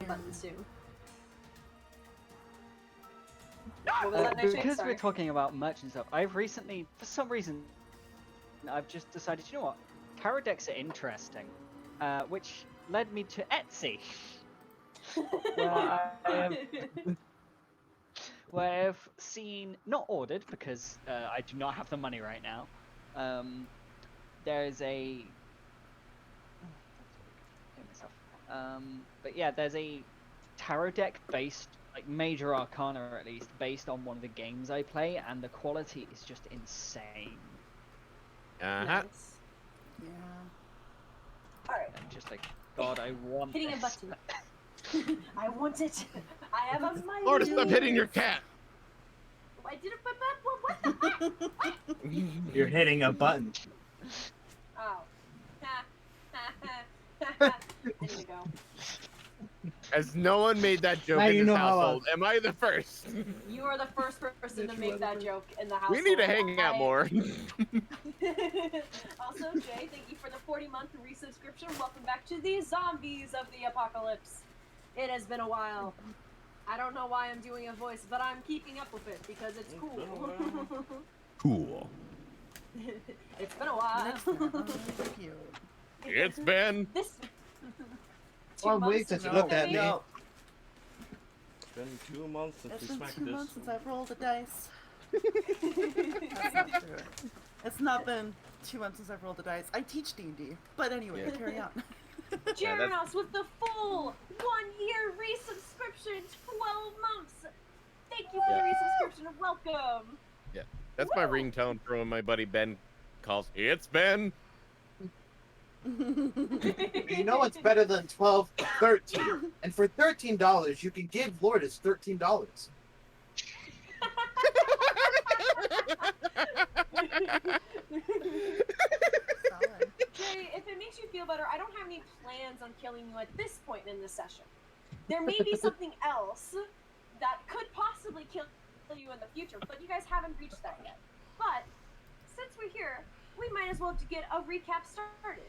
buttons soon. Because we're talking about merch and stuff, I've recently, for some reason, I've just decided, you know what, tarot decks are interesting, which led me to Etsy, where I've seen, not ordered because I do not have the money right now. There's a, but yeah, there's a tarot deck based, like major arcana at least, based on one of the games I play, and the quality is just insane. Nice. Yeah. Alright. I'm just like, God, I want Hitting this. a button. I want it. I have a mighty. Lord, stop hitting your cat. I did it, what the heck? You're hitting a button. Oh. There you go. As no one made that joke Now in you this know how household, am I the first? You are the first person to make that joke in the house. We need to hang out more. Also, Jay, thank you for the 40-month resubscription. Welcome back to the Zombies of the Apocalypse. It has been a while. I don't know why I'm doing a voice, but I'm keeping up with it because it's cool. Cool. It's been a while. It's been. This. Well, wait since to you look at me. No. It's been 2 months since It's we been smacked 2 this. months since I've rolled a dice. That's not true. It's not been 2 months since I've rolled a dice. I teach D&D, but anyway, carry on. Jeranos with the full 1-year resubscription, 12 months. Thank you for the resubscription. Welcome. Yeah, that's my ringtone for when my buddy Ben calls. It's Ben. You know what's better than 12? 13. And for $13, you can give Lourdes $13. Jay, if it makes you feel better, I don't have any plans on killing you at this point in the session. There may be something else that could possibly kill you in the future, but you guys haven't reached that yet. But since we're here, we might as well get a recap started.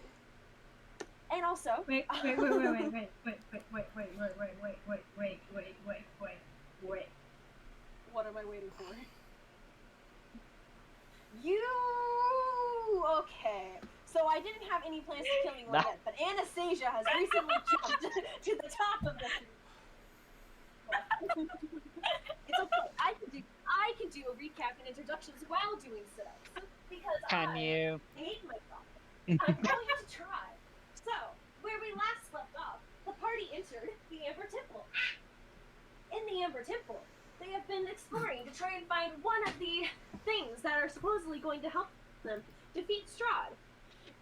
And also, wait. What am I waiting for? You okay? So I didn't have any plans to kill anyone yet, but Anastasia has recently jumped to the top of the. It's okay. I can do a recap and introductions while doing sit-ups because I hate myself. I'm going to try. So where we last left off, the party entered the Amber Temple. In the Amber Temple, they have been exploring to try and find one of the things that are supposedly going to help them defeat Strahd.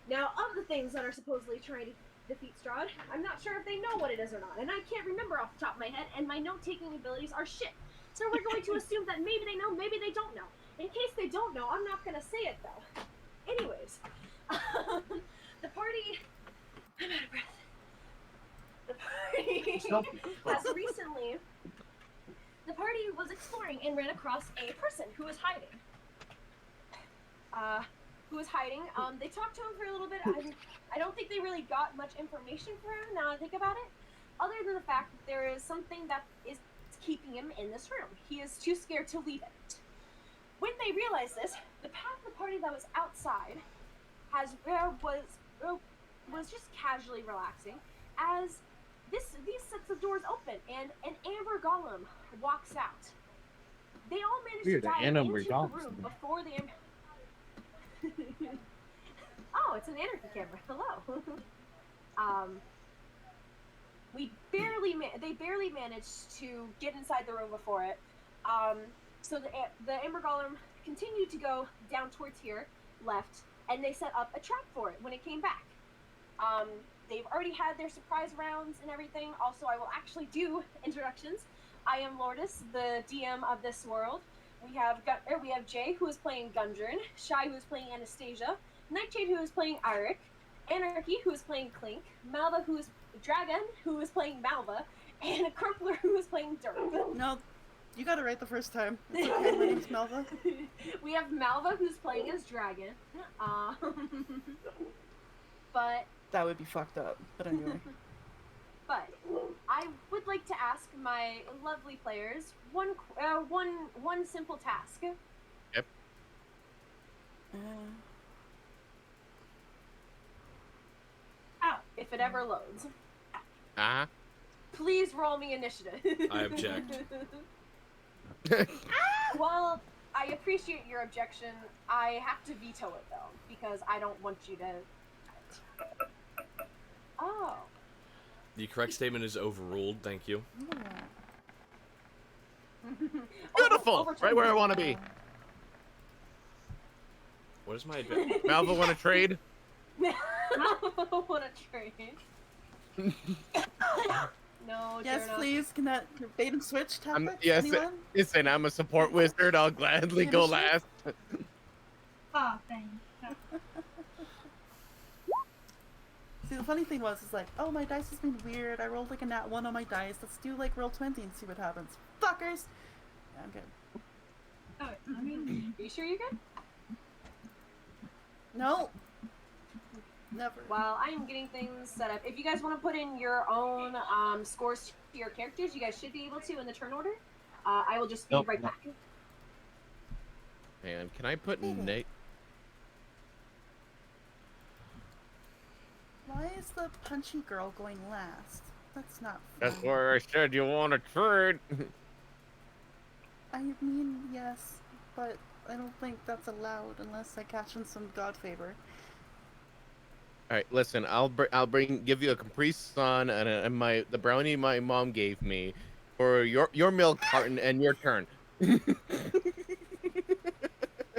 Now, of the things that are supposedly trying to defeat Strahd, I'm not sure if they know what it is or not, and I can't remember off the top of my head, and my note-taking abilities are shit. So we're going to assume that maybe they know, maybe they don't know. In case they don't know, I'm not going to say it, though. Anyways, the party... I'm out of breath. The party has recently... The party was exploring and ran across a person who was hiding. They talked to him for a little bit. I don't think they really got much information from him, now I think about it. Other than the fact that there is something that is keeping him in this room. He is too scared to leave it. When they realized this, the path of the party that was outside was just casually relaxing as these sets of doors open and an Amber Golem walks out. They all managed to dive into the room before the Amber... Oh, it's an Anarchy camera. Hello. They barely managed to get inside the room before it. So the Amber Golem continued to go down towards here, left, and they set up a trap for it when it came back. They've already had their surprise rounds and everything. Also, I will actually do introductions. I am Lourdes, the DM of this world. We have Jay, who is playing Gudrun, Shy, who is playing Anastasia, Nightshade, who is playing Airic, Anarchy, who is playing Klink, Malva, who is Dragan, who is playing Malva, and Crumpler, who is playing Derp. No, you got it right the first time. It's okay, my name's Malva. We have Malva, who's playing as Dragan. But that would be fucked up. But anyway. But I would like to ask my lovely players one simple task. Yep. If it ever loads. Uh-huh. Please roll me initiative. I object. Well, I appreciate your objection. I have to veto it though, because I don't want you to. Oh. The correct statement is overruled. Thank you. Beautiful! Right where I want to be. What is my advantage? Malva want to trade? Want to trade? No. Yes, Journal. please. Can that bait and switch tactics? Yes, Anyone? listen, I'm a support wizard. I'll gladly go last. Oh, thanks. See, the funny thing was, is like, oh, my dice has been weird. I rolled like a nat 1 on my dice. Let's do like roll 20 and see what happens. Fuckers! Yeah, I'm good. Oh, I mean, Are you sure you're good? No! Never. While I'm getting things set up, if you guys want to put in your own scores to your characters, you guys should be able to in the turn order. I will just be right back. Hang on, can I put Nate? Why is the punchy girl going last? That's not fun. That's where I said you want to trade. I mean, yes, but I don't think that's allowed unless I catch in some god favor. All right, listen. I'll give you a Capri Sun and the brownie my mom gave me for your milk carton and your turn.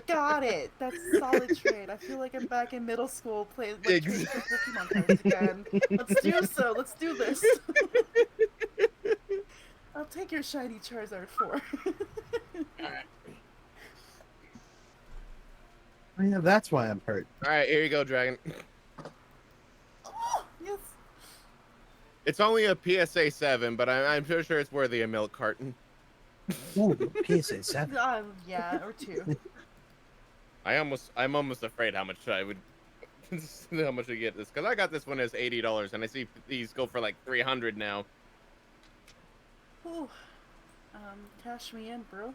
Got it. That's a solid trade. I feel like I'm back in middle school playing like trading for Pokemon cards again. Let's do so. Let's do this. I'll take your shiny Charizard 4. Oh, yeah, that's why I'm hurt. All right, here you go, Dragon. Yes. It's only a PSA 7, but I'm sure it's worthy a milk carton. Ooh, PSA 7. Yeah, or 2. I'm almost afraid how much I would how much I get this, because I got this one as $80 and I see these go for like $300 now. Ooh. Cash me in, bro.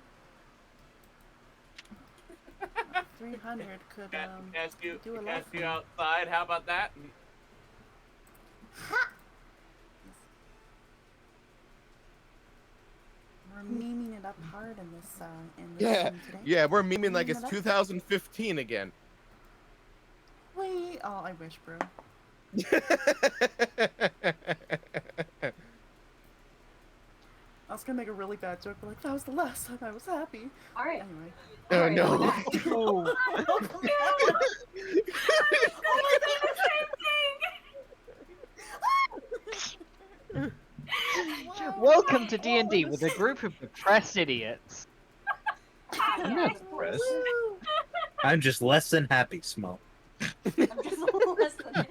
300 could do a lot for me. outside. How about that? We're memeing it up hard in this stream today. Yeah, we're memeing like Memeing it's it up. 2015 again. Wait, oh, I wish, bro. I was gonna make a really bad joke, but like, that was the last time I was happy. All right. Anyway. Oh Alright, no. we're back. Oh, welcome to D&D with a group of depressed idiots. I'm not depressed. I'm just less than happy, Small. I'm just a little less than.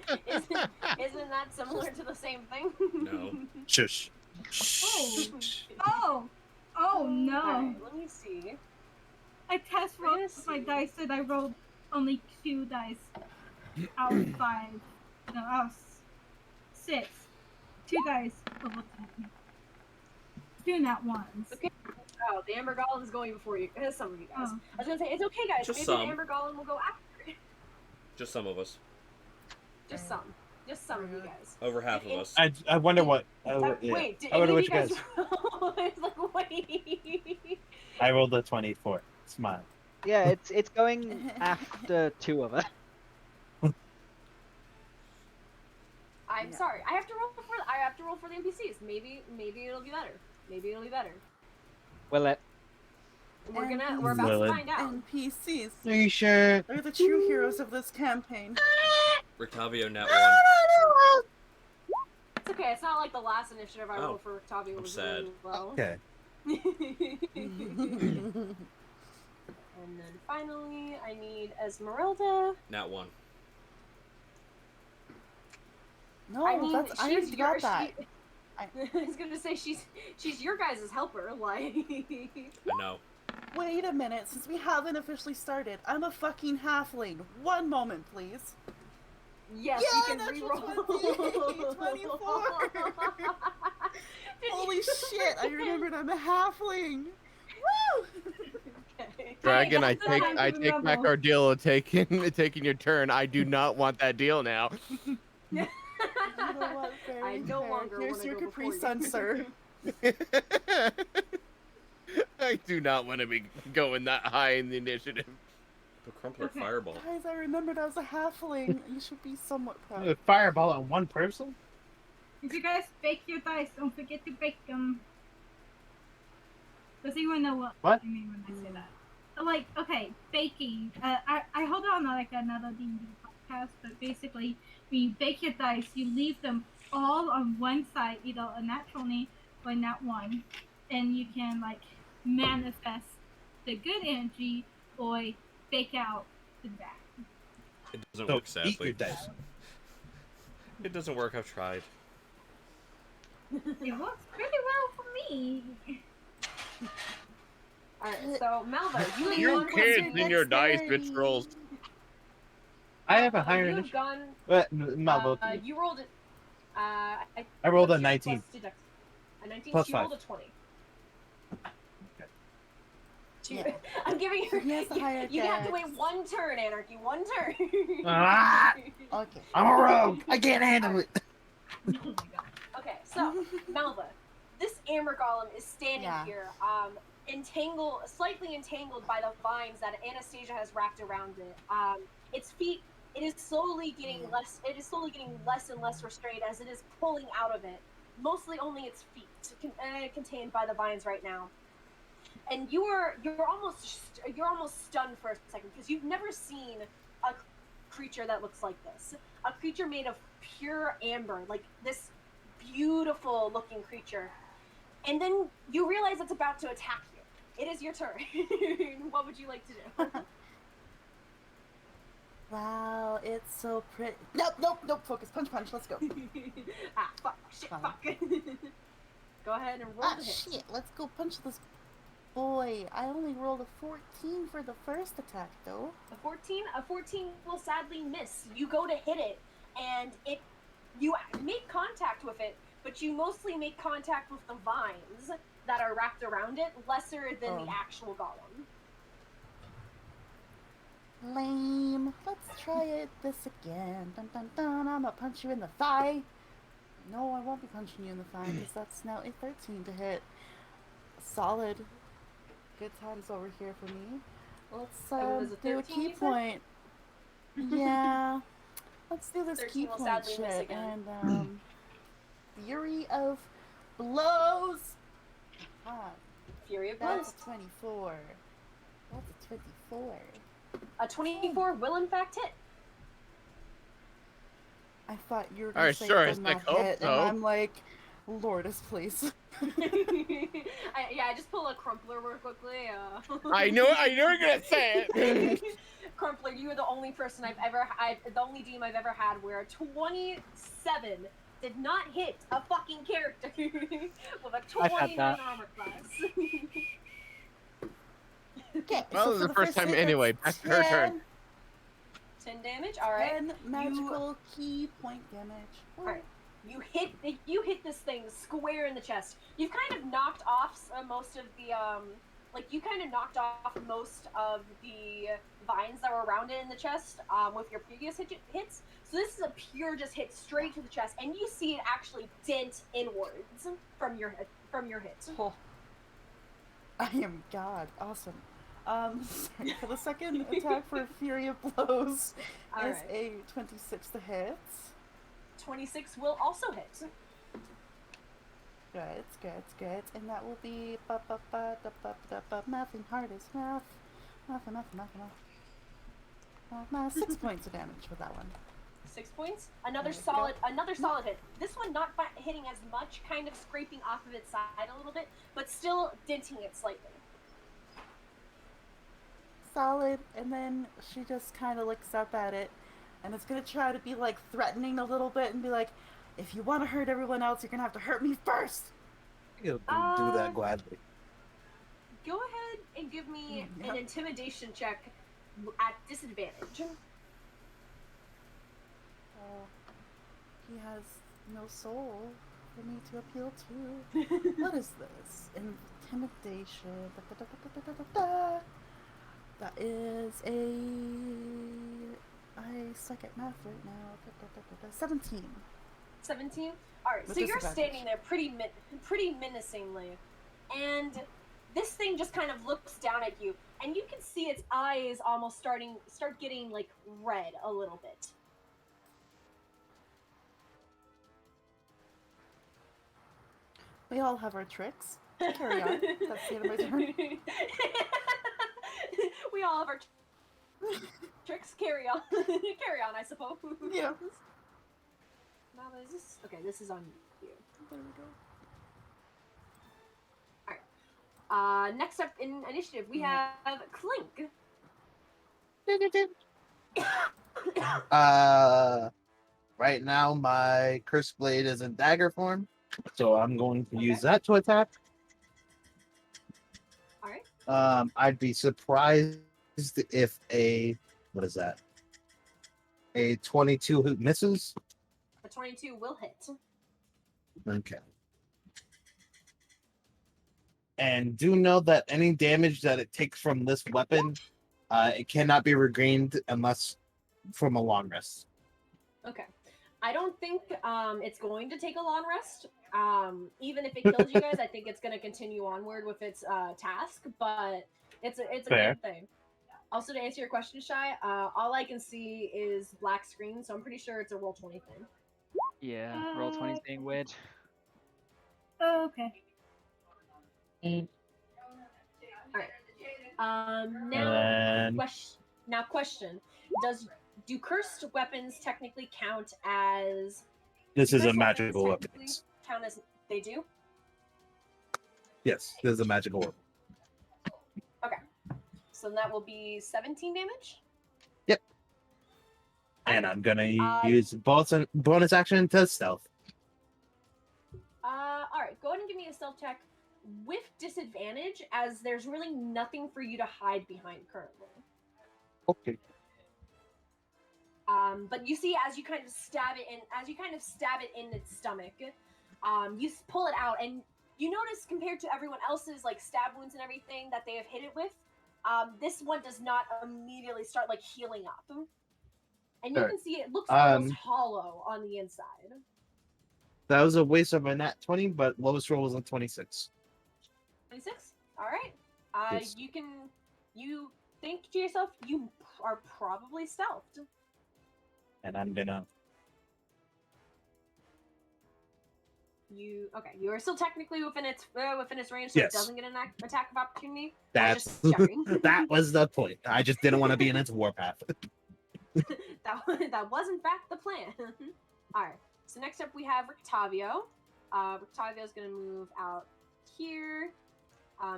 Isn't that similar to the same thing? No. Shush. oh no. Alright, let me see. I test We're rolled gonna with my see. dice and I rolled only 2 dice out of 5. No, out of 6. 2 dice level 10. Doing that once. Okay. Oh, the Amber Golem is going before you. Some of you guys. Oh. I was gonna say it's okay, guys. Just Maybe some. the Amber Golem will go after it. Just some of us. Just some. Just some of you guys. Over half of us. I wonder what. Wait, did I wonder any of what you guys roll? It's like, wait. I rolled a 24. Smile. Yeah, it's going after 2 of us. I'm Yeah. sorry. I have to roll for the NPCs. Maybe it'll be better. Maybe it'll be better. Will it? We're about Will to it? find out. NPCs. Are you sure? They're the true heroes of this campaign. Rictavio nat 1. It's okay. It's not like the last initiative I Oh, rolled for Octavio I'm was sad. really well. Okay. And then finally, I need Esmeralda. Nat 1. No, I mean, that's I already got that. I was gonna say she's your guys' helper. Like, I know. Wait a minute, since we haven't officially started, I'm a fucking halfling. One moment, please. yes, Yeah, you can natural reroll. 20, 24. Holy shit! I remembered I'm a halfling. Woo! Okay. Dragon, I that's what take back level. our deal of taking your turn. I do not want that deal now. You know what? Very I no fair. longer Here's wanna your go Capri before you. Sun, sir. I do not want to be going that high in the initiative. The Crumpler Okay. fireball. Guys, I remembered I was a halfling. You should be somewhat proud. A fireball on one person? If you guys bake your dice, don't forget to bake them. Does anyone know what What? I mean when I say that? Like, okay, baking. I hold on like another D&D podcast, but basically, when you bake your dice, you leave them all on one side, either a natural 20 or not one, and you can like manifest the good energy or bake out the bad. It doesn't So work, eat your sadly. dice. It doesn't work, I've tried. It works pretty well for me. Alright, so Malva, you You won kids with in your dice, bitch rolls. I have a higher You've initiative. gone. Malva. You rolled it. I rolled a what's your 19. plus deduct? A 19. Plus She rolled 5. a 20. Okay. Yeah. I'm giving her. He has the higher You have to dex. wait one turn, Anarchy. One turn. Ah! Okay. I'm a rogue. I can't handle it. Oh my god. Okay, so Malva, this Amber Golem is standing Yeah. here, slightly entangled by the vines that Anastasia has wrapped around it. Its feet, it is slowly getting less. It is slowly getting less and less restrained as it is pulling out of it. Mostly only its feet contained by the vines right now. And you're almost stunned for a second because you've never seen a creature that looks like this. A creature made of pure amber, like this beautiful looking creature. And then you realize it's about to attack you. It is your turn. What would you like to do? Wow, it's so pretty. Nope. Focus. Punch. Let's go. Fuck. Shit, Fine. fuck. Go ahead and roll the hit. Shit. Let's go punch this boy. I only rolled a 14 for the first attack, though. A 14 will sadly miss. You go to hit it, and you make contact with it, but you mostly make contact with the vines that are wrapped around it, lesser than the actual golem. Lame. Let's try this again. Dun dun dun. I'm gonna punch you in the thigh. No, I won't be punching you in the thigh because that's now a 13 to hit. Solid. Good times over here for me. Let's do a key point. Yeah. Let's do this key will point sadly miss shit again. and Fury of Blows. Fury of Blows. That's a 24. That's a 24. A 24 will in fact hit. I thought you were gonna Alright, say sure, does not it's like, hit, hope and so. I'm like, Lordess, please. I just pull a Crumpler real quickly. I know you're gonna say it. Crumpler, you are the only person the only DM I've ever had where a 27 did not hit a fucking character with a I've had 29 that. armor class. Okay, Well, so it was for the first hit, time anyway. that's Back to her turn. 10 damage. All right. 10 magical key point damage. All right. You hit this thing square in the chest. You've kind of knocked off most of the vines that were around it in the chest with your previous hits. So this is a pure just hit straight to the chest, and you see it actually dent inwards from your hit. Oh. I am God. Awesome. Sorry, for the second attack for Fury of Blows All is right. a 26 to hit. 26 will also hit. Good. And that will be math and hard as math. Math. 6 points of damage with that one. 6 points. Another There you solid hit. This one not hitting as much, kind of scraping off of its side a little bit, but still denting it slightly. Solid, and then she just kind of looks up at it, and it's gonna try to be like threatening a little bit and be like, if you want to hurt everyone else, you're gonna have to hurt me first. You'll do that gladly. Go ahead and give me Yep. an intimidation check at disadvantage. He has no soul. for me to appeal to. What is this? Intimidation. Da, da, da, da, da, da, da, da. That is a... I suck at math right now. 17. 17. All right, With so you're disadvantage. standing there pretty menacingly, and this thing just kind of looks down at you, and you can see its eyes almost start getting like red a little bit. We all have our tricks. Carry on. That's the end of my turn. We all have our tricks. Carry on. Carry on, I suppose. Yeah. Malva, is this... Okay, this is on you. There we go. Alright. Next up in initiative, we have Klink. Right now my Curse Blade is in dagger form, so I'm going to use that to attack. Alright. I'd be surprised if what is that? A 22 who misses. A 22 will hit. Okay. And do know that any damage that it takes from this weapon, it cannot be regained unless from a long rest. Okay. I don't think it's going to take a long rest. Even if it kills you guys, I think it's going to continue onward with its task, but it's a Fair. good thing. Also, to answer your question, Shy, all I can see is black screen, so I'm pretty sure it's a roll 20 thing. Yeah, roll 20's being weird. Oh, okay. Now, question: do cursed weapons technically count as? This is a cursed magical weapons weapon. technically Count as they do? Yes, this is a magical weapon. So that will be 17 damage. And I'm gonna use bonus action to stealth. All right, go ahead and give me a stealth check with disadvantage, as there's really nothing for you to hide behind currently. Okay. But you see, as you kind of stab it in its stomach, you pull it out, and you notice compared to everyone else's like stab wounds and everything that they have hit it with, this one does not immediately start like healing up, and you Sure. can see it looks almost hollow on the inside. That was a waste of my nat 20, but lowest roll was a 26. 26. All right. Yes. You think to yourself, you are probably stealthed. And I'm gonna. You are still technically within its range, so Yes. it doesn't get an attack of opportunity. That's Just checking. that was the point. I just didn't want to be in its warpath. that was in fact the plan. All right. So next up we have Rictavio. Rictavio is going to move out here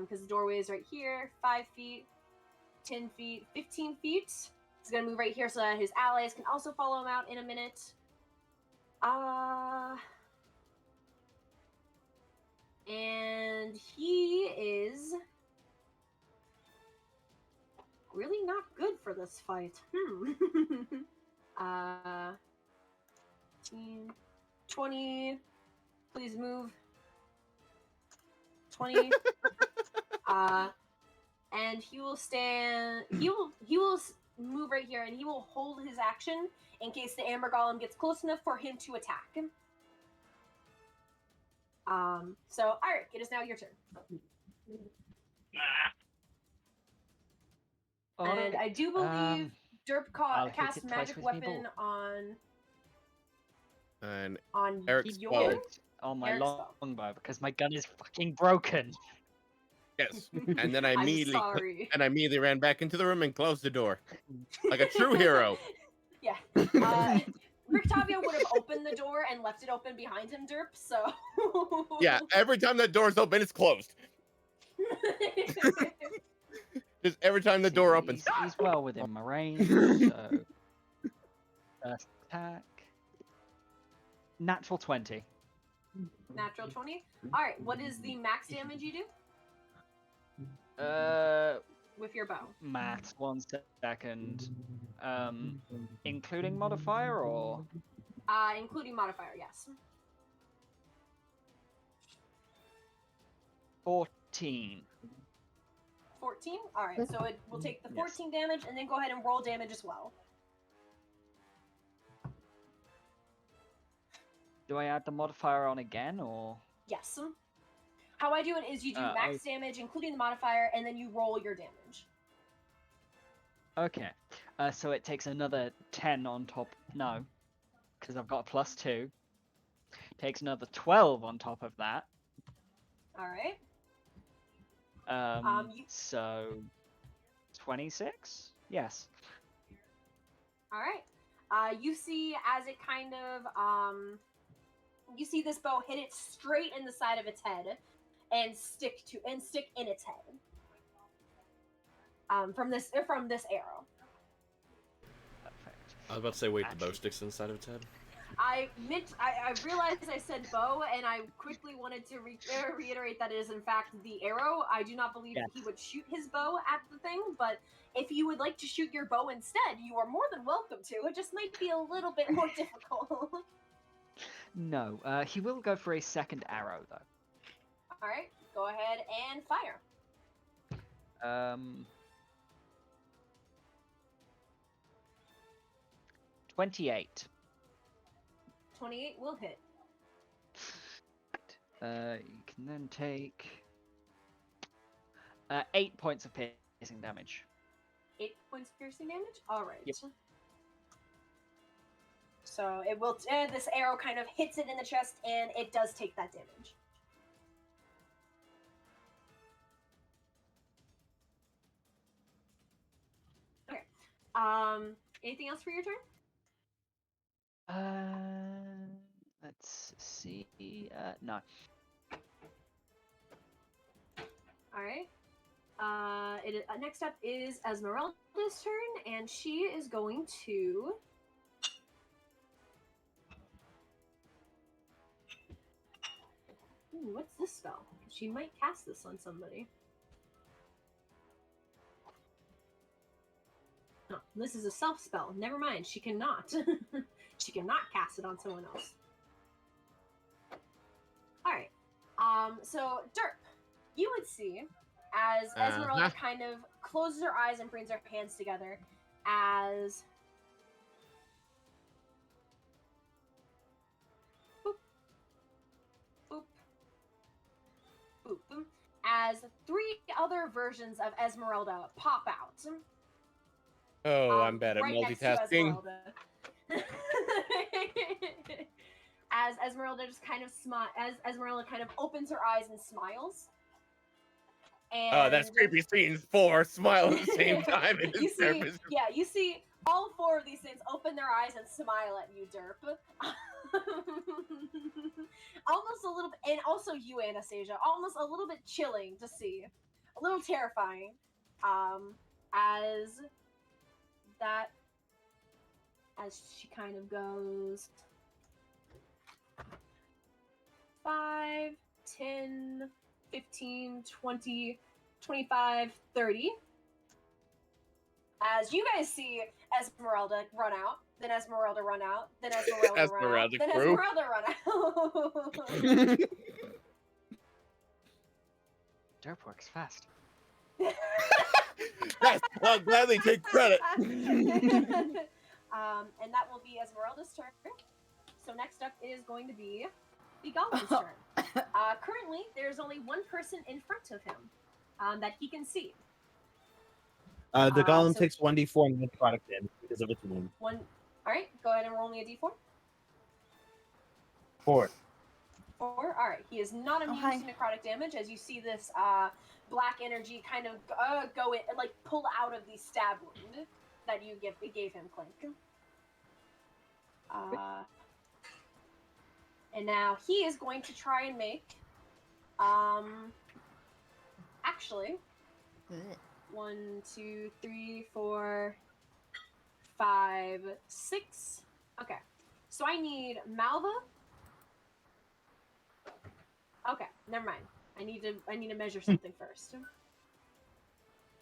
because the doorway is right here. 5 feet, 10 feet, 15 feet. He's going to move right here so that his allies can also follow him out in a minute. And he is really not good for this fight. 20. Please move. 20. And he will stand. He will move right here, and he will hold his action in case the Amber Golem gets close enough for him to attack. So Airic, it is now your turn. And I do believe Derp I'll hit cast it twice magic with me weapon And on Eric's your bow. On my Eric's bow. longbow because my gun is fucking broken. Yes. And then I I'm immediately sorry. ran back into the room and closed the door. Like a true hero. Yeah. Rictavio would have opened the door and left it open behind him, Derp, so... Yeah, every time that door's open, it's closed. Just every time the door opens. He's well within my range, so... First attack. Natural 20. Natural 20. Alright, what is the max damage you do with your bow? Maths, 1 second. Including modifier or? Including modifier, yes. 14. 14? Alright, so it will take the Yes. 14 damage, and then go ahead and roll damage as well. Do I add the modifier on again, or? Yes. How I do it is you do max damage, including the modifier, and then you roll your damage. Okay. So it takes another 10 on top. No, because I've got a +2. Takes another 12 on top of that. Alright. So 26? Yes. Alright. You see as it kind of, you see this bow hit it straight in the side of its head and stick in its head. From this arrow. Perfect. I was about to say, wait, the bow sticks inside of its head? I realized I said bow, and I quickly wanted to reiterate that it is in fact the arrow. I do not believe that he would shoot his bow at the thing, but if you would like to shoot your bow instead, you are more than welcome to. It just might be a little bit more difficult. No, he will go for a second arrow, though. Alright, go ahead and fire. 28. 28 will hit. You can then take 8 points of piercing damage. 8 points of piercing damage? Alright. Yep. So it will. This arrow kind of hits it in the chest, and it does take that damage. Okay. Anything else for your turn? Let's see. No. All right. Next up is Esmeralda's turn, and she is going to. Ooh, what's this spell? She might cast this on somebody. No, this is a self spell. Never mind. She cannot. She cannot cast it on someone else. All right. So Derp, you would see as Esmeralda kind of closes her eyes and brings her hands together as boop, boop, boop, boop, as 3 other versions of Esmeralda pop out. Oh, I'm bad at right next to multitasking. Esmeralda. As Esmeralda just kind of Esmeralda kind of opens her eyes and smiles. And Oh, that's creepy. Seeing 4 smile at the same time. And you see all 4 of these things open their eyes and smile at you, Derp. Almost a little bit, and also you, Anastasia, almost a little bit chilling to see, a little terrifying. As she kind of goes 5, 10, 15, 20, 25, 30. As you guys see Esmeralda run out, then Esmeralda run out, then Esmeralda run out, then Esmeralda run out. Derp works fast. Yes, I'll gladly take credit. And that will be Esmeralda's turn. So next up is going to be the Golem's turn. Currently, there's only one person in front of him that he can see. The golem takes 1d4 and necrotic damage because of its wound. All right, go ahead and roll me a d4. 4. 4. All right, he is not immune to necrotic damage. As you see this black energy kind of go in, like pull out of the stab wound that you gave him, Klink. And now he is going to try and make, actually, 1, 2, 3, 4, 5, 6. Okay, so I need Malva. Okay, never mind. I need to measure something first.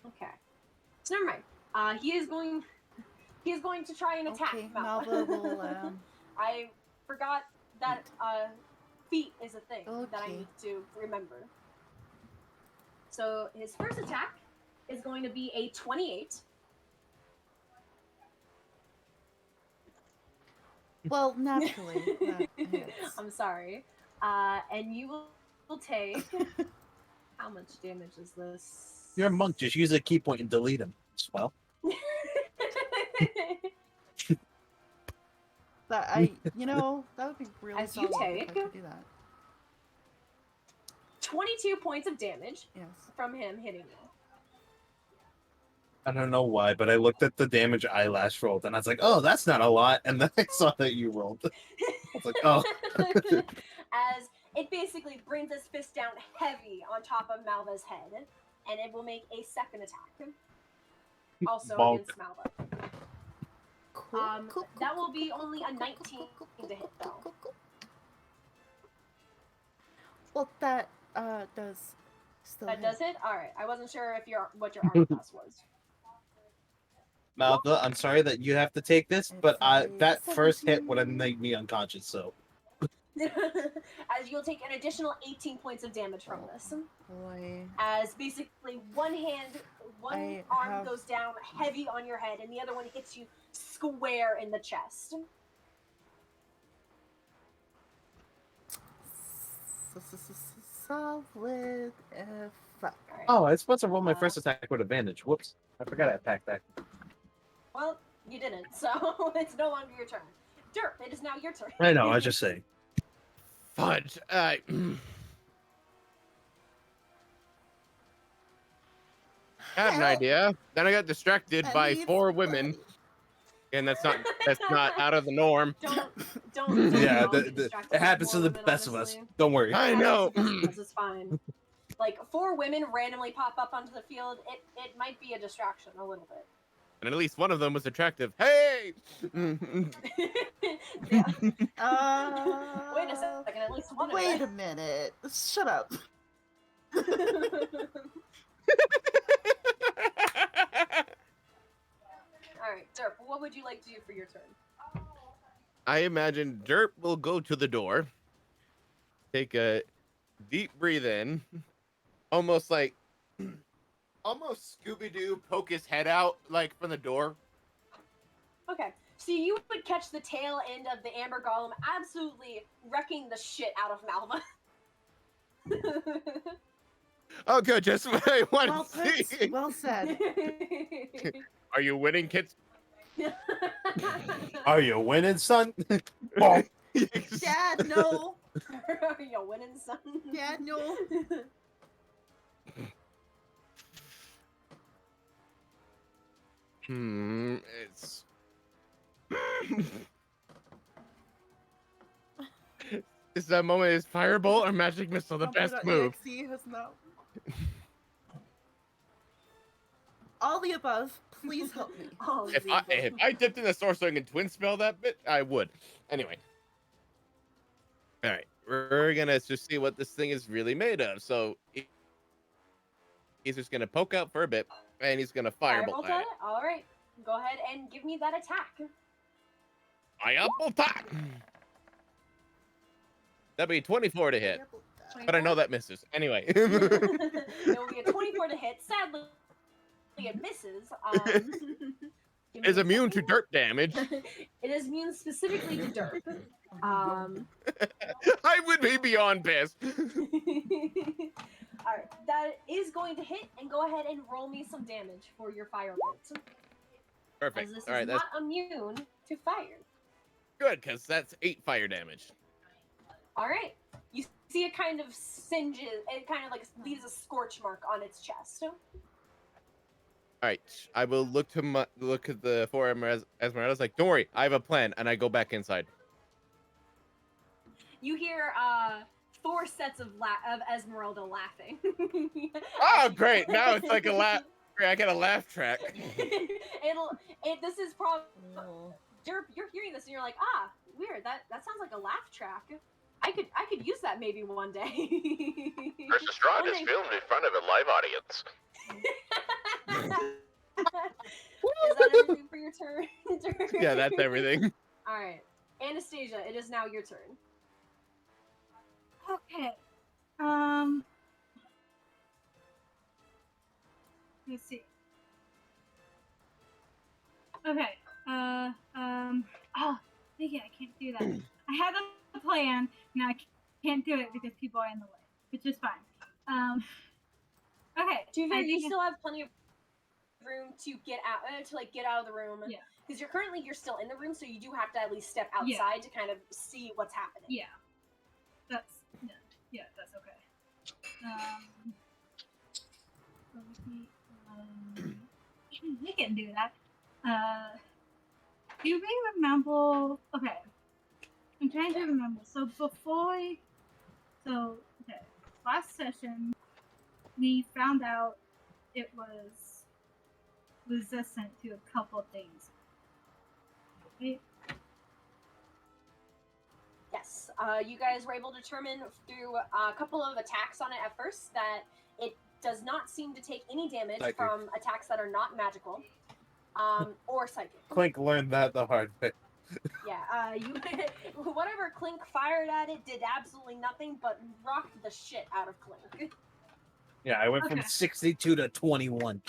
Okay, so never mind. He is going to try and attack Malva. Malva will. I forgot that feat is a thing that I need to remember. So his first attack is going to be a 28. Well, naturally, that hits. I'm sorry. And you will take. How much damage is this? You're a monk. Just use a key point and delete him. Well, That would be really As you solid if I take- could do that. 22 points of damage Yes. from him hitting you. I don't know why, but I looked at the damage I last rolled, and I was like, "Oh, that's not a lot." And then I saw that you rolled. I was like, "Oh." As it basically brings his fist down heavy on top of Malva's head, and it will make a second attack. Also Bonk. against Malva. Cool, cool, That cool, will be cool, only cool, a cool, 19 cool, cool, to hit, cool, though. cool, cool. Well, that does still That hit. does it? Alright. I wasn't sure if what your armor class was. Malva, I'm sorry that you have to take this, but It's a that first hit would have 17. made me unconscious. So As you'll take an additional 18 points of damage from this. Boy. As basically one I arm have- goes down heavy on your head, and the other one hits you square in the chest. Solid F. Alright. oh, I was supposed to roll my first attack with advantage. Whoops, I forgot I attacked that. Well, you didn't, so it's no longer your turn. Derp, it is now your turn. I know. I was just saying. Fudge. I had an idea. Then I got distracted I by need 4 women, and that's not out of the norm. Don't yeah, get distracted it by happens to more the women, best of us. honestly. Don't worry. I know. It's fine. Like 4 women randomly pop up onto the field. It might be a distraction a little bit. And at least one of them was attractive. Hey! Yeah. Wait a second. At least one. Wait a minute. Shut up. All right, Derp. What would you like to do for your turn? I imagine Derp will go to the door, take a deep breathe in, almost Scooby-Doo, poke his head out like from the door. Okay, so you would catch the tail end of the Amber Golem absolutely wrecking the shit out of Malva. Oh, good. Just what I want Well to see. put. Well said. Are you winning, kids? Are you winning, son? Oh, Dad, no. Are you winning, son? Dad, no. It's. Is that moment is Firebolt or Magic Missile the best move? Crumpler.exe has not. All the above. Please help me. Oh, If I dipped in the sorcerer and twin spell that bit, I would. Anyway. All right, we're gonna just see what this thing is really made of. So he's just gonna poke out for a bit, and he's gonna firebolt at it. All right, go ahead and give me that attack. Firebolt attack. That'd be 24 to hit, but I know that misses. Anyway. It will be a 24 to hit. Sadly, it misses. Give me Is a immune to second. dirt damage. It is immune specifically to dirt. I would be beyond pissed. Alright, that is going to hit, and go ahead and roll me some damage for your firebolt. Perfect. As this All right, is that's not immune to fire. good because that's 8 fire damage. Alright, you see it kind of singes, it kind of like leaves a scorch mark on its chest. All right, I will look at the 4 Esmeralda's like, don't worry, I have a plan, and I go back inside. You hear 4 sets of Esmeralda laughing. Oh, great! Now it's like a laugh. I got a laugh track. This is probably Oh. Derp. You're hearing this and you're like, ah, weird. That sounds like a laugh track. I could use that maybe one day. Versus Strahd One is day. filmed in front of a live audience. Is that everything for your turn? Yeah, that's everything. All right, Anastasia, it is now your turn. Okay. Let's see. Okay. Oh, yeah, I can't do that. I had a plan. Now I can't do it because people are in the way, which is fine. Okay. To be fair, you still have plenty of room to get out, get out of the room. Yeah. Because you're still in the room, so you do have to at least step outside to kind of see what's happening. Yeah. That's that's okay. We can do that. Do you remember? Okay. I'm trying to remember. So last session, we found out it was resistant to a couple things. Right? Yes. You guys were able to determine through a couple of attacks on it at first that it does not seem to take any damage from attacks that are not magical, or psychic. Klink learned that the hard way. Yeah, whatever Klink fired at it did absolutely nothing but rocked the shit out of Klink. Yeah, I went from 62 to 21.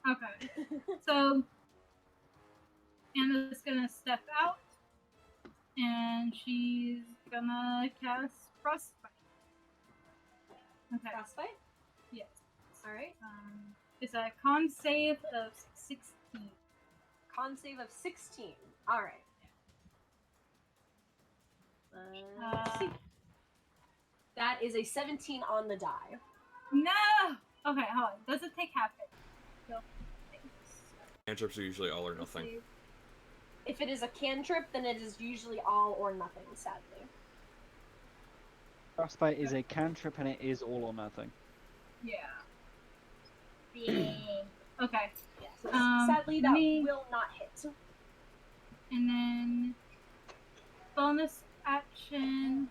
Okay. So Anna's gonna step out, and she's gonna cast Frostbite. Okay. Frostbite? Yes. Alright. It's a con save of 16. Con save of 16. Alright. Let's see. That is a 17 on the die. No! Okay, hold on. Does it take half hit? No. Cantrips are usually all or nothing. If it is a cantrip, then it is usually all or nothing, sadly. Frostbite is a cantrip and it is all or nothing. Yeah. Okay. Yeah, so sadly, that will not hit. And then bonus action.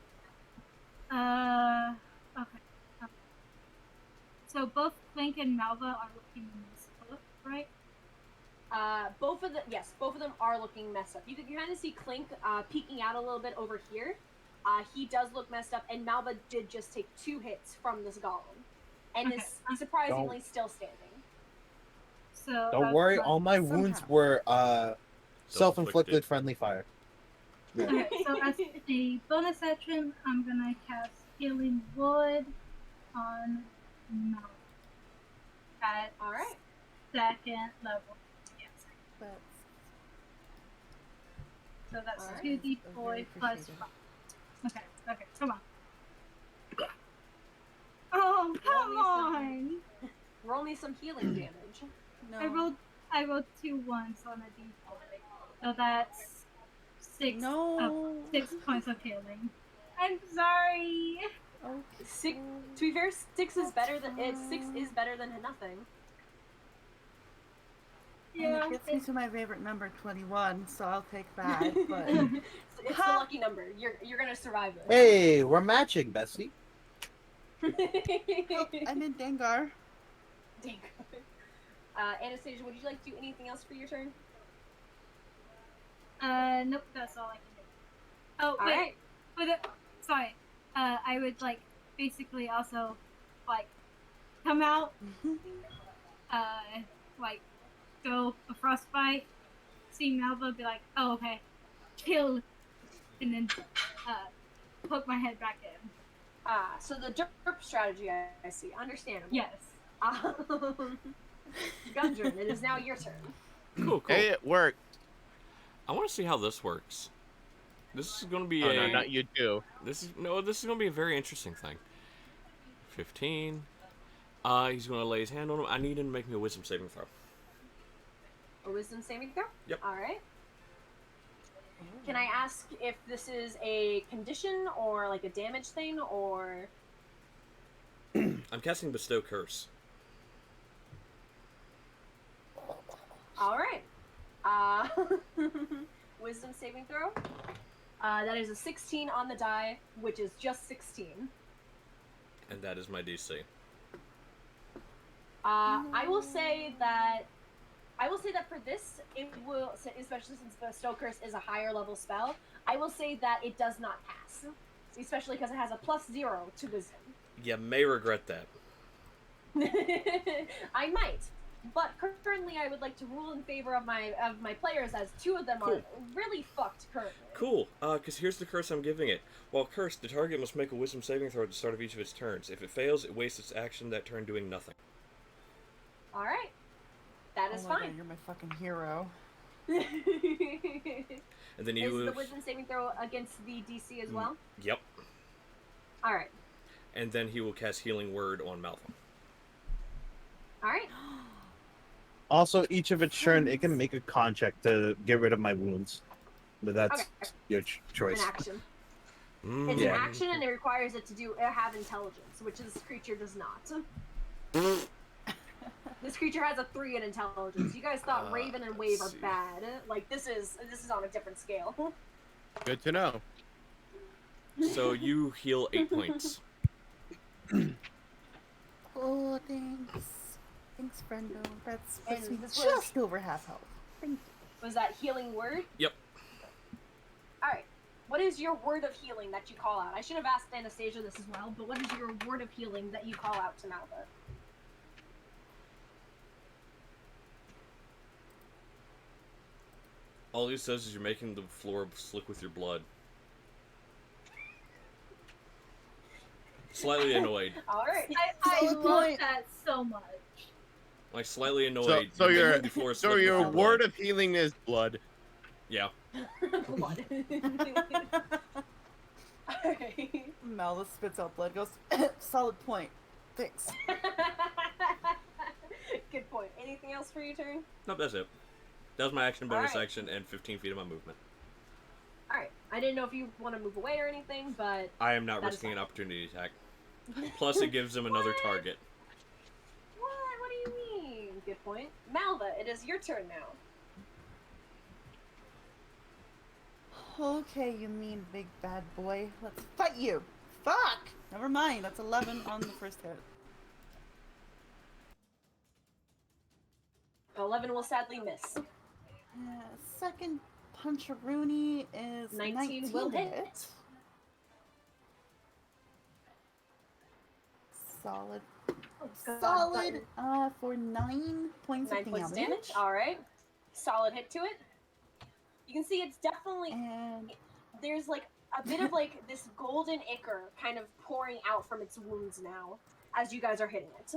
Okay. So both Klink and Malva are looking messed up, right? Both of them are looking messed up. You can kind of see Klink peeking out a little bit over here. He does look messed up, and Malva did just take 2 hits from this golem, and is surprisingly still standing. So don't worry, all my wounds were self-inflicted friendly fire. Okay, so as a bonus action, I'm gonna cast Healing Wood on Malva at second level. Yes. So that's 2d4 plus 5. Okay, come on. Oh, come on! Roll me some healing damage. No. I rolled 2 1s on a d4. So that's 6 points of healing. I'm sorry. To be fair, 6 is better than nothing. Yeah, and it gets me to my favorite number, 21, so I'll take that. But it's the lucky number. You're gonna survive it. Hey, we're matching, Bessie. I'm in Dengar. Anastasia, would you like to do anything else for your turn? Nope, that's all I can do. Oh, wait. Sorry. I would, basically also, come out, go a frostbite, see Malva, be like, oh, okay, kill, and then, poke my head back in. So the derp strategy, I see. Understandable. Yes. Gudrun, it is now your turn. Cool. Hey, it worked. I want to see how this works. This is going to be no, not you too. This is going to be a very interesting thing. 15. He's going to lay his hand on him. I need him to make me a wisdom saving throw. A wisdom saving throw? Yep. All right. Can I ask if this is a condition or a damage thing or? I'm casting Bestow Curse. All right. Wisdom saving throw. That is a 16 on the die, which is just 16. And that is my DC. I will say that for this, it will, especially since Bestow Curse is a higher level spell, I will say that it does not pass. Especially because it has a +0 to wisdom. You may regret that. I might. But currently, I would like to rule in favor of my players, as 2 of them are really fucked currently. Cool. Because here's the curse I'm giving it. While cursed, the target must make a wisdom saving throw at the start of each of its turns. If it fails, it wastes its action that turn doing nothing. Alright. That is fine. God, you're my fucking hero. And then you Is the wisdom saving throw against the DC as well? Yep. Alright. And then he will cast Healing Word on Malva. Alright. Also, each of its turn, it can make a con check to get rid of my wounds. But that's your choice. An action. It's an action, and it requires it to have intelligence, which this creature does not. This creature has a 3 in intelligence. You guys thought Raven and Wave are bad. Like, this is on a different scale. Good to know. So you heal 8 points. Oh, thanks. Thanks, friendo. That's And me this just over half health. Thank you. Was that healing word? Yep. Alright. What is your word of healing that you call out? I should have asked Anastasia this as well, but what is your word of healing that you call out to Malva? All he says is you're making the floor slick with your blood. Slightly annoyed. Alright. I love that so much. Like, slightly annoyed. So your your word of healing is blood. Yeah. Blood. Alright. Malva spits out blood, goes, solid point. Thanks. Good point. Anything else for your turn? Nope, that's it. That was my action, bonus Alright. action, and 15 feet of my movement. Alright. I didn't know if you want to move away or anything, but... I am not that is risking an fine. opportunity attack. Plus, it gives him another target. What? What do you mean? Good point. Malva, it is your turn now. Okay, you mean big bad boy. Let's fight you. Fuck! Never mind, that's 11 on the first hit. 11 will sadly miss. Second punch-a-rooney is 19 will to hit. Solid. God, Solid for 9 points 9 of points damage. damage. Alright. Solid hit to it. You can see it's definitely... And There's like a bit of like this golden ichor kind of pouring out from its wounds now as you guys are hitting it.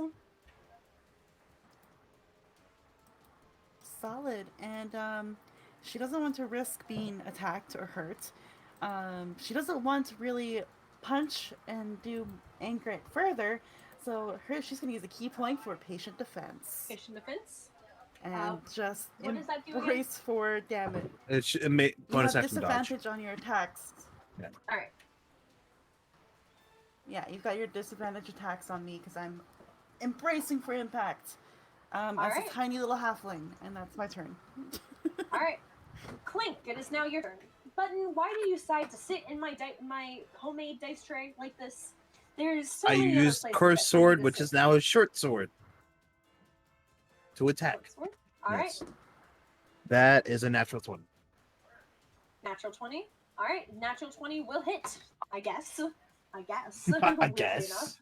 solid. And she doesn't want to risk being attacked or hurt. She doesn't want to really punch and do anger it further. So she's going to use a key point for patient defense. Patient defense. And just what does that do again? brace for damage. It may You bonus have action dodge. disadvantage on your attacks. Alright. Yeah, you've got your disadvantage attacks on me because I'm embracing for impact. As Alright. a tiny little halfling, and that's my turn. Alright. Klink, it is now your turn. Button, why do you decide to sit in my my homemade dice tray like this? There's so I many other used places Curse that Sword, you which can is sit. now a short sword. To attack. Alright. Yes. That is a natural 20. Natural 20. Alright, natural 20 will hit. I guess. I guess. I Weirdly guess.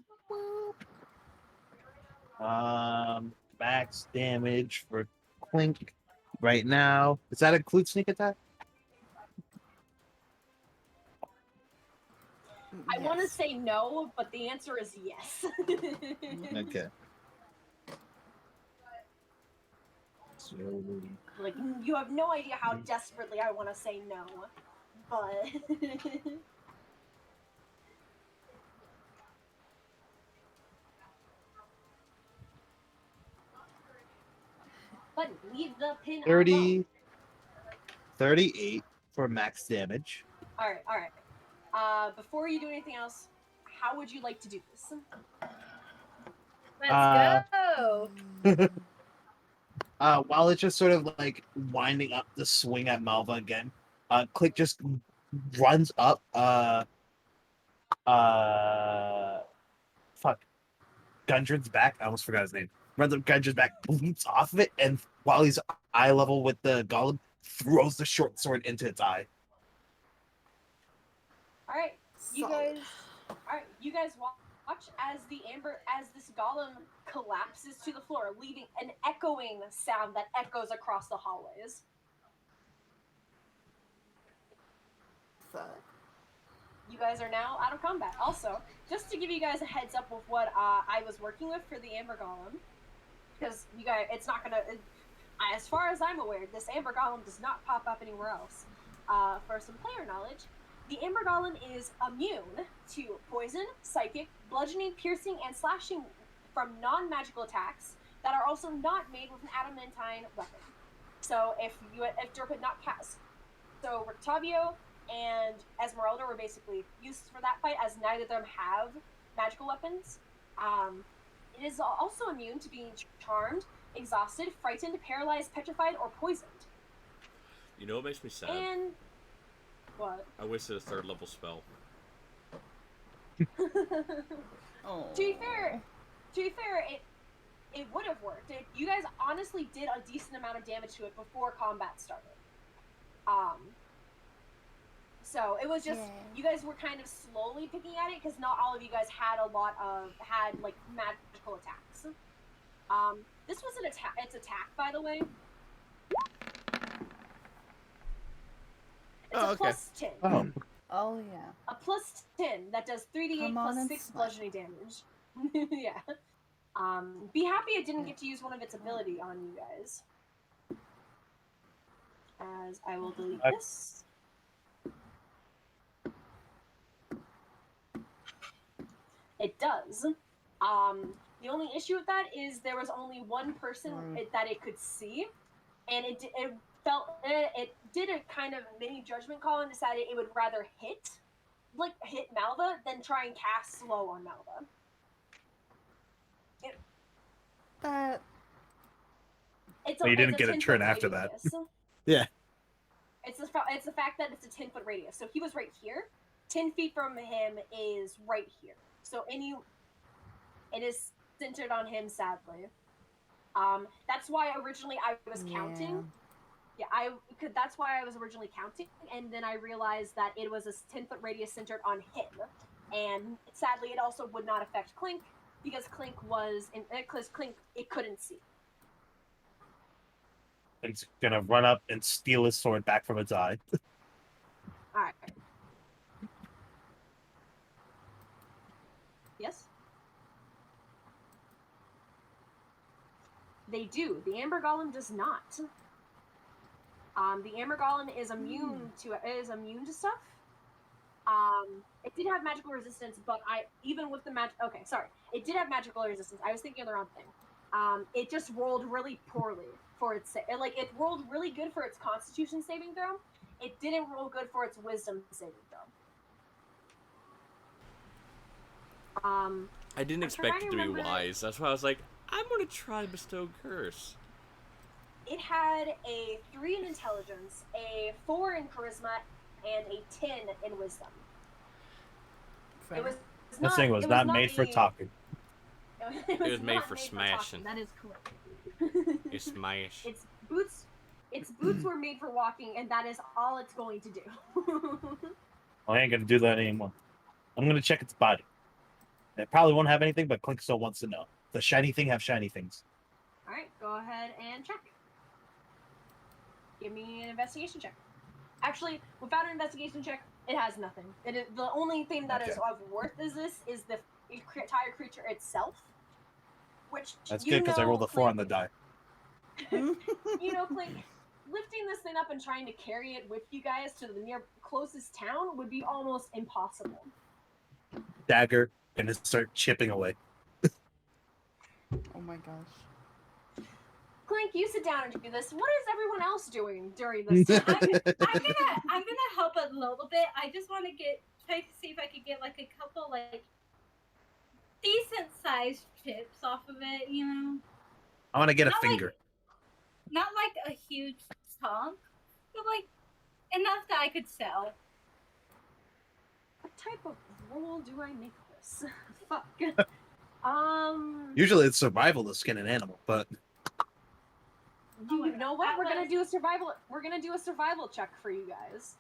enough. Max damage for Klink right now. Does that include sneak attack? I want to say no, but the answer is yes. Okay. So, Like, you have no idea how desperately I want to say no, but... But leave the pin 30, alone. 38 for max damage. Alright, alright. Before you do anything else, how would you like to do this? Let's go. While it's just sort of like winding up the swing at Malva again, Klink just runs up. Fuck. Gudrun's back. I almost forgot his name. Runs up Gudrun's back, leaps off of it, and while he's eye level with the golem, throws the short sword into its eye. Alright, you guys walk as this golem collapses to the floor, leaving an echoing sound that echoes across the hallways. Fuck. You guys are now out of combat. Also, just to give you guys a heads up of what I was working with for the Amber Golem, because you guys, it's not gonna. As far as I'm aware, this Amber Golem does not pop up anywhere else. For some player knowledge, the Amber Golem is immune to poison, psychic, bludgeoning, piercing, and slashing from non-magical attacks that are also not made with an adamantine weapon. So if Derp had not cast, so Rictavio and Esmeralda were basically used for that fight, as neither of them have magical weapons. It is also immune to being charmed, exhausted, frightened, paralyzed, petrified, or poisoned. You know what makes me sad? And what? I wasted a 3rd level spell. Oh. To be fair, it would have worked. You guys honestly did a decent amount of damage to it before combat started. So it was just, you guys were kind of slowly picking at it because not all of you guys had like magical attacks. This was an attack. It's attack, by the way. It's a okay. plus 10. Oh yeah. A plus 10 that does 3d8 Come on plus and 6 slap. bludgeoning damage. Yeah. Be happy it didn't get to use one of its ability on you guys. As I will delete this. It does. The only issue with that is there was only one person that it could see, and it did a kind of mini judgment call and decided it would rather hit Malva than try and cast slow on Malva. But you didn't get a turn after that. Yeah. It's the fact that it's a 10-foot radius. So he was right here. 10 feet from him is right here. So it is centered on him, sadly. That's why originally I was counting. Yeah, that's why I was originally counting, and then I realized that it was a 10-foot radius centered on him. And sadly, it also would not affect Klink, because Klink it couldn't see. It's gonna run up and steal his sword back from its eye. Alright. Yes? They do. The Amber Golem does not. The Amber Golem is immune to stuff. It did have magical resistance, but it did have magical resistance. I was thinking of the wrong thing. It just rolled really poorly for its it rolled really good for its Constitution saving throw. It didn't roll good for its Wisdom saving throw. I didn't expect it to be wise. That's why I was like, I'm gonna try to bestow curse. It had a 3 in intelligence, a 4 in charisma, and a 10 in wisdom. It was This thing was not made for talking. It was made for smashing. That is correct. It's smash. Its boots were made for walking, and that is all it's going to do. I ain't gonna do that anymore. I'm gonna check its body. It probably won't have anything, but Klink still wants to know. The shiny thing have shiny things. Alright, go ahead and check. Give me an investigation check. Actually, without an investigation check, it has nothing. It is, the only thing that is of worth is the entire creature itself. Which That's good because I rolled a 4 on the die. You know, Klink, lifting this thing up and trying to carry it with you guys to the closest town would be almost impossible. Dagger, and it start chipping away. Oh my gosh. Klink, you sit down and do this. What is everyone else doing during this time? I'm gonna help a little bit. I just want to try to see if I could get like a couple like decent sized chips off of it. You know. I want to get a finger. Not like a huge chunk, but like enough that I could sell. What type of roll do I make this? Fuck. Usually it's survival to skin an animal, but you know what? We're gonna do a survival check for you guys.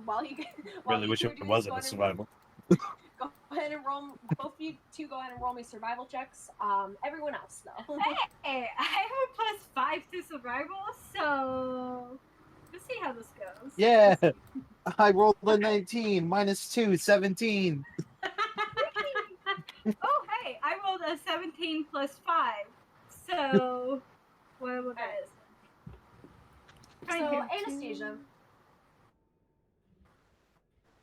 While really wish it wasn't a survival. Go go ahead and roll. Both of you two go ahead and roll me survival checks. Everyone else though. Hey, I have a +5 to survival, so let's see how this goes. Yeah. I rolled a 19, -2, 17. Oh, hey, I rolled a 17 + 5, so whatever that is. So Anastasia.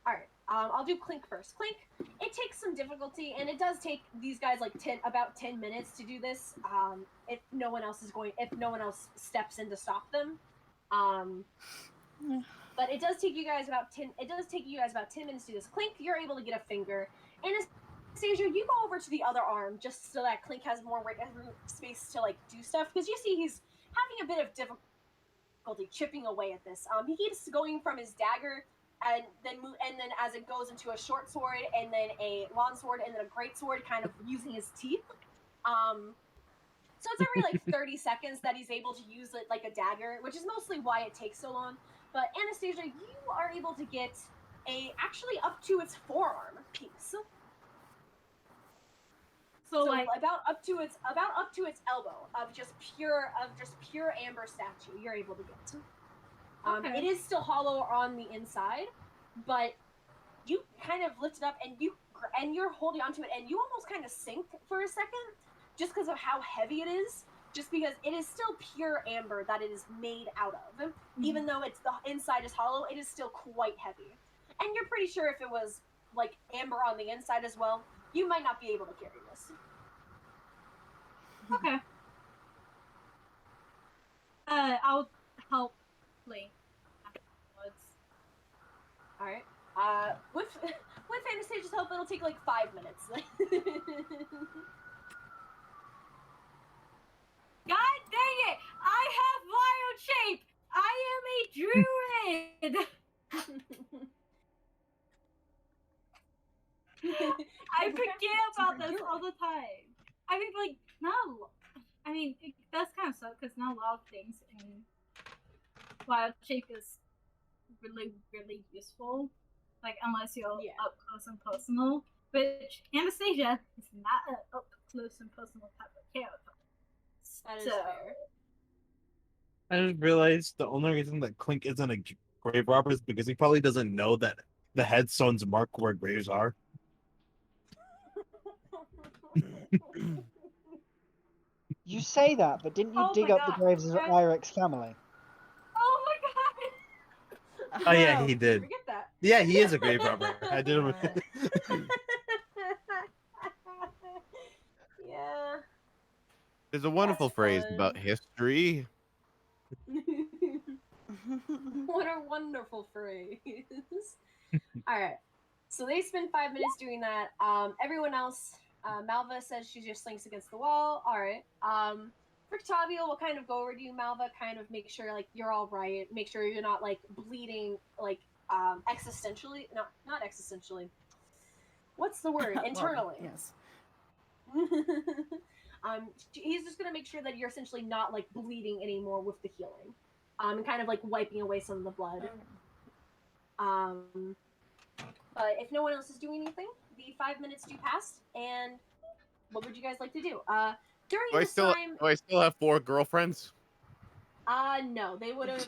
Alright, I'll do Klink first. Klink, it takes some difficulty, and it does take these guys like about 10 minutes to do this. If no one else steps in to stop them. But it does take you guys about 10 minutes to do this. Klink, you're able to get a finger. Anastasia, you go over to the other arm just so that Klink has more space to like do stuff, because you see he's having a bit of difficulty chipping away at this. He keeps going from his dagger and then as it goes into a short sword and then a long sword and then a great sword, kind of using his teeth. So it's every like 30 seconds that he's able to use it like a dagger, which is mostly why it takes so long. But Anastasia, you are able to get actually up to its forearm piece. So like about up to its elbow of just pure amber statue you're able to get. Okay. It is still hollow on the inside, but you kind of lift it up and you're holding onto it and you almost kind of sink for a second just because of how heavy it is. Just because it is still pure amber that it is made out of. Mm-hmm. Even though the inside is hollow, it is still quite heavy. And you're pretty sure if it was like amber on the inside as well, you might not be able to carry this. Okay. I'll help Klink afterwards. Alright. With Anastasia's help, it'll take like 5 minutes. God dang it! I have wild shape! I am a druid! I forget about this all the time. I mean, like, it does kind of suck because not a lot of things in wild shape is really, really useful. Like, unless you're up close and personal. Which Anastasia is not an up close and personal type of character. That is fair. I just realized the only reason that Klink isn't a grave robber is because he probably doesn't know that the headstones mark where graves are. You say that, but didn't you dig up the graves of Airic's family? Oh my god! Oh yeah, he did. Forget that. Yeah, he is a grave robber. I did. Yeah. There's a wonderful phrase about history. What a wonderful phrase. Alright. So they spend 5 minutes doing that. Everyone else, Malva says she just slinks against the wall. Alright. Octavio will kind of go over to you, Malva, kind of make sure like you're all right. Make sure you're not like bleeding like existentially. No, not existentially. What's the word? Internally. Yes. He's just gonna make sure that you're essentially not like bleeding anymore with the healing, and kind of like wiping away some of the blood. But if no one else is doing anything, the 5 minutes do pass, and what would you guys like to do? During this time, do I still have 4 girlfriends? No, they would have.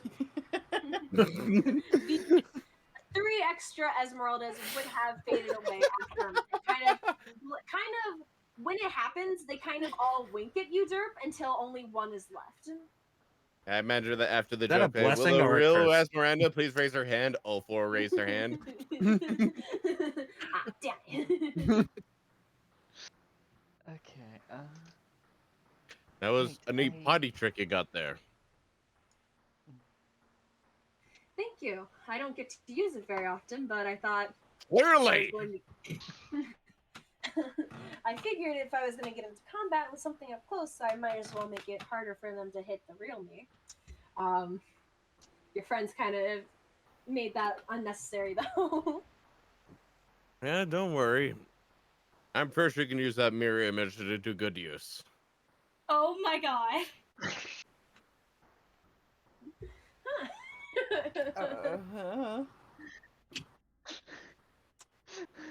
3 extra Esmeraldas would have faded away after kind of when it happens, they kind of all wink at you, Derp, until only one is left. I imagine that after the Is that a joke, blessing will a or a real curse? Esmeralda please raise her hand? All 4 raise their hand. Damn it. Okay. That was a neat potty trick you got there. Thank you. I don't get to use it very often, but I thought. Clearly. I figured if I was going to get into combat with something up close, I might as well make it harder for them to hit the real me. Your friends kind of made that unnecessary, though. Yeah, don't worry. I'm pretty sure you can use that mirror image to do good use. Oh my god.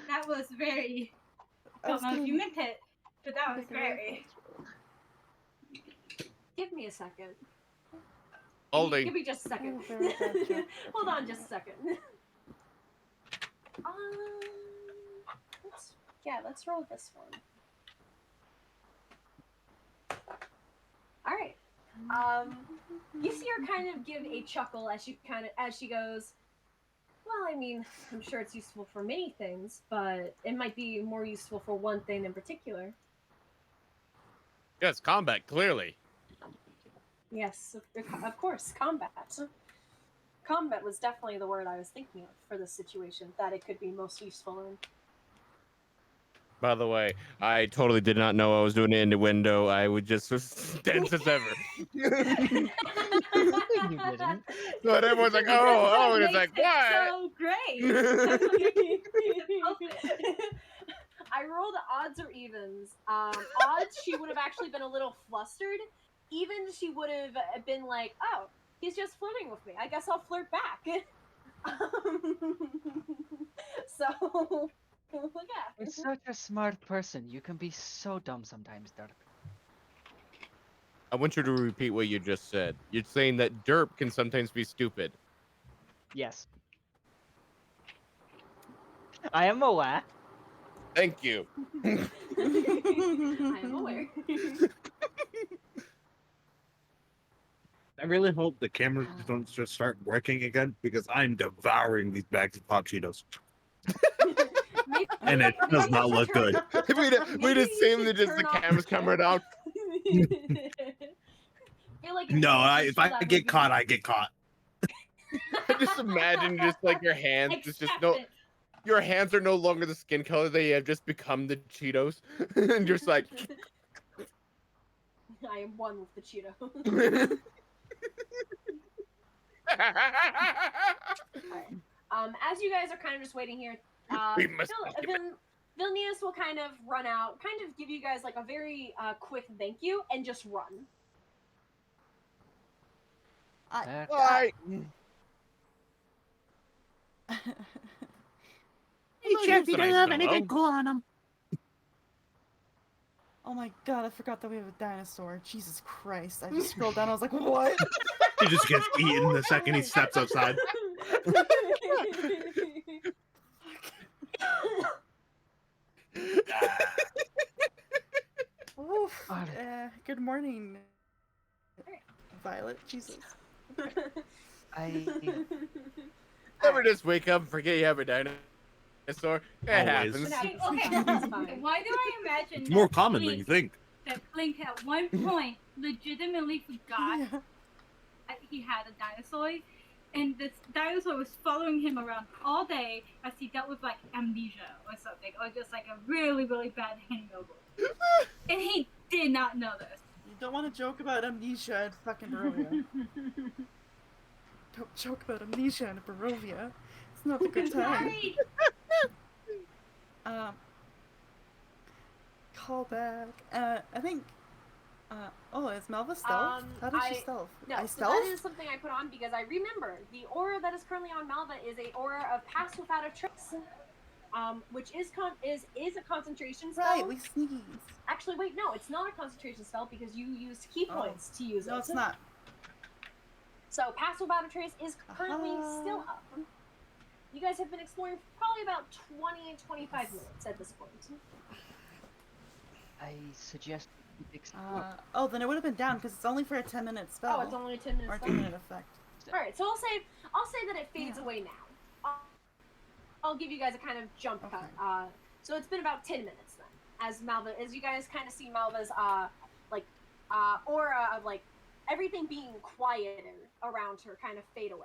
That that was very. I Don't was know if gonna you meant it, but that was make a really very. Give me a second. Holding. Give me just a second. That was a very bad joke. Hold on just a second. Let's roll this one. All right. You see her kind of give a chuckle as she goes, well, I mean, I'm sure it's useful for many things, but it might be more useful for one thing in particular. Yes, combat, clearly. Yes, of course, combat. Combat was definitely the word I was thinking of for this situation, that it could be most useful in. By the way, I totally did not know I was doing an innuendo. I would just was dense as ever. You didn't. But everyone's like, oh, and it's Makes like, what? So great. I rolled odds or evens. Odds, she would have actually been a little flustered. Even she would have been like, oh, he's just flirting with me. I guess I'll flirt back. So, yeah. You're such a smart person. You can be so dumb sometimes, Derp. I want you to repeat what you just said. You're saying that Derp can sometimes be stupid. Yes. I am aware. Thank you. I am aware. I really hope the cameras don't just start working again because I'm devouring these bags of Pop Cheetos. And it does not look good. we just seem to just the cameras coming out. No, if I get caught, I get caught. I just imagine just like your hands, it's just Accept no, it. your hands are no longer the skin color; they have just become the Cheetos, and you're just like. I am one with the Cheeto. Alright. As you guys are kind of just waiting here, We must Vilnius will kind of run out, kind of give you guys like a very quick thank you, and just run. Bye. Jeff, he doesn't have anything cool on him. Oh my god, I forgot that we have a dinosaur. Jesus Christ. I just scrolled down, I was like, what? He just gets eaten the second he steps outside. Oof. Good morning, Violet. Jesus. I Never just wake up and forget you have a dinosaur. It Always. happens. Okay, That's fine. why do I imagine It's more that common than Klink- you think. that Klink at one point legitimately forgot Yeah. that he had a dinosaur, and this dinosaur was following him around all day as he dealt with like amnesia or something, or just like a really, really bad hangover. And he did not know this. You don't want to joke about amnesia in fucking Barovia. Don't joke about amnesia in Barovia. It's not a good time. Sorry. Call back. I think. Oh, is Malva stealth? How did she stealth? No, I so stealth? that is something I put on because I remember the aura that is currently on Malva is a aura of pass without a trace, which is a concentration spell. Right, we sneeze. Actually, wait, no, it's not a concentration spell because you used key points to use it. No, it's not. So pass without a trace is currently still up. You guys have been exploring for probably about 20-25 minutes at this point. I suggest you explore. Oh, then it would have been down because it's only for a 10-minute spell. Oh, it's only a 10 minutes. Or 10-minute effect. All right, so I'll say that it fades away now. I'll give you guys a kind of jump cut. So it's been about 10 minutes then, as you guys kind of see Malva's aura of like everything being quieter around her kind of fade away.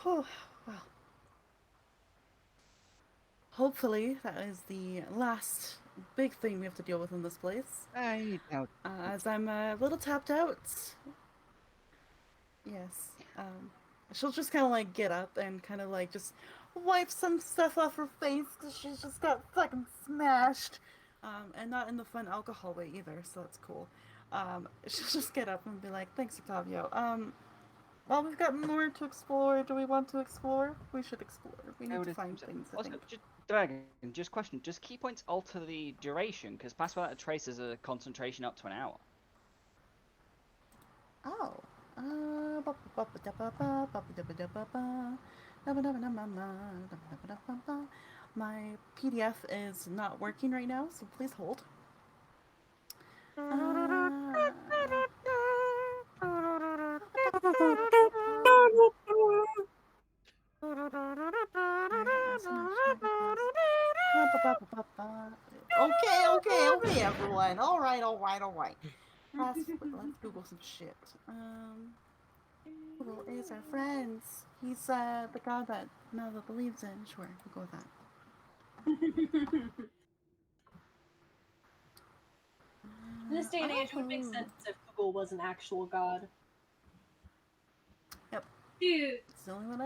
Oh, well. Hopefully, that is the last big thing we have to deal with in this place. I doubt. As I'm a little tapped out. Yes. She'll just kind of like get up and kind of like just wipe some stuff off her face because she's just got fucking smashed. And not in the fun alcohol way either, so that's cool. She'll just get up and be like, thanks, Octavio. Well, we've got more to explore. Do we want to explore? We should explore. We need would to assume find so. things, I Also, think. Dragon, just question: does key points alter the duration? Because Pass Without a Trace is a concentration up to an hour. Oh. My PDF is not working right now, so please hold. Okay, everyone. All right. Let's Google some shit. Google is our friends. He's the god that Malva believes in. Sure, we'll go with that. In this day and age, it would make sense if Google was an actual god. Yep. Dude, It's the only one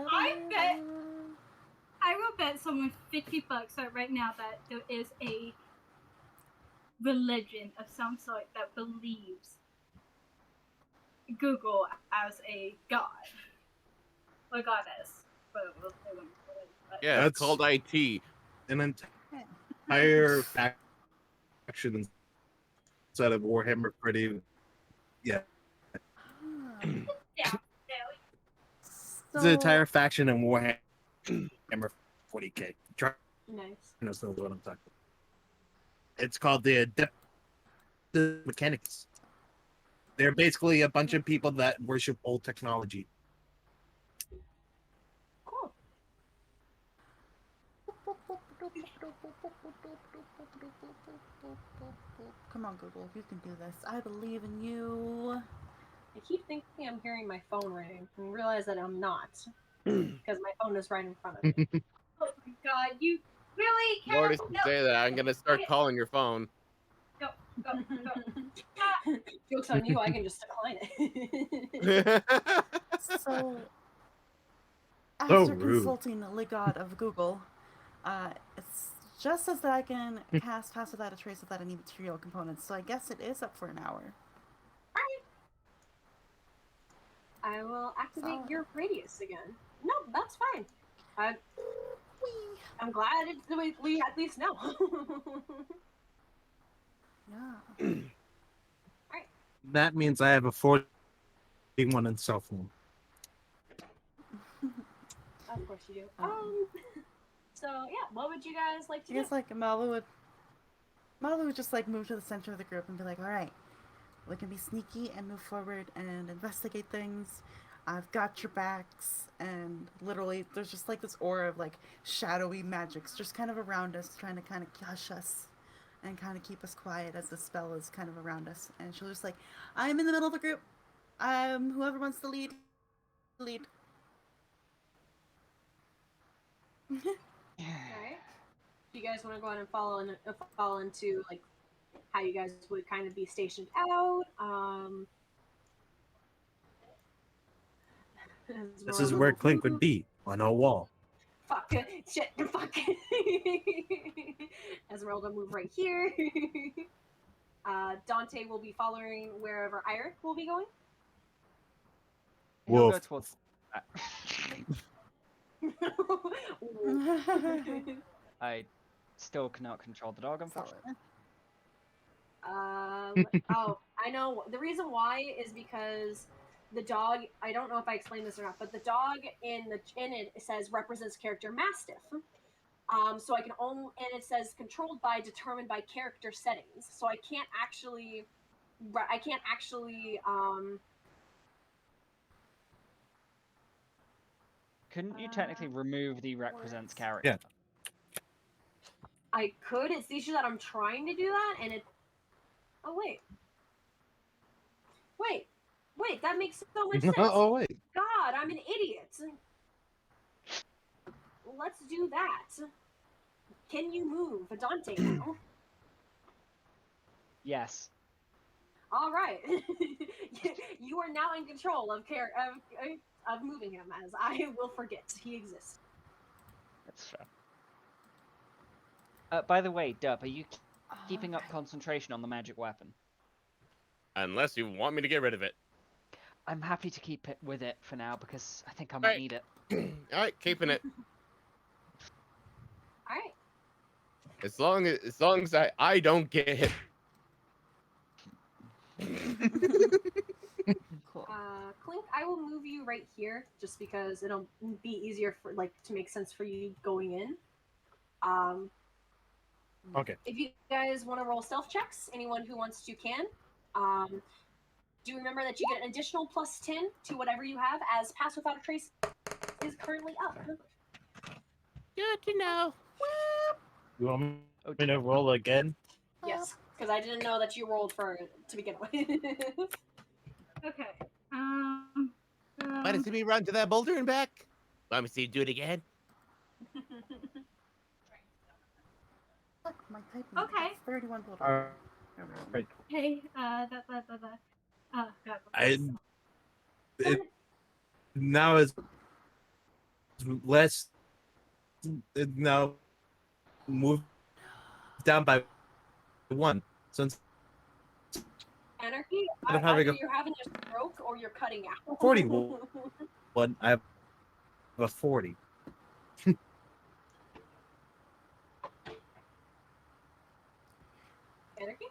I will bet someone $50 right now that there is a religion of some sort that believes Google as a god or goddess. Yeah, it's That's- called IT. An entire faction inside of Warhammer pretty. Yeah. Yeah. It's an entire faction in Warhammer 40k. Try Nice. to know what I'm talking about. It's called the Adept Mechanics. They're basically a bunch of people that worship old technology. Cool. Come on, Google, you can do this. I believe in you. I keep thinking I'm hearing my phone ring and realize that I'm not. Because my phone is right in front of me. Oh my god, you really can't. Lord, if you say that, I'm gonna start calling your phone. Go. Joke's on you, I can just decline it. So, So after rude. consulting the god of Google, it's just says that I can cast Pass Without a Trace without any material components, so I guess it is up for an hour. I will activate Solid. your radius again. No, that's fine. I'm glad we at least know. Yeah. That means I have a 41 in cell phone. Of course you do. So yeah, what would you guys like to I do? guess like Malva would just like move to the center of the group and be like, all right, we can be sneaky and move forward and investigate things. I've got your backs, and literally there's just like this aura of like shadowy magics just kind of around us, trying to kind of hush us and kind of keep us quiet as the spell is kind of around us. And she'll just like, I'm in the middle of the group. Whoever wants to lead. Alright. Do you guys want to go ahead and fall into like how you guys would kind of be stationed out? This is where Klink would be, on a wall. Fuck. Shit. Fuck. Esmeralda move right here. Dante will be following wherever Airic will be going. He'll go Wolf. towards. I still cannot control the dog, unfortunately. Oh, I know. The reason why is because the dog, I don't know if I explained this or not, but the dog in it says represents character Mastiff. So I can only, and it says controlled by, determined by character settings. So I can't actually, Couldn't you technically remove the represents character? Yeah. I could. It's the issue that I'm trying to do that, and it. Oh wait, that makes so much sense. Oh, wait. God, I'm an idiot. Let's do that. Can you move, Dante? Now? Yes. All right. You are now in control of moving him, as I will forget he exists. That's fair. By the way, Derp, are you keeping up concentration on the magic weapon? Unless you want me to get rid of it. I'm happy to keep it with it for now because I think I might Right. need it. All right, keeping it. All right. As long as I don't get hit. Cool. Klink, I will move you right here just because it'll be easier for to make sense for you going in. Okay. If you guys want to roll stealth checks, anyone who wants to can. Do remember that you get an additional +10 to whatever you have, as Pass Without a Trace is currently up. Good to know. You want me to roll again? Yes, because I didn't know that you rolled to begin with. Okay. Why does me run to that boulder and back? Let me see you do it again. Look, my typing. Okay. It's 31 total. Right. Hey, Now it's less. Now move down by 1 since Anarchy, I'm having either a- you're having a stroke or you're cutting out. 41. I have a 40. Anarchy?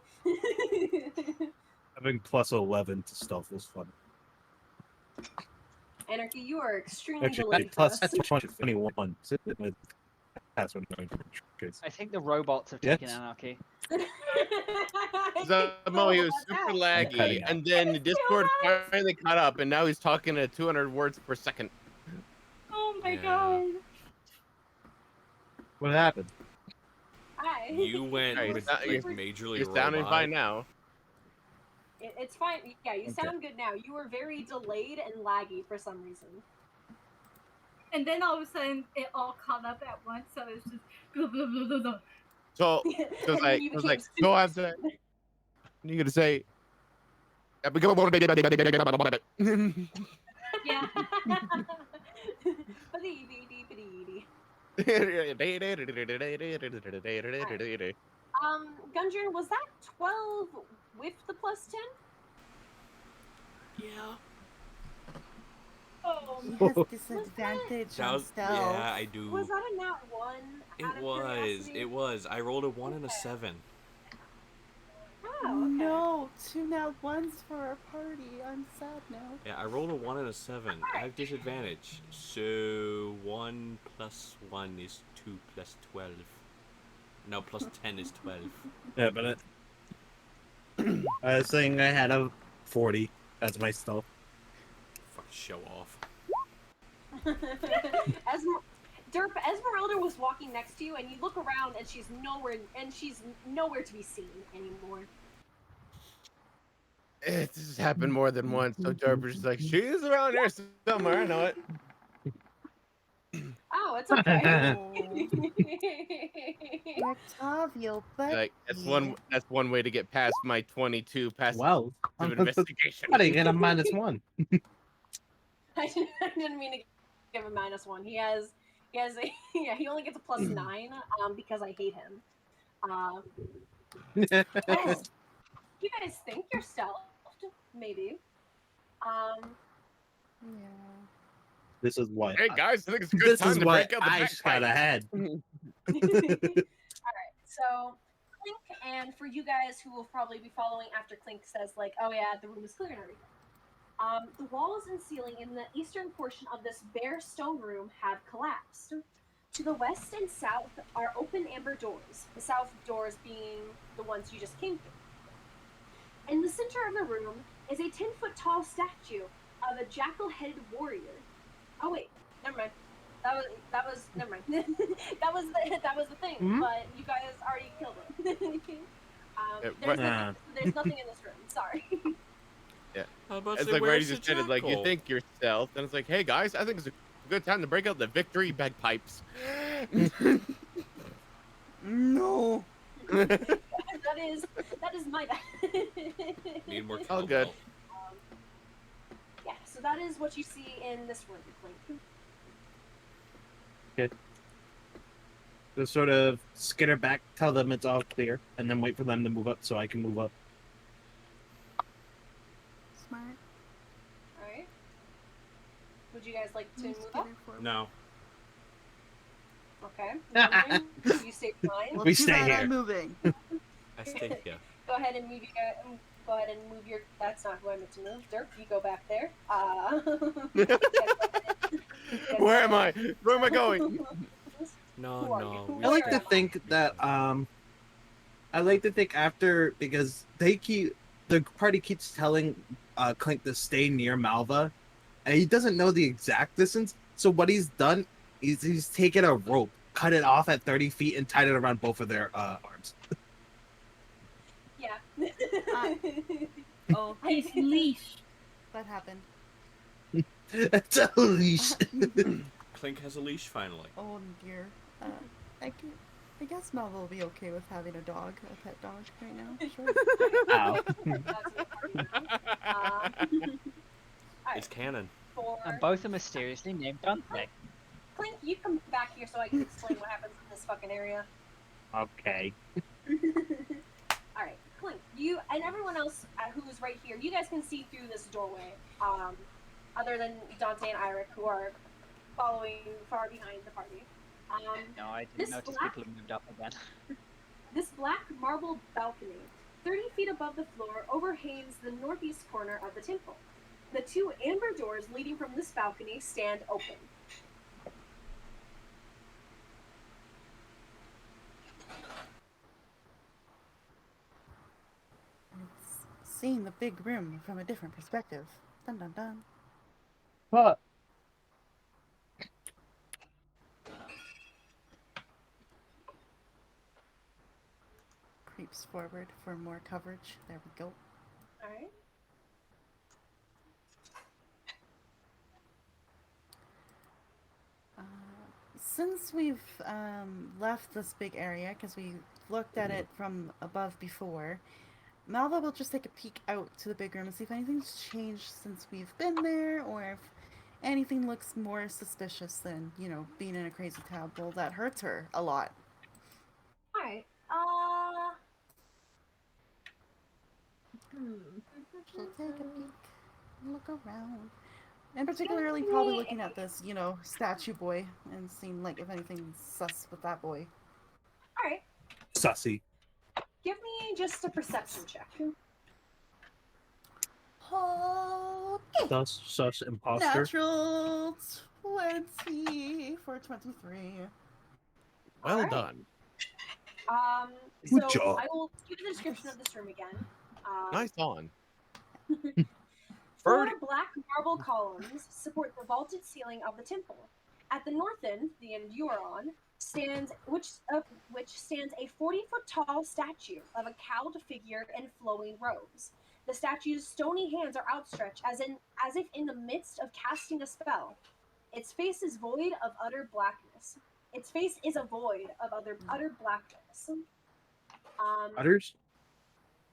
Having plus 11 to stealth was fun. Anarchy, you are extremely Actually, delayed for plus us. 21. That's what I'm going to I think the robots have Yes. taken Anarchy. Zamo, he was super I'm laggy, cutting out. and then Discord finally caught up, and now he's talking at 200 words per second. Oh my Yeah. god. What happened? Hi. You went Alright, like you're- majorly You're sounding robotic. fine now. It's fine. Yeah, you Okay. sound good now. You were very delayed and laggy for some reason. And then all of a sudden, it all caught up at once, so it's just blah, blah, blah, blah, blah. So And it then was you like, became go super after. You're gonna say. Yeah. Gudrun, was that 12 with the +10? Yeah. Oh, He has disadvantage That on was, stealth. yeah, I do. Was that a nat 1? It was. It was. I rolled a 1 and a 7. Oh, okay. No, 2 now 1s for our party. I'm sad now. Yeah, I rolled a 1 and a 7. I have disadvantage. So 1 plus 1 is 2 plus 12. No, plus 10 is 12. Yeah, but I was saying I had a 40 as my stealth. Fucking show off. Derp, Esmeralda was walking next to you, and you look around, and she's nowhere to be seen anymore. This has happened more than once. So Derper's like, she's around here somewhere. I know it. Oh, it's okay. Octavio, but Like that's one way to get past my 22 passive Wow. investigation. I get a -1. I didn't mean to give him -1. He has a he only gets a +9 because I hate him. You guys think you're stealthed? Maybe. yeah. This is why. Hey guys, I think it's a good This time is to why break out the I just got bagpipe. ahead. Alright, so Klink, and for you guys who will probably be following after Klink says, like, oh yeah, the room is clear and everything. The walls and ceiling in the eastern portion of this bare stone room have collapsed. To the west and south are open amber doors, the south doors being the ones you just came through. In the center of the room is a 10-foot tall statue of a jackal-headed warrior. Oh wait, never mind. That was never mind. that was the thing. Hmm? But you guys already killed it. There's nothing in this room. Sorry. How about It's say, like where you where's the just said it, like you jackal? think you're stealth, and it's like, hey guys, I think it's a good time to break out the victory bagpipes. No. that is my bad. Need more All good. cowbell. Yeah, so that is what you see in this room. Like, Okay. Just sort of skitter back, tell them it's all clear, and then wait for them to move up so I can move up. Smart. Would you guys like to Who's move up? getting forward? No. Okay. Gudrun, you stay behind. Well, We too stay bad here. I'm moving. I stay here. Go ahead and move your. That's not who I meant to move. Derp, you go back there. Where am I? Where am I going? No, Who are no. you? we I like Where to am I? think that I like to think after, because the party keeps telling Klink to stay near Malva, and he doesn't know the exact distance. So what he's done is he's taken a rope, cut it off at 30 feet, and tied it around both of their arms. Yeah. Oh, He's leashed. that happened. It's a leash. Klink has a leash finally. Oh dear. I guess Malva will be okay with having a dog, a pet dog, right now. Sure. Ow. It's canon. And both are mysteriously named Dante. Klink, you come back here so I can explain what happens in this fucking area. Okay. Alright, Klink, you and everyone else who's right here, you guys can see through this doorway. Other than Dante and Airic, who are following far behind the party. No, I This didn't notice black- people have moved up again. This black marble balcony, 30 feet above the floor, overhangs the northeast corner of the temple. The two amber doors leading from this balcony stand open. It's seeing the big room from a different perspective. Dun dun dun. What? Creeps forward for more coverage. There we go. Alright. Since we've left this big area, because we looked at it from above before, Malva will just take a peek out to the big room and see if anything's changed since we've been there, or if anything looks more suspicious than, you know, being in a crazy tadpole that hurts her a lot. Alright. She'll take a peek, look around. And particularly probably looking at this, you know, statue boy and seeing, like, if anything's sus with that boy. Alright. Sussy. Give me just a perception check. Okay. Sus imposter. Natural 20 for 23. Well Alright. done. Good So job. I will give the description of this room again. Nice on. Four Bird. black marble columns support the vaulted ceiling of the temple. At the north end, the end you are on, stands which stands a 40-foot tall statue of a cowled figure in flowing robes. The statue's stony hands are outstretched as if in the midst of casting a spell. Its face is void of utter blackness. Its face is a void of utter blackness. Utters?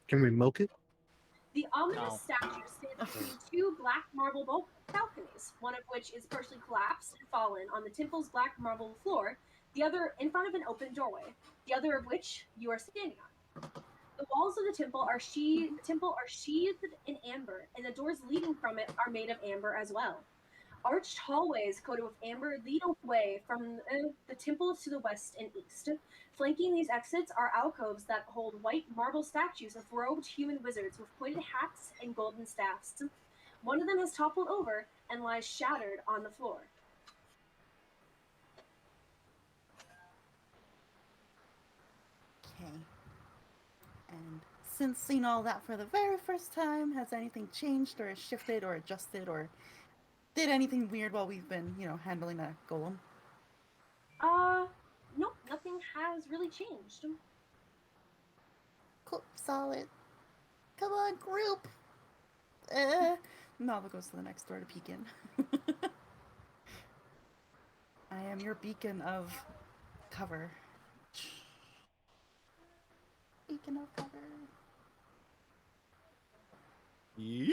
Can we milk it? The ominous No. statue stands between two black marble balconies, one of which is partially collapsed and fallen on the temple's black marble floor, the other in front of an open doorway, the other of which you are standing on. The walls of the temple are sheathed in amber, and the doors leading from it are made of amber as well. Arched hallways coated with amber lead away from the temple to the west and east. Flanking these exits are alcoves that hold white marble statues of robed human wizards with pointed hats and golden staffs. One of them has toppled over and lies shattered on the floor. Okay. And since seeing all that for the very first time, has anything changed or shifted or adjusted or did anything weird while we've been, you know, handling a golem? Nope, nothing has really changed. Cool, solid. Come on, group. Malva goes to the next door to peek in. I am your beacon of cover. Beacon of cover. Yeep.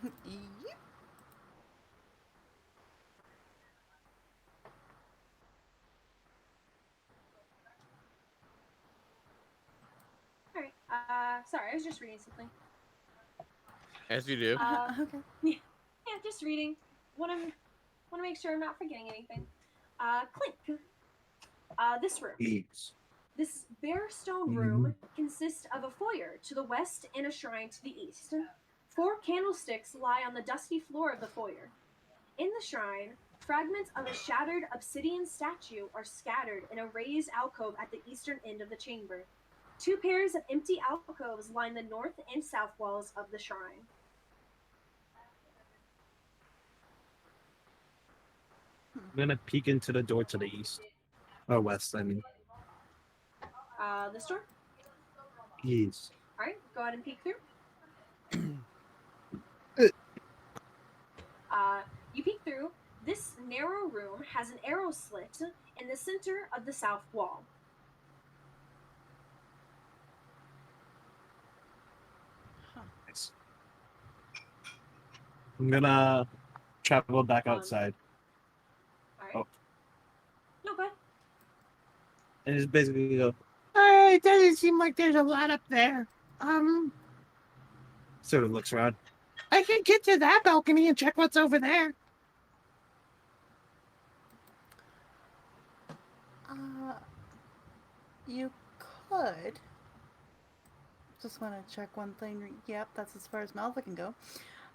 Yep. Alright, sorry, I was just reading something. As you do. Okay. Yeah, just reading. Want to make sure I'm not forgetting anything. Klink. This room. Eats. This bare stone room consists of a foyer to the west and a shrine to the east. 4 candlesticks lie on the dusty floor of the foyer. In the shrine, fragments of a shattered obsidian statue are scattered in a raised alcove at the eastern end of the chamber. 2 pairs of empty alcoves line the north and south walls of the shrine. I'm gonna peek into the door to the east. Or west, I mean. This door? Yes. Alright, go ahead and peek through. You peek through. This narrow room has an arrow slit in the center of the south wall. Nice. I'm gonna travel back outside. Alright. Oh. No, go ahead. And just basically go, "Alright, it doesn't seem like there's a lot up there. Sort of looks around. I can get to that balcony and check what's over there." You could. Just want to check one thing. Yep, that's as far as Malva can go.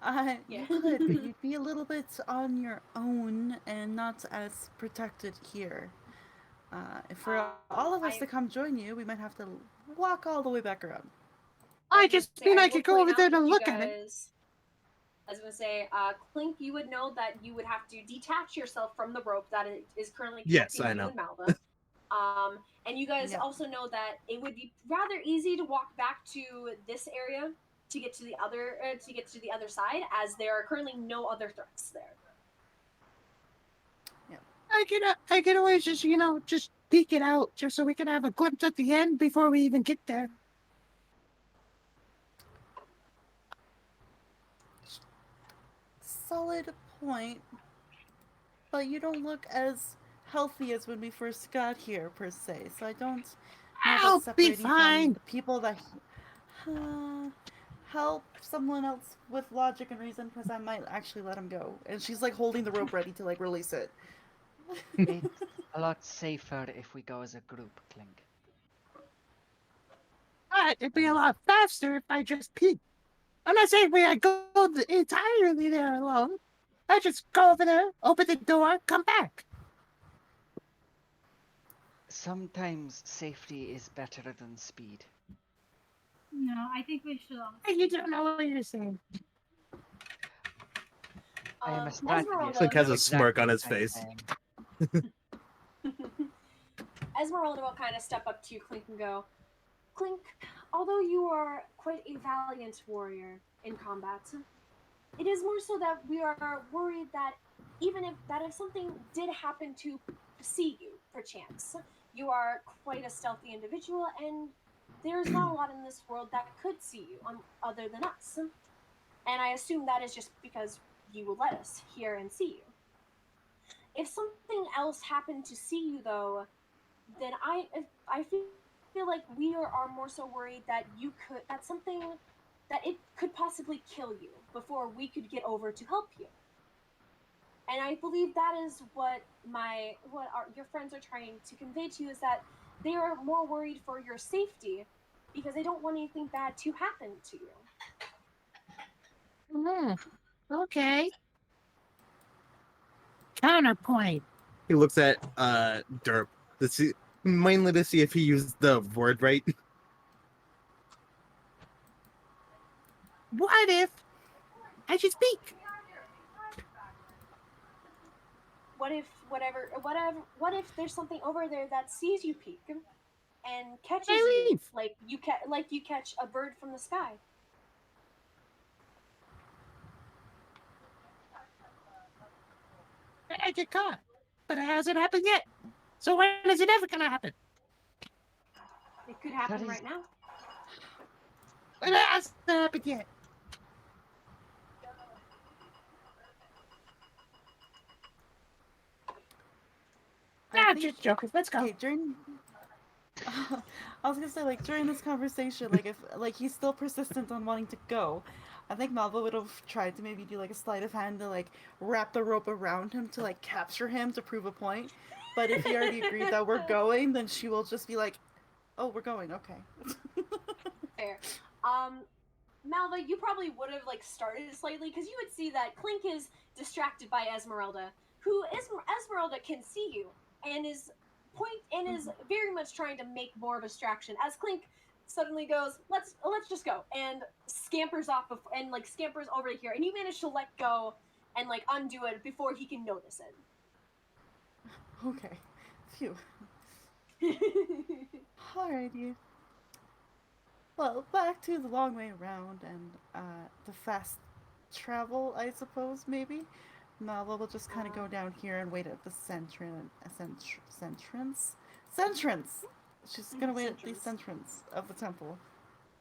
Yeah. You could, but you'd be a little bit on your own and not as protected here. For all of us to come join you, we might have to walk all the way back around. I just mean I could go over there to look at it. I was going to say, Klink, you would know that you would have to detach yourself from the rope that is currently Yes, connecting I you know. and Malva. And you guys Yep. also know that it would be rather easy to walk back to this area to get to the other side, as there are currently no other threats there. I could always just, just peek it out, just so we can have a glimpse at the end before we even get there. Solid point. But you don't look as healthy as when we first got here, per se. So I don't know I'll if that's be separating from fine. the people that help someone else with logic and reason, because I might actually let him go. And she's like holding the rope ready to like release it. It's a lot safer if we go as a group, Klink. But it'd be a lot faster if I just peek. I'm not saying I go entirely there alone. I just go over there, open the door, come back. Sometimes safety is better than speed. No, I think we should all. You don't know what you're saying. I am a Esmeralda, Klink has a know smirk on his what I'm face. saying. Esmeralda will kind of step up to you, Klink, and go, Klink, although you are quite a valiant warrior in combat, it is more so that we are worried that if something did happen to see you, perchance, you are quite a stealthy individual, and there's not a lot in this world that could see you other than us. And I assume that is just because you will let us hear and see you. If something else happened to see you, though, then I feel like we are more so worried that it could possibly kill you before we could get over to help you. And I believe that is what your friends are trying to convey to you, is that they are more worried for your safety because they don't want anything bad to happen to you. Okay. Counterpoint. He looks at Derp mainly to see if he used the word right. What if I should speak? What if there's something over there that sees you peek and catches you leave. like you catch a bird from the sky? I get caught, but it hasn't happened yet. So when is it ever gonna happen? It could happen That is- right now. But it hasn't happened yet. I Nah, think- just joking. Let's go. Okay, during I was gonna say, like, during this conversation, like, if like he's still persistent on wanting to go, I think Malva would have tried to maybe do like a sleight of hand to like wrap the rope around him to like capture him to prove a point. But if he already agreed that we're going, then she will just be like, "Oh, we're going. Okay." Fair. Malva, you probably would have like started slightly because you would see that Klink is distracted by Esmeralda, who Esmeralda can see you and is very much trying to make more of a distraction. As Klink suddenly goes, let's just go, and scampers off and like scampers over to here, and you manage to let go and like undo it before he can notice it. Okay. Phew. Alrighty. Well, back to the long way around and the fast travel, I suppose, maybe. Malva will just kind of go down here and wait at the centrance. She's gonna wait at the centrance of the temple.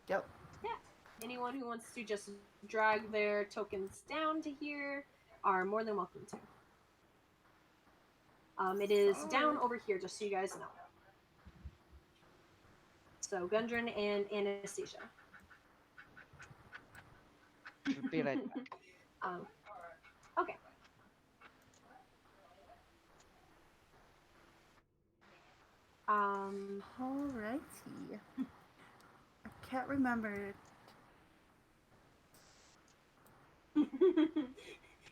Yep. Yeah. Anyone who wants to just drag their tokens down to here are more than welcome to. It is down over here, just so you guys know. So Gudrun and Anastasia. Be right back. Okay. Alrighty. I can't remember.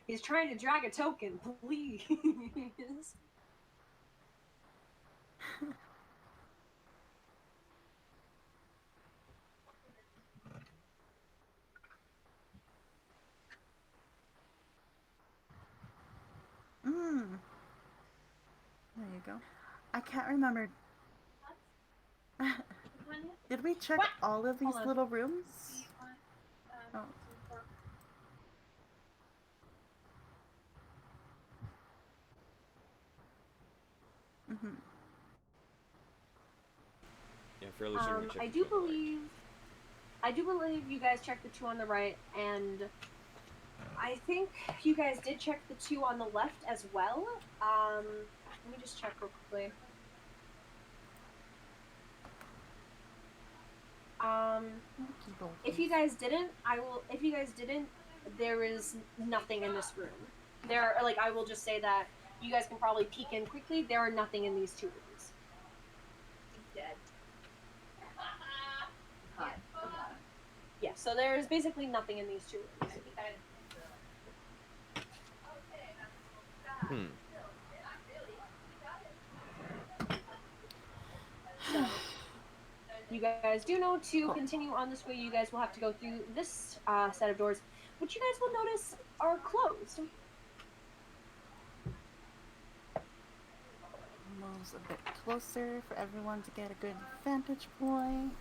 He's trying to drag a token, please. There you go. I can't remember. Did we check all of these little rooms? Oh. Yeah, fairly sure we checked I the do two on the right. believe you guys checked the two on the right, and I think you guys did check the two on the left as well. Let me just check real quickly. If you guys didn't, if you guys didn't, there is nothing in this room. I will just say that you guys can probably peek in quickly. There are nothing in these two rooms. Dead. Yeah, so there is basically nothing in these two rooms. So, you guys do know to continue on this way. You guys will have to go through this set of doors, which you guys will notice are closed. Moves a bit closer for everyone to get a good vantage point.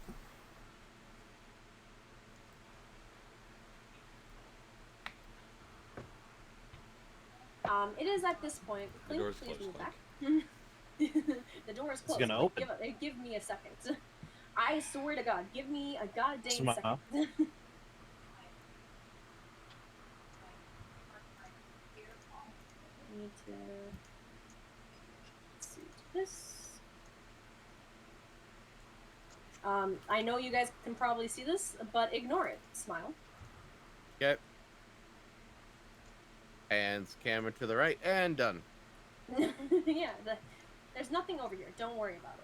It is at this point. The door's Please closed. move back. The door is closed. It's gonna open. Give me a second. I swear to God, give me a goddamn second. Need to see this. I know you guys can probably see this, but ignore it. Smile. Okay. And camera to the right, and done. Yeah, there's nothing over here. Don't worry about it.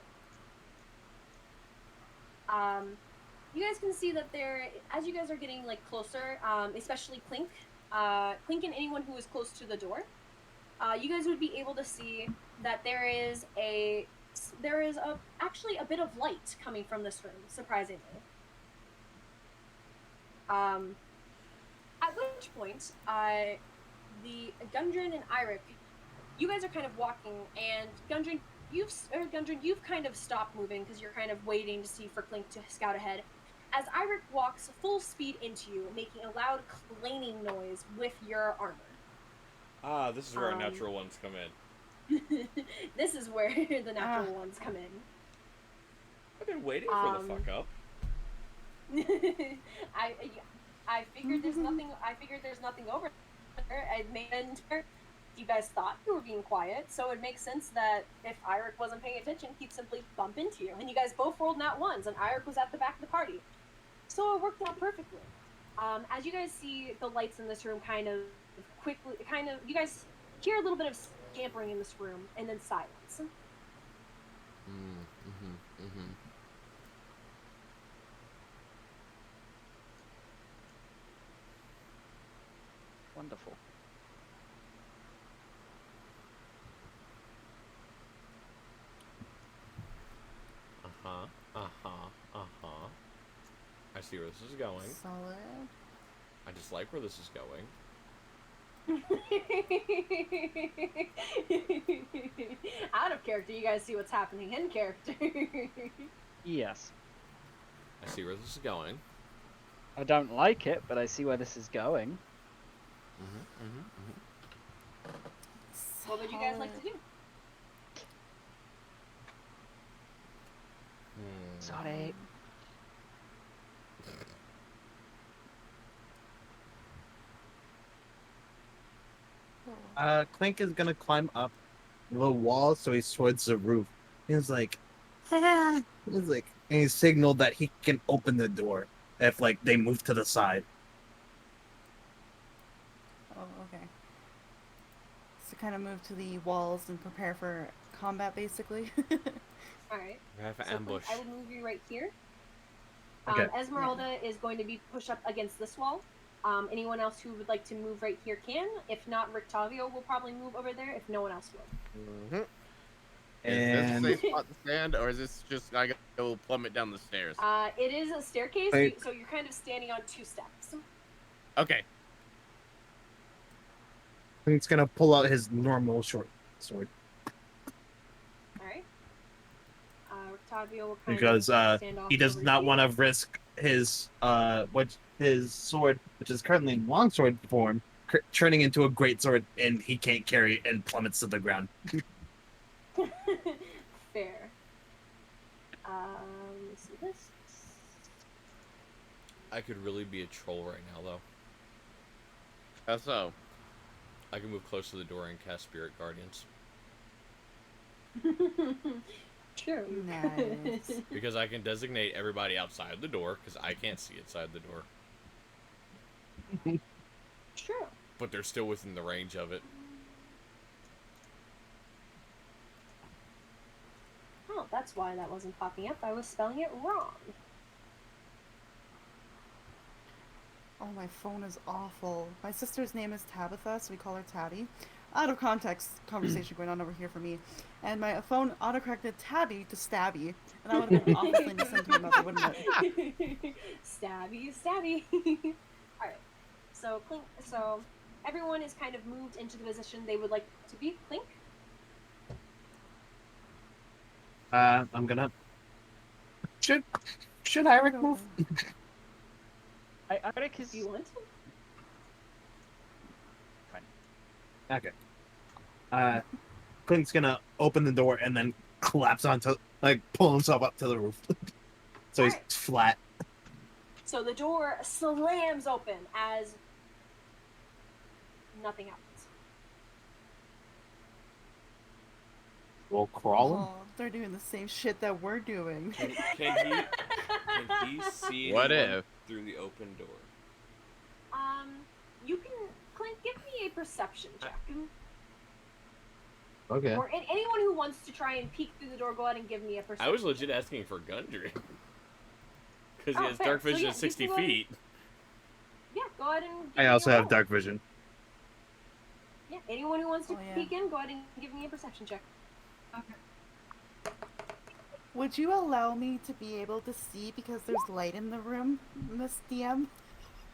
You guys can see that as you guys are getting like closer, especially Klink, and anyone who is close to the door, you guys would be able to see that there is actually a bit of light coming from this room, surprisingly. At which point, the Gudrun and Airic, you guys are kind of walking, and Gudrun, you've kind of stopped moving because you're kind of waiting to see for Klink to scout ahead. As Airic walks full speed into you, making a loud clanging noise with your armor. Ah, this is where our natural ones come in. This is where the natural ones come in. I've been waiting for the fuck up. I figured there's nothing. I figured there's nothing over there. You guys thought you were being quiet, so it makes sense that if Airic wasn't paying attention, he'd simply bump into you. And you guys both rolled nat ones, and Airic was at the back of the party, so it worked out perfectly. As you guys see the lights in this room you guys hear a little bit of scampering in this room, and then silence. Wonderful. I see where this is going. Solid. I just like where this is going. Out of character, you guys see what's happening in character. Yes. I see where this is going. I don't like it, but I see where this is going. What would you guys like to do? Sorry. Klink is gonna climb up the wall so he's towards the roof. He's like, and he signaled that he can open the door if like they move to the side. Oh, okay. So kind of move to the walls and prepare for combat, basically. Alright. We have an So ambush. I will move you right here. Okay. Esmeralda is going to be pushed up against this wall. Anyone else who would like to move right here can. If not, Rictavio will probably move over there if no one else will. Is this a safe spot to stand, or is this just I go plummet down the stairs? It is a staircase, Wait. so you're kind of standing on 2 steps. Okay. Klink's gonna pull out his normal short sword Alright. Rictavio will kind because of stand off he does over not here. want to risk his his sword, which is currently in longsword form, turning into a great sword, and he can't carry it and plummets to the ground. Fair. Let's see this. I could really be a troll right now, though. How so? I can move close to the door and cast Spirit Guardians. True. Nice. Because I can designate everybody outside the door, because I can't see inside the door. True. But they're still within the range of it. Oh, that's why that wasn't popping up. I was spelling it wrong. Oh, my phone is awful. My sister's name is Tabitha, so we call her Tabby. Out of context conversation going on over here for me. And my phone autocorrected Tabby to Stabby. And that would have been an awful thing to send to my mother, wouldn't it? Stabby, stabby. Alright. So everyone is kind of moved into the position they would like to be. Klink? I'm gonna. Should Airic move? Airic is Do you want to? fine. Okay. Klink's gonna open the door and then collapse onto, like, pull himself up to the roof. So he's Alright. flat. So the door slams open as nothing happens. We'll crawl him. Oh, they're doing the same shit that we're doing. Can he see What anyone if? through the open door? You can, Klink, give me a perception check. Okay. Or anyone who wants to try and peek through the door, go ahead and give me a perception. I was legit asking for Gudrun. Because he Oh, has fair. dark So, vision yeah, at you 60 can go ahead- feet. Yeah, go ahead and give I me also a have roll. dark vision. Yeah, anyone who wants to Oh, yeah. peek in, go ahead and give me a perception check. Okay. Would you allow me to be able to see because there's light in the room, Miss DM?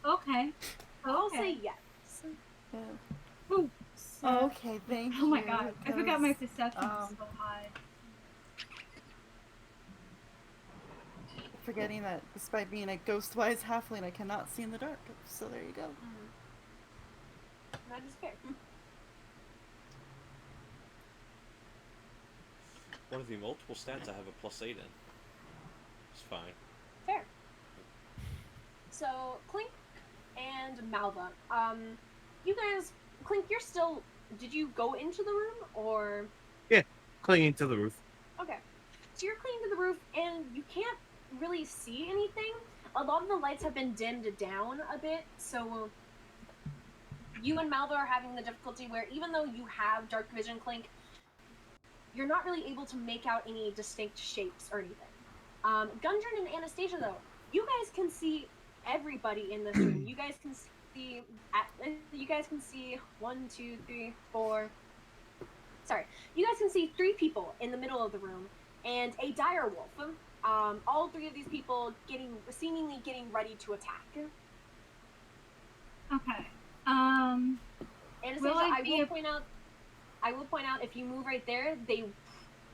Okay. I'll say yes. Yeah. Ooh, so- Okay, thank you. Oh my god, I forgot my because, perception was so high. forgetting that despite being a ghost-wise halfling, I cannot see in the dark. So there you go. That is fair. One of the multiple stats I have a +8 in. It's fine. Fair. So, Klink and Malva, you guys, Klink, you're still, did you go into the room, or? Clinging to the roof. Okay. So you're clinging to the roof, and you can't really see anything. a lot of the lights have been dimmed down a bit, so you and Malva are having the difficulty where even though you have dark vision, Klink, you're not really able to make out any distinct shapes or anything. Gudrun and Anastasia, though, you guys can see everybody in this room. You guys can see, one, two, three, four. Sorry, you guys can see 3 people in the middle of the room and a dire wolf. All 3 of these people seemingly getting ready to attack. Okay. Anastasia, I will point out if you move right there, they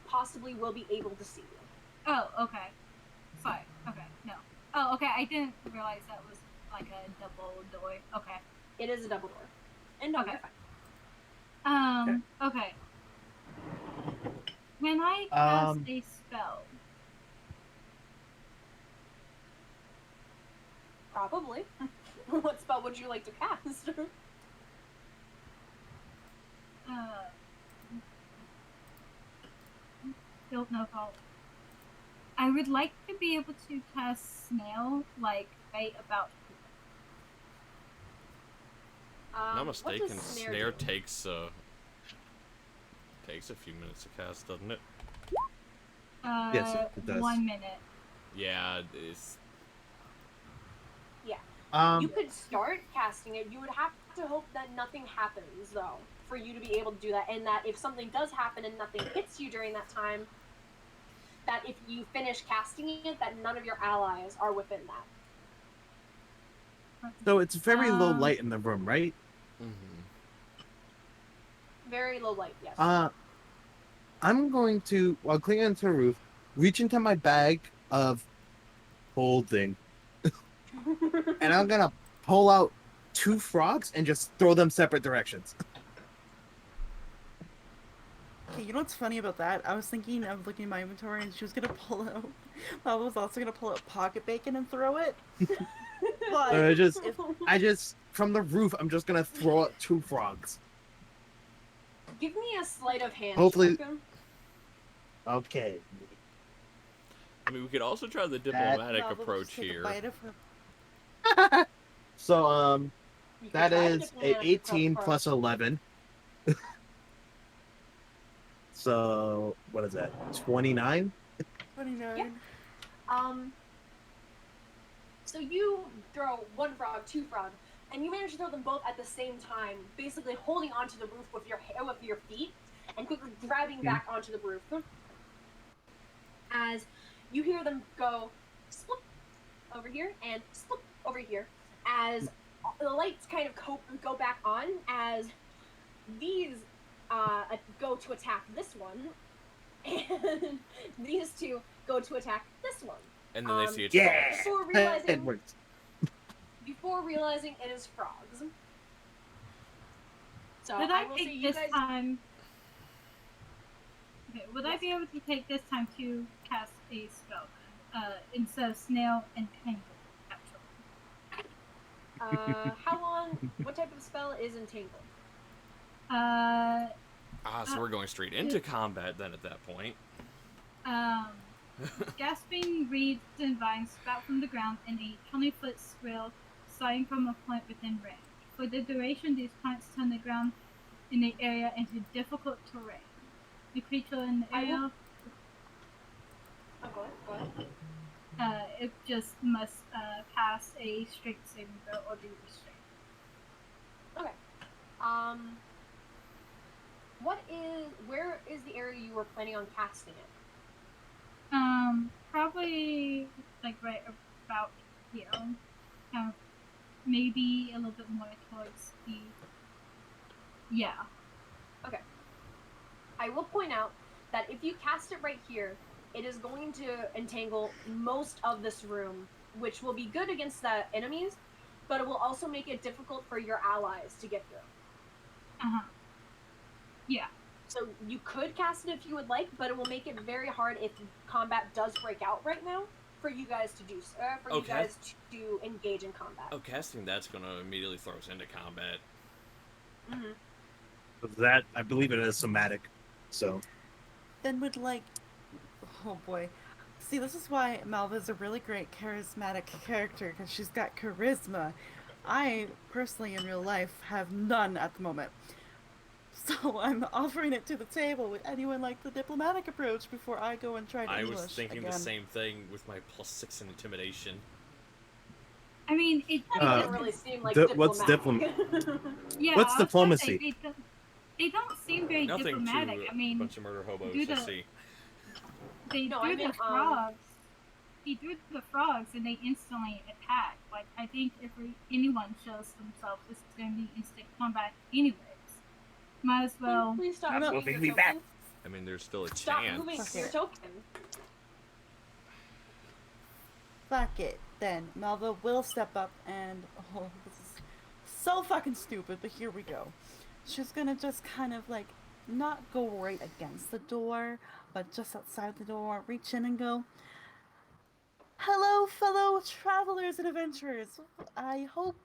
possibly will be able to see you. Oh, okay. Sorry. Okay, no. Oh, okay. I didn't realize that was like a double door. Okay. It is a double door. And no, Okay. you're fine. Okay. Can I cast a spell? Probably. What spell would you like to cast? Don't know how. I would like to be able to cast Snail, like, right about Not what does mistaken, Snare do? takes a few minutes to cast, doesn't it? Yes, it does. 1 minute. Yeah, it's You could start casting it. You would have to hope that nothing happens, though, for you to be able to do that. And that if something does happen and nothing hits you during that time, that if you finish casting it, that none of your allies are within that. So it's very low light in the room, right? Very low light, yes. I'm going to, while clinging onto the roof, reach into my bag of holding, and I'm gonna pull out 2 frogs and just throw them separate directions. Okay, you know what's funny about that? I was thinking of looking at my inventory and she was gonna pull out. I was also gonna pull out pocket bacon and throw it. But I just from the roof, I'm just gonna throw out 2 frogs. Give me a sleight of hand. Hopefully- check. Okay. I mean, we could also try the diplomatic Malva will approach just take a here. bite of her- So You could that try the is a diplomatic 18 approach. plus 11. So what is that? 29. 29. Yeah. So you throw 1 frog, 2 frog, and you manage to throw them both at the same time, basically holding onto the roof with your feet and quickly grabbing back onto the roof. As you hear them go split over here and split over here, as the lights kind of go back on, as these go to attack this one, and these 2 go to attack this one. And then they see it's Yeah. frogs. Before realizing it is frogs. So Would I I will say take you this guys. time? Okay, would I Yes. be able to take this time to cast a spell instead of Snail and Tangle, actually? How long? What type of spell is entangled? So we're going straight into combat then at that point. Gasping reeds and vines sprout from the ground in a 20-foot swirl starting from a point within range. For the duration, these plants turn the ground in the area into difficult terrain. The creature in the area, Oh, go ahead. it just must pass a strength saving throw or be restrained. Okay. Where is the area you were planning on casting it? Probably like right about here. Maybe a little bit more towards the. Yeah. I will point out that if you cast it right here, it is going to entangle most of this room, which will be good against the enemies, but it will also make it difficult for your allies to get through. Yeah. So you could cast it if you would like, but it will make it very hard if combat does break out right now for you guys to do you guys to engage in combat. Oh, casting that's going to immediately throw us into combat. Mm-hmm. That I believe it is somatic. So Then would like, oh boy, See, this is why Malva's a really great charismatic character, because she's got charisma. I, personally, in real life, have none at the moment. So I'm offering it to the table. Would anyone like the diplomatic approach before I go and try to I English was thinking again? the same thing with my +6 in intimidation. I mean, it doesn't really seem like what's diplomatic. yeah, What's I was gonna diplomacy? say, they don't seem very Nothing diplomatic. to I mean, a bunch of murder hobos, do I the- see. they No, threw I mean, the frogs. He threw the frogs and they instantly attacked. Like, I think if anyone shows themselves, it's going to be instant combat anyways. Might as well. Please stop Not moving moving your me back. token. I mean, there's still a Stop chance. moving Fuck your it. token. Fuck it, then. Malva will step up and... Oh, this is so fucking stupid, but here we go. She's gonna just kind of, like, not go right against the door, but just outside the door, reach in and go, "Hello, fellow travelers and adventurers. I hope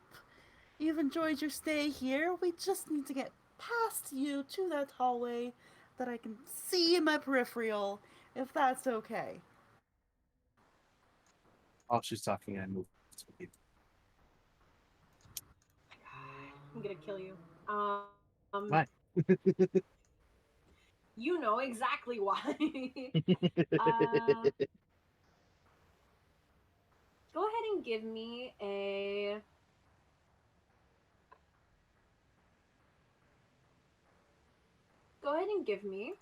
you've enjoyed your stay here. We just need to get past you to that hallway that I can see in my peripheral, if that's okay." While she's talking, I move. I'm gonna kill you. Why? You know exactly why. Go ahead and give me a... Go ahead and give me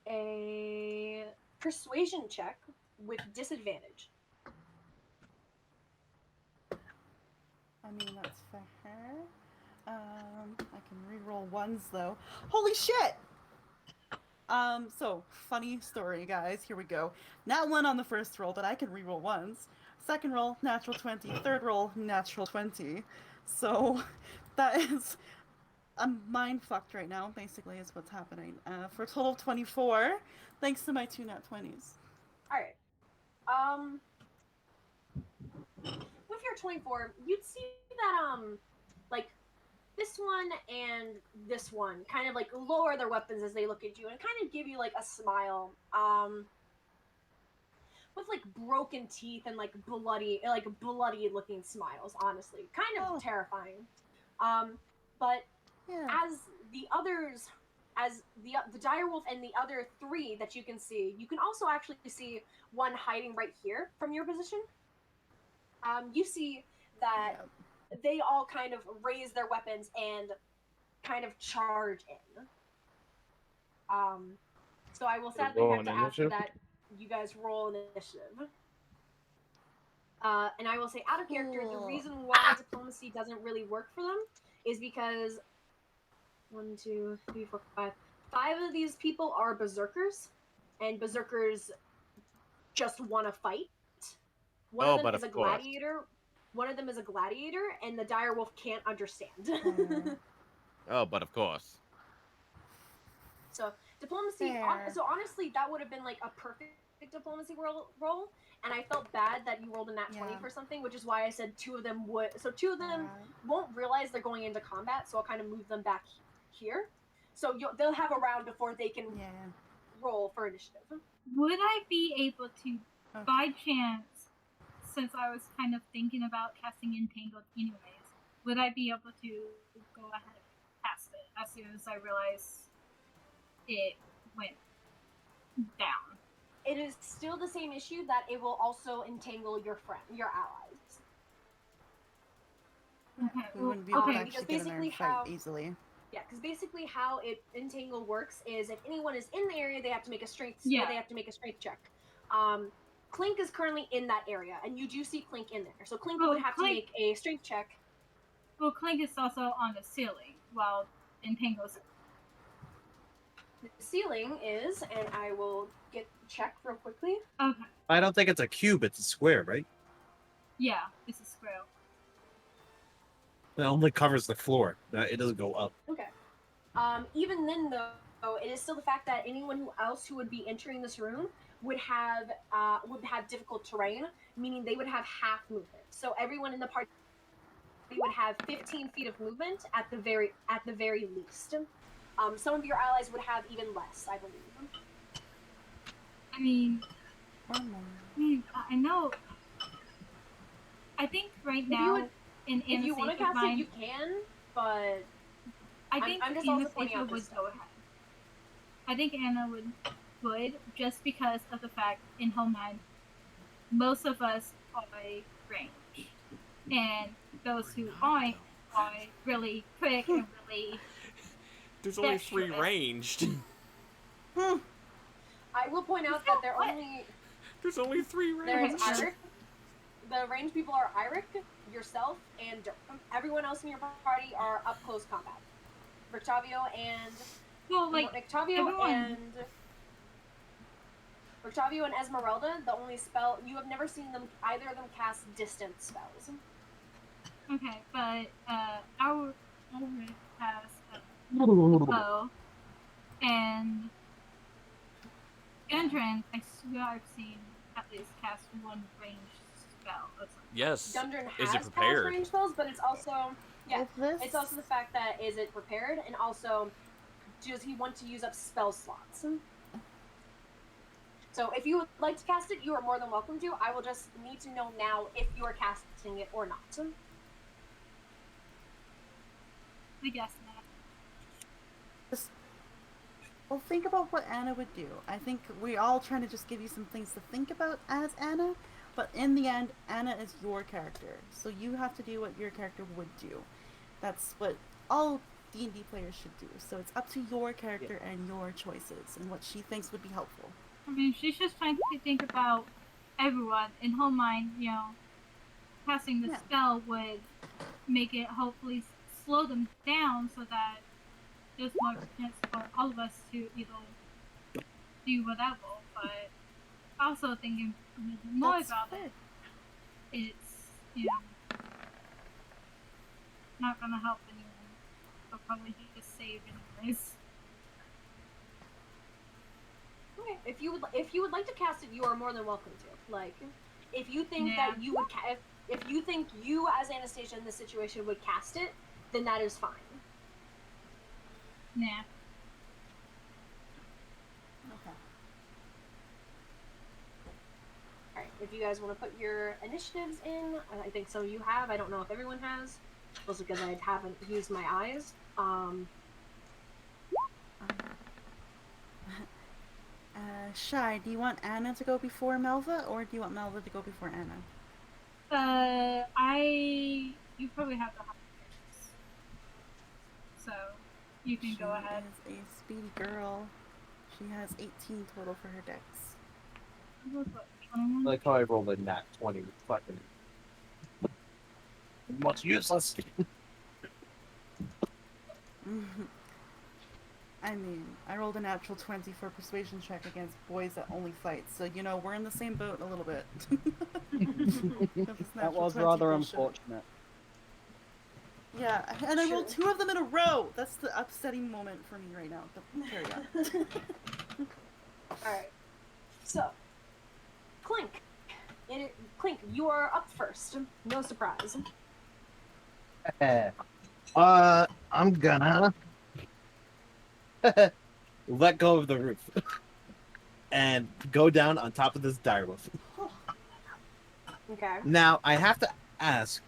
a persuasion check with disadvantage. I mean, that's fair. I can reroll ones though. Holy shit! So funny story, guys. Here we go. Nat 1 on the first roll, but I can reroll ones. Second roll, natural 20. Third roll, natural 20. So that is, I'm mind fucked right now. Basically, is what's happening. For a total of 24, thanks to my 2 nat 20s. All right. With your 24, you'd see that like this one and this one kind of like lower their weapons as they look at you and kind of give you like a smile. With like broken teeth and like bloody looking smiles, honestly. Kind of terrifying. But Yeah. as the others, as the direwolf and the other 3 that you can see, you can also actually see one hiding right here from your position. You see that they all kind of raise their weapons and kind of charge in. So I will sadly have to ask that you guys roll initiative. And I will say, out of character, the reason why diplomacy doesn't really work for them is because 1, 2, 3, 4, 5. 5 of these people are berserkers, and berserkers just want to fight. One of them is a gladiator. One of them is a gladiator, and the direwolf can't understand. Oh, but of course. So diplomacy. So honestly, that would have been like a perfect diplomacy roll, and I felt bad that you rolled a nat 20 for something, which is why I said 2 of them would. So 2 of them won't realize they're going into combat, so I'll kind of move them back here. So they'll have a round before they can roll for initiative. Would I be able to, by chance, since I was kind of thinking about casting Entangled anyways, would I be able to go ahead and cast it as soon as I realize it went down? It is still the same issue that it will also entangle your allies. Okay. We wouldn't be able to because actually get in there and fight easily. Yeah, because basically how entangle works is if anyone is in the area, they have to make a strength. Yeah. They have to make a strength check. Klink is currently in that area, and you do see Klink in there. So Klink would have to make a strength check. Well, Klink is also on the ceiling while Entangle's. The ceiling is, and I will get check real quickly. Okay. I don't think it's a cube, it's a square, right? Yeah, it's a square. It only covers the floor. It doesn't go up. Okay. Even then, though, it is still the fact that anyone else who would be entering this room would have difficult terrain, meaning they would have half movement. So everyone in the party would have 15 feet of movement at the very least. Some of your allies would have even less, I believe. I mean, Or more. I know. I think right now in If you want to Anastasia's cast mind, it, you can, but I think I'm just also pointing Anastasia out would this stuff. go ahead. I think Anna would just because of the fact in her mind, most of us are range, and those who aren't are really quick and really. There's only 3 dexterous. ranged. I will point out that What? There's only 3 there's ranged. Airic. The range people are Airic, yourself, and Derp. Everyone else in your party are up close combat. Rictavio and Rictavio and Esmeralda. The only spell you have never seen them either of them cast distant spells. Okay, but our Airic has a bow, and Gudrun, I swear I've seen at least cast one ranged spell. Yes. Gudrun Is has it cast prepared? range spells, but it's also it's also the fact that is it prepared, and also does he want to use up spell slots? So if you would like to cast it, you are more than welcome to. I will just need to know now if you are casting it or not. I guess not. Well, think about what Anna would do. I think we're all trying to just give you some things to think about as Anna, but in the end, Anna is your character, so you have to do what your character would do. That's what all D&D players should do. So it's up to your character and your choices and what she thinks would be helpful. I mean, she's just trying to think about everyone in her mind. You know, casting the spell would make it hopefully slow them down so that there's more chance for all of us to either do whatever. But also thinking more about it, it's not gonna help anyone. I'll probably just save anyways. Okay, if you would like to cast it, you are more than welcome to. Like, if you think that you would, if you think you as Anastasia in this situation would cast it, then that is fine. Nah. Okay. Alright, if you guys want to put your initiatives in, I think some of you have. I don't know if everyone has. Mostly because I haven't used my eyes. Shy, do you want Anna to go before Malva, or do you want Malva to go before Anna? You probably have the highest, so you can go ahead. She is a speedy girl. She has 18 total for her dex. Like how I rolled a nat 20 with fucking much useless. I mean, I rolled a natural 20 for a persuasion check against boys that only fight, so we're in the same boat a little bit. That was rather unfortunate. Yeah, and I rolled 2 of them in a row! That's the upsetting moment for me right now, but carry on. Alright. So, Klink. Klink, you are up first. No surprise. I'm gonna let go of the roof and go down on top of this direwolf. Okay. Now, I have to ask,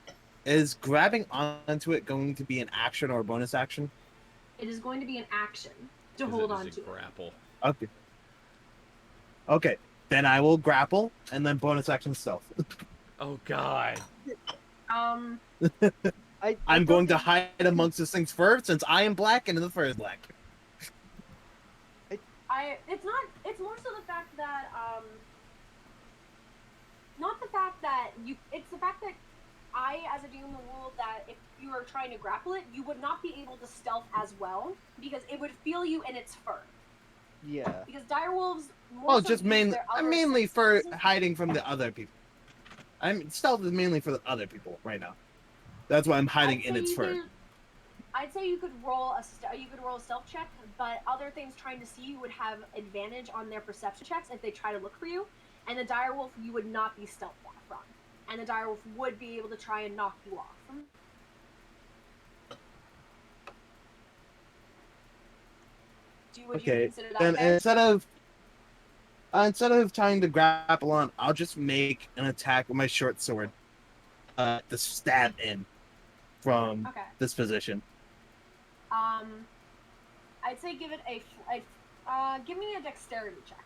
is grabbing onto it going to be an action or a bonus action? It is going to be an action to hold on to grapple. Okay. Okay, then I will grapple and then bonus action stealth. Oh god. I'm going to hide amongst these things first, since I am black and the fur is black. It's more so the fact that, not the fact that it's the fact that I, as a DM, rule that if you are trying to grapple it, you would not be able to stealth as well, because it would feel you in its fur. Yeah. Because direwolves Well, just mainly for hiding from the other people. Stealth is mainly for the other people right now. That's why I'm hiding in its fur. I'd say you could roll a stealth check, but other things trying to see you would have advantage on their perception checks if they try to look for you, and the direwolf you would not be stealthed from, and the direwolf would be able to try and knock you off. Would you consider that then fair? instead of Instead of trying to grapple on, I'll just make an attack with my short sword. To stab in from Okay. this position. I'd say give it give me a dexterity check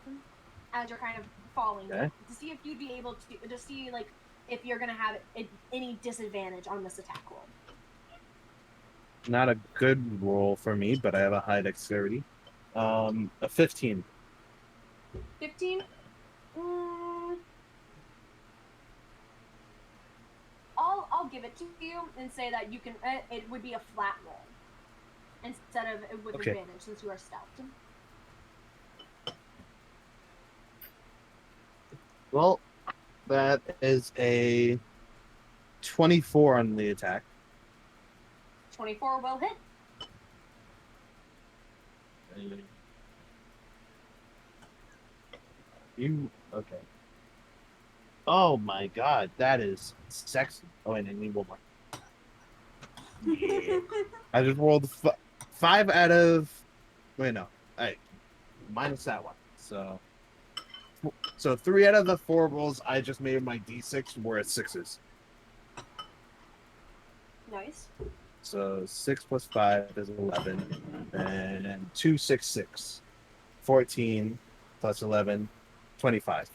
as you're kind of falling Okay. to see if you'd be able to see like if you're gonna have any disadvantage on this attack roll. Not a good roll for me, but I have a high dexterity. A 15. 15. I'll give it to you and say that you can. It would be a flat roll instead of with Okay. advantage since you are stealthed. Well, that is a 24 on the attack. 24 will hit. You okay? Oh my god, that is sexy. Oh, and I need one more. I just rolled 5 out of. Wait, no. Alright, minus that one. So 3 out of the 4 rolls I just made my d6 were 6s. Nice. So 6 plus 5 is 11, and 2, 6, 6, 14 plus 11, 25.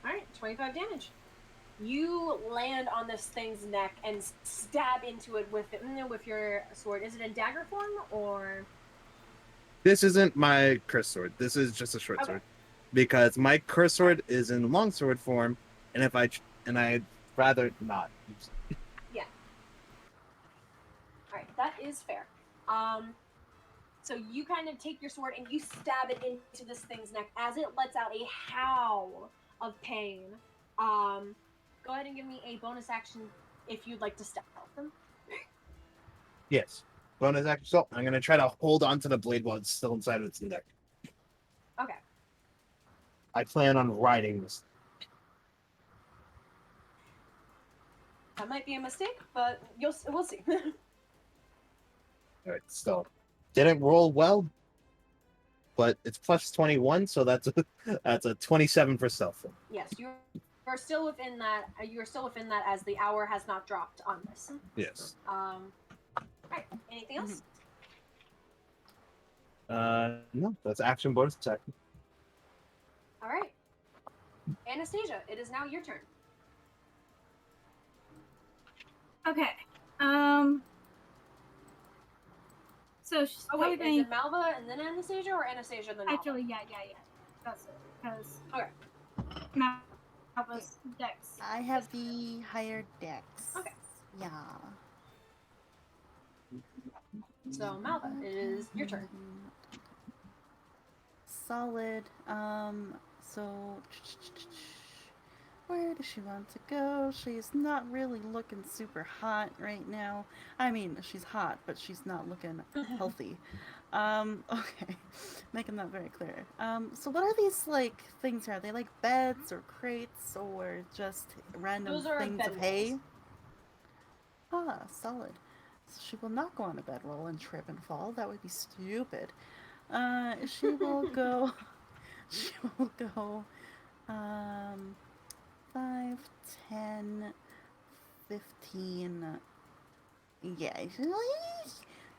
All right, 25 damage. You land on this thing's neck and stab into it with your sword. Is it in dagger form or? This isn't my curse sword. This is just a short sword, because my curse sword is in longsword form, and I'd rather not use it. Yeah. All right, that is fair. So you kind of take your sword and you stab it into this thing's neck as it lets out a howl of pain. Go ahead and give me a bonus action if you'd like to stealth them. Yes. Bonus action. So I'm gonna try to hold onto the blade while it's still inside of its neck. Okay. I plan on riding this. That might be a mistake, but we'll see. All right. So didn't roll well, but it's plus 21, so that's a 27 for stealth. Yes, you're still within that. You're still within that as the hour has not dropped on this. Yes. Right. Anything else? No, that's action bonus attack. All right. Anastasia, it is now your turn. Okay. So she's Oh probably wait, going. is it Malva and then Anastasia, or Anastasia and then Malva? Actually, yeah. That's it. Because Okay. Malva's dex. I have the higher dex. Okay. Yeah. So Malva, it is your turn. Solid. So where does she want to go? She's not really looking super hot right now. I mean, she's hot, but she's not looking healthy. Okay. Making that very clear. So what are these, like, things here? Are they, like, beds or crates or just random Those are things of bedrolls. hay? Ah, solid. So she will not go on a bedroll and trip and fall. That would be stupid. She will go... She will go... 5, 10, 15. Yeah,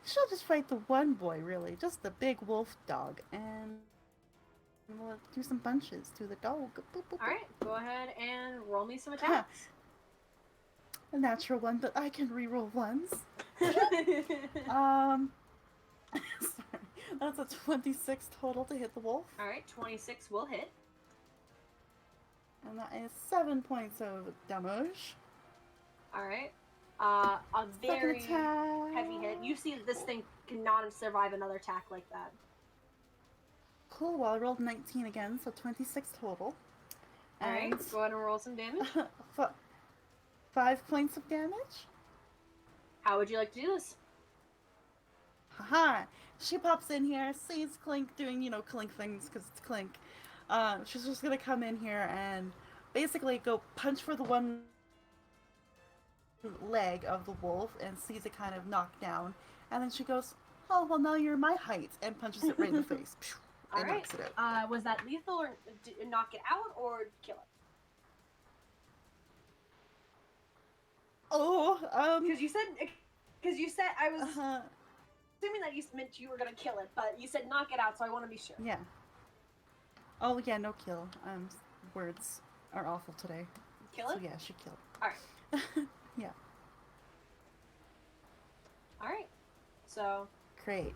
she'll just fight the one boy, really. Just the big wolf dog. And we'll do some punches to the dog. Boop, boop, boop. All right, go ahead and roll me some attacks. A natural one, but I can reroll ones. Sorry. That's a 26 total to hit the wolf. All right, 26 will hit. And that is 7 points of damage. All right. A very Second attack. heavy hit. You see that this thing cannot survive another attack like that. Cool. Well, I rolled 19 again, so 26 total. All right, And go ahead and roll some damage. 5 points of damage. How would you like to do this? Haha. She pops in here, sees Klink doing, Klink things, because it's Klink. She's just gonna come in here and basically go punch for the one leg of the wolf and sees it kind of knocked down. And then she goes, oh, well, now you're my height, and punches it right in the face. All It right. knocks it out. Was that lethal or knock it out or kill it? Oh, Because you said I was uh-huh. assuming that you meant you were gonna kill it, but you said knock it out, so I want to be sure. Yeah. Oh yeah, no kill. Words are awful today. Kill So it. yeah, she killed. All right. Yeah. All right. So Great.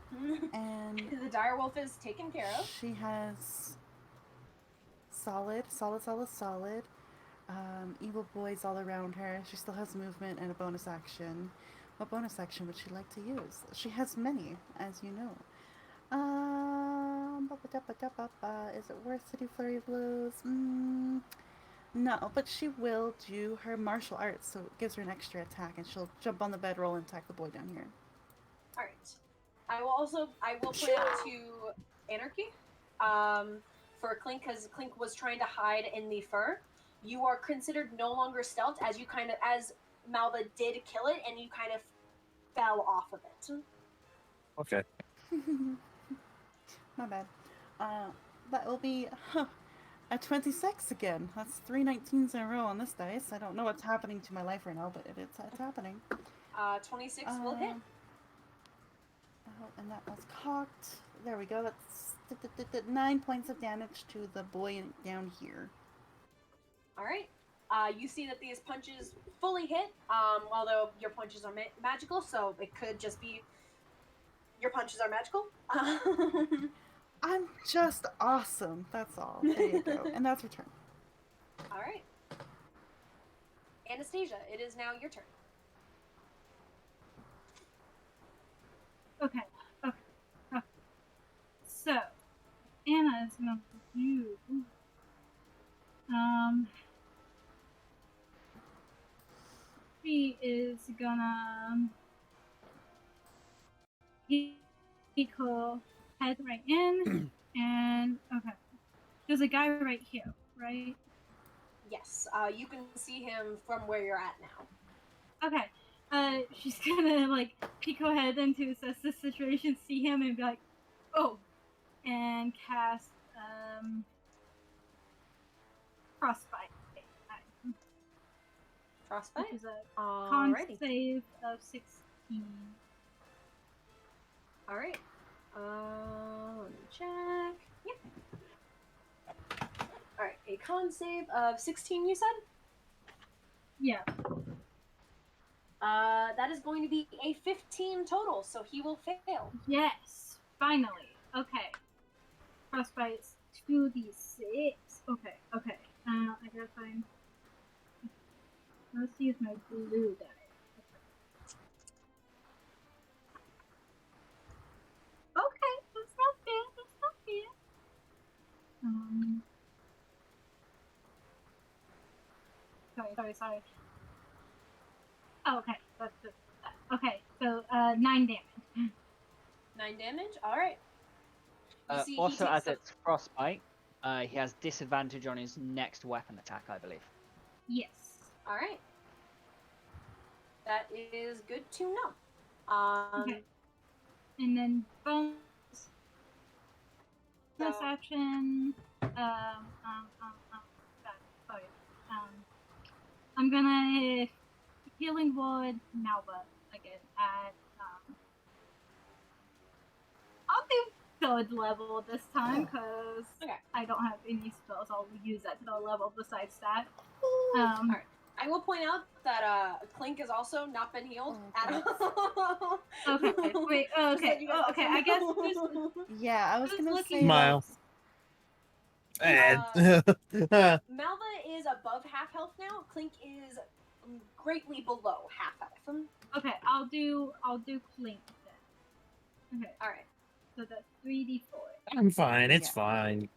And the direwolf is taken care of. she has solid. Evil boys all around her. She still has movement and a bonus action. What bonus action would she like to use? She has many, as you know. Is it worth to do flurry of blows? No, but she will do her martial arts, so it gives her an extra attack, and she'll jump on the bedroll and attack the boy down here. All right. I will point out to Anarchy, for Klink, because Klink was trying to hide in the fur. You are considered no longer stealth, as Malva did kill it, and you kind of fell off of it. Okay. My bad. That will be a 26 again. That's 3 19s in a row on this dice. I don't know what's happening to my life right now, but it's happening. 26 will hit. Oh, and that was cocked. There we go. That's 9 points of damage to the boy down here. All right. You see that these punches fully hit, although your punches are magical, so it could just be your punches are magical. I'm just awesome. That's all. There you go. And that's her turn. All right. Anastasia, it is now your turn. Okay. So, Anna is gonna do. She is gonna peek her head right in, and okay. There's a guy right here, right? Yes. You can see him from where you're at now. Okay. She's gonna like peek her head in to assess the situation, see him, and be like, "Oh," and cast frostbite. Frostbite? Which is a con save of 16. Alright. Let me check. Yep. Alright, a con save of 16, you said? Yeah. That is going to be a 15 total, so he will fail. Yes, finally. Okay. Frostbite's 2d6. Okay. I gotta find. Let's use my blue die. Okay, that's not fair. Sorry. Oh, okay, that's good. Okay, so 9 damage. 9 damage? Alright. Also, as it's frostbite, he has disadvantage on his next weapon attack, I believe. Yes. Alright. That is good to know. Okay. And then bonus action. Sorry. I'm gonna healing word Malva again at I'll do third level this time because I don't have any spells I'll use at third level besides that. Alright. I will point out that Klink has also not been healed at all. Okay, wait, okay, I guess just, yeah, I was gonna say Smile. Malva is above half health now. Klink is greatly below half health. Okay, I'll do Klink then. Okay. Alright. So that's 3d4. I'm fine. It's fine.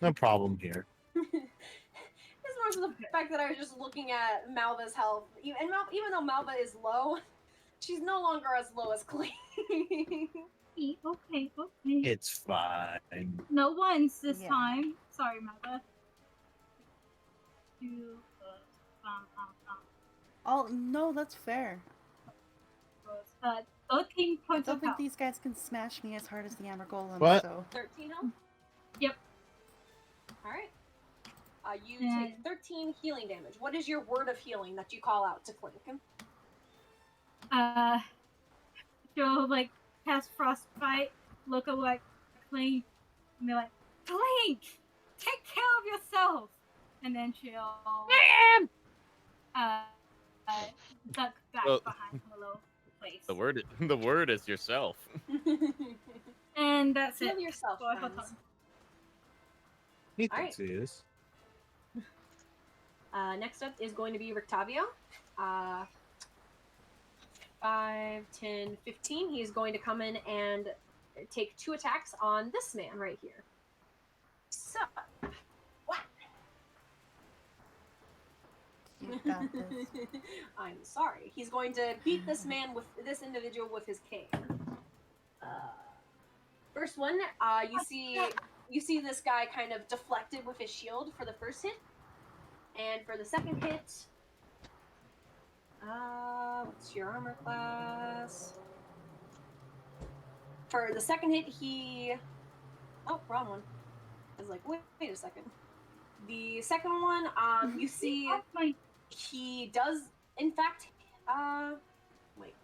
No problem here. It's more to the fact that I was just looking at Malva's health. And even though Malva is low, she's no longer as low as Klink. Okay. It's fine. No ones this time. Sorry, Malva. Oh, no, that's fair. 13 I points don't of think health. these guys can smash me as hard as the Amber Golem, What? so... 13 health? Yep. All right. You Yeah. take 13 healing damage. What is your word of healing that you call out to Klink? She'll like cast frostbite, look at like Klink, and be like, Klink, take care of yourself. And then she'll duck back Well, behind her little place. The word is yourself. And that's Heal it. yourself, for her friends. turn. He All thinks he is. Next up is going to be Rictavio. 5, 10, 15. He is going to come in and take 2 attacks on this man right here. So, what? You got this. I'm sorry. He's going to beat this individual with his cane. First one, you see this guy kind of deflected with his shield for the first hit, and for the second hit, what's your armor class? For the second hit, wrong one. I was like, wait a second. The second one, you see he does, in fact, wait.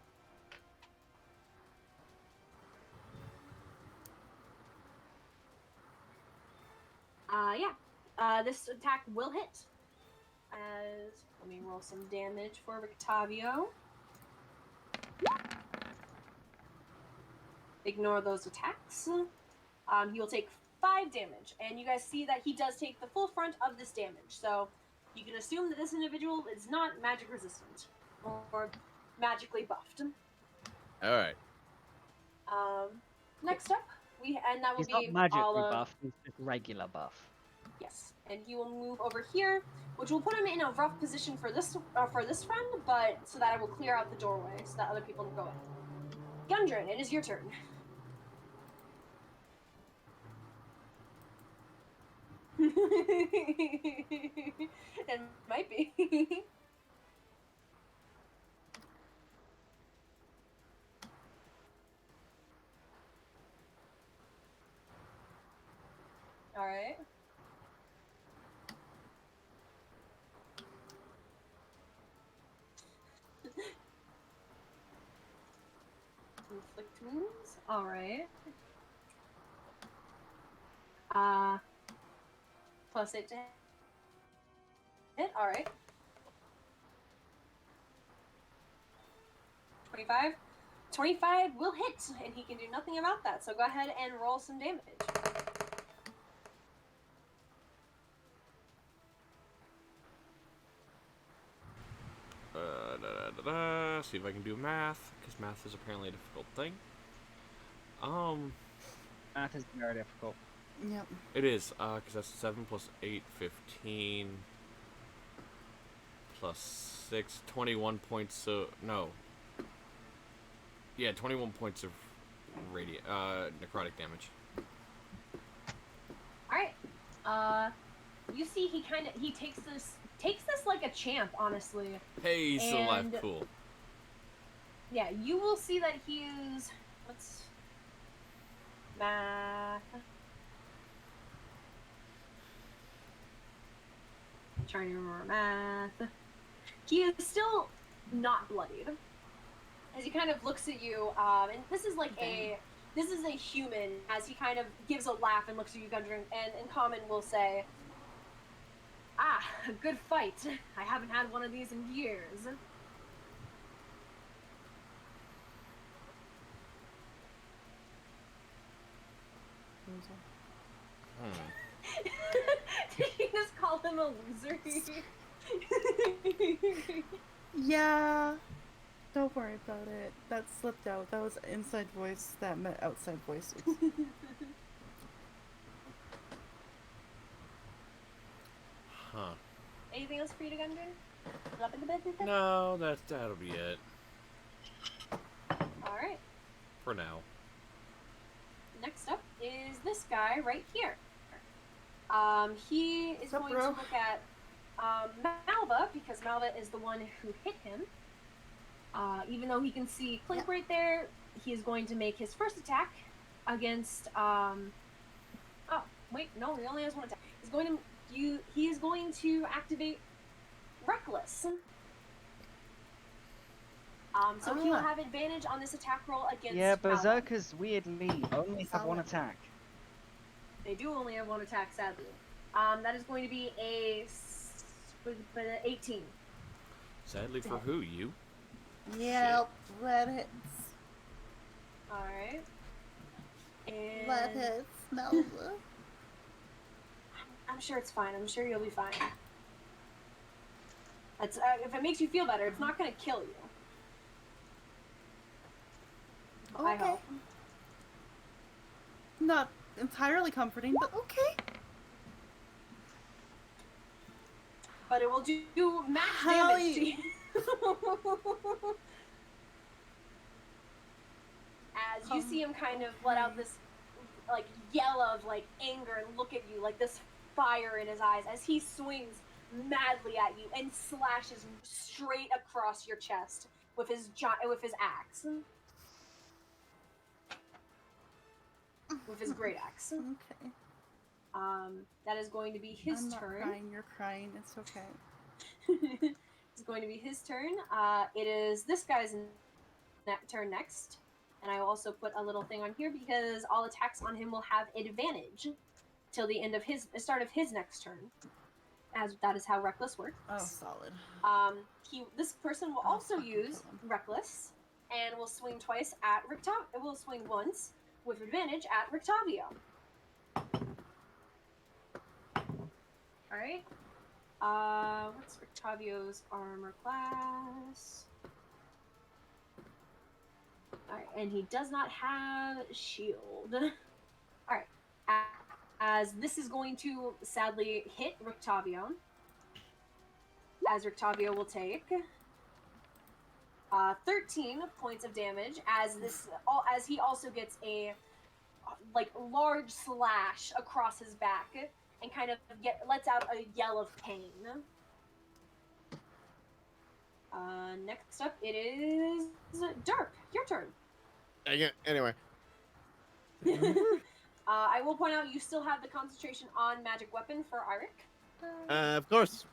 This attack will hit. Let me roll some damage for Rictavio. Ignore those attacks. He will take 5 damage, and you guys see that he does take the full front of this damage. So you can assume that this individual is not magic resistant or magically buffed. All right. Next up, that will He's be not magically all of, buff, he's just regular buff. Yes, and he will move over here, which will put him in a rough position for this friend, but so that I will clear out the doorway so that other people can go in. Gudrun, it is your turn. It might be. All right. Inflict wounds. All right. Plus 8 to hit. All right. 25. 25 will hit, and he can do nothing about that. So go ahead and roll some damage. See if I can do math, because math is apparently a difficult thing. Math is very difficult. Yep. It is, because that's 7 plus 8, 15, plus 6, 21 points of, no. Yeah, 21 points of necrotic damage. Alright. You see he takes this like a champ, honestly. Hey, he's still alive, And- cool. Yeah, you will see that he is, math. I'm trying to remember math. He is still not bloodied. As he kind of looks at you, and this is like this is a human, as he kind of gives a laugh and looks at you, Gudrun, and in common will say, "Ah, a good fight. I haven't had one of these in years." Did you just call him a loser? Yeah. Don't worry about it. That slipped out. That was an inside voice that met outside voices. Huh. Anything else for you to Gudrun? No, that'll be it. Alright. For now. Next up is this guy right here. He is What's up, going bro? to look at Malva, because Malva is the one who hit him. Even though he can see Klink right there, he is going to make his first attack against Oh, wait, no, he only has one attack. He is going to activate Reckless. So he will have advantage on this attack roll against Yeah, Malva. Berserkers weirdly only have one attack. They do only have one attack, sadly. That is going to be a 18. Sadly for who? You? Yep, that hits. Alright. And That hits. Malva. I'm sure it's fine. I'm sure you'll be fine. That's, if it makes you feel better, it's not going to kill you. Okay. I hope. Not entirely comforting, but okay. But it will do max How damage to you. As you see him kind of let out this like yell of like anger and look at you, like this fire in his eyes as he swings madly at you and slashes straight across your chest with his axe. With his great axe. Okay. That is going to be his I'm not turn. crying, you're crying, it's okay. It's going to be his turn. It is this guy's turn next. And I will also put a little thing on here because all attacks on him will have advantage till the end of start of his next turn. As that is how Reckless works. Oh, solid. This person will also use Reckless and will swing twice at Rictavio. It will swing once with advantage at Rictavio. Alright. What's Rictavio's armor class? Alright, and he does not have shield. Alright. As this is going to sadly hit Rictavio. As Rictavio will take 13 points of damage as he also gets a like large slash across his back and kind of lets out a yell of pain. Next up it is Derp. Your turn. Anyway. I will point out you still have the concentration on magic weapon for Airic. Of course.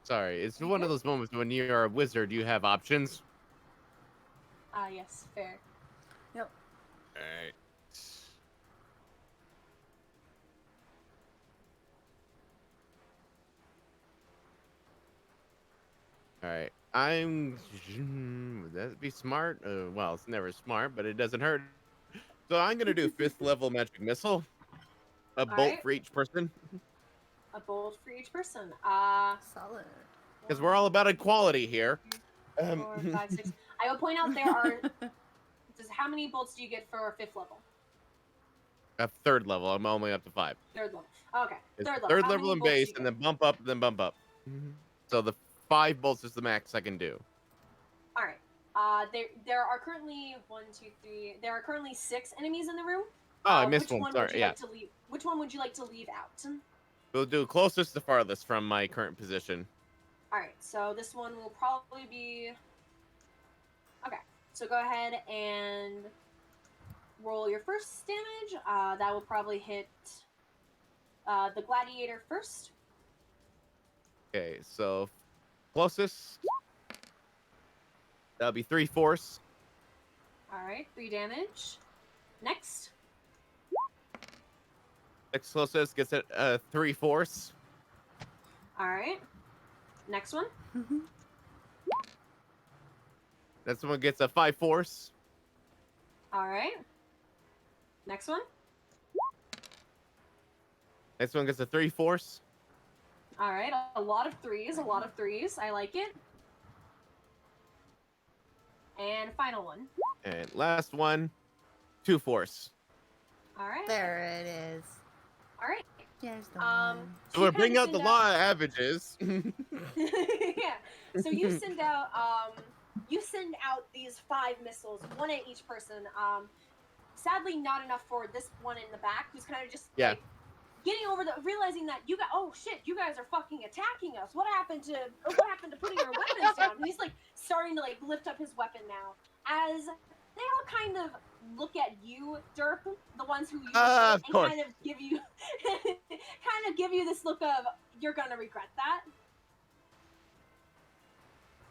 Sorry, it's one of those moments when you're a wizard, you have options. Yes, fair. Yep. Alright. Alright. Would that be smart? Well, it's never smart, but it doesn't hurt. So I'm gonna do 5th level magic missile. A bolt for each person. A bolt for each person. Solid. Because we're all about equality here. 4, 5, 6. I will point out there are. How many bolts do you get for 5th level? A 3rd level. I'm only up to 5. 3rd level. Okay. It's 3rd level. 3rd How level many in bolts do base, you and get? then bump up, and then bump up. So the 5 bolts is the max I can do. All right. There are currently 1, 2, 3. There are currently 6 enemies in the room. Oh, I missed which one. would Sorry. you Yeah. like to leave? Which one would you like to leave out? We'll do closest to farthest from my current position. All right. So this one will probably be. Okay. So go ahead and roll your first damage. That will probably hit the gladiator first. Okay, so closest. That'll be 3 force. All right, 3 damage. Next. Next closest gets it 3 force. All right. Next one. Next one gets a 5 force. All right. Next one. Next one gets a 3 force. All right, a lot of threes. I like it. And final one. And last one, 2 force. All right. There it is. All right. There's the Um, one. So you we're bringing kinda out the send law of averages. Yeah. So you send out you send out these 5 missiles, one at each person. Sadly, not enough for this one in the back, who's kind of just like getting over realizing that you got, oh shit, you guys are fucking attacking us. What happened to putting your weapons down? And he's like starting to like lift up his weapon now. As they all kind of look at you, Derp, the ones who you and kind of give you this look of you're gonna regret that.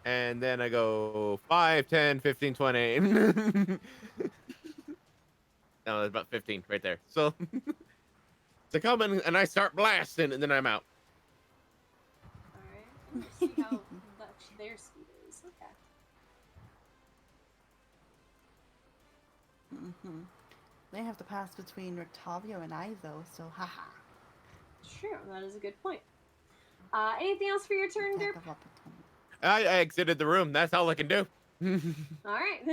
And then I go 5, 10, 15, 20. No, that's about 15 right there. So they come in and I start blasting and then I'm out. Alright, let's see how much their speed is. Okay. They have to pass between Rictavio and I, though, so haha. True, that is a good point. Anything else for your turn, Derp? I exited the room. That's all I can do. Alright.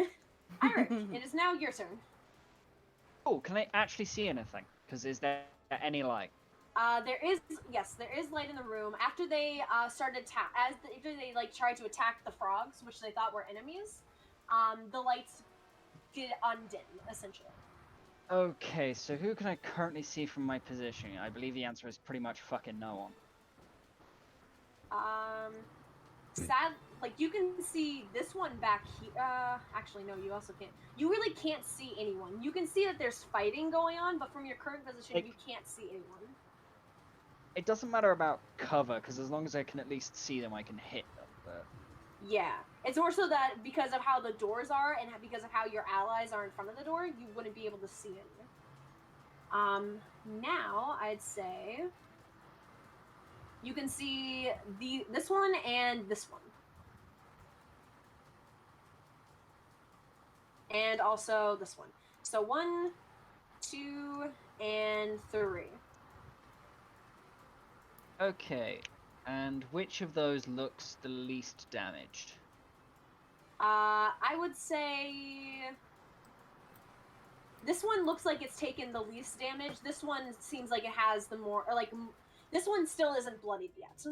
Airic, it is now your turn. Oh, can I actually see anything? Because is there any light? There is light in the room. After they started after they like tried to attack the frogs, which they thought were enemies, the lights did undim essentially. Okay, so who can I currently see from my position? I believe the answer is pretty much fucking no one. Like you can see this one back here. Actually, no, you also can't. You really can't see anyone. You can see that there's fighting going on, but from your current position, you can't see anyone. It doesn't matter about cover, because as long as I can at least see them, I can hit them. But... Yeah, it's more so that because of how the doors are and because of how your allies are in front of the door, you wouldn't be able to see anyone. Now I'd say you can see this one and this one. And also this one. So 1, 2, and 3. Okay, and which of those looks the least damaged? I would say this one looks like it's taken the least damage. This one seems like it has the more, or like, this one still isn't bloodied yet.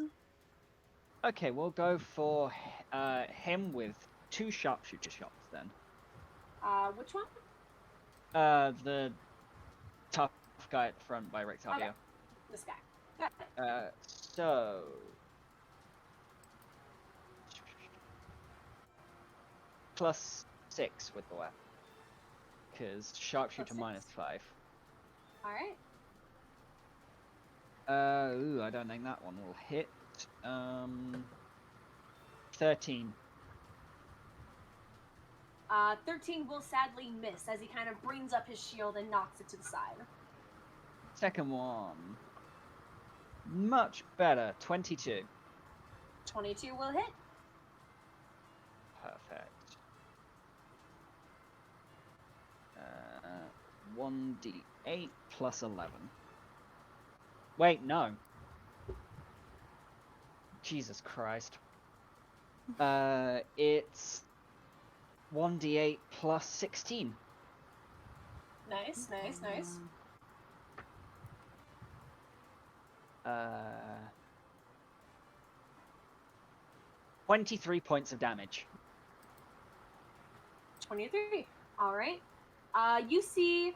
Okay, we'll go for him with 2 sharpshooter shots then. Which one? The tough guy at the front by Rictavio. Okay. This guy. Got it. So... +6 with the weapon. Because sharpshooter -5. Alright. Ooh, I don't think that one will hit. 13. 13 will sadly miss as he kind of brings up his shield and knocks it to the side. Second one. Much better. 22. 22 will hit. Perfect. 1d8 plus 11. Wait, no. Jesus Christ. It's 1d8 plus 16. Nice, nice, nice. 23 points of damage. 23. All right. You see,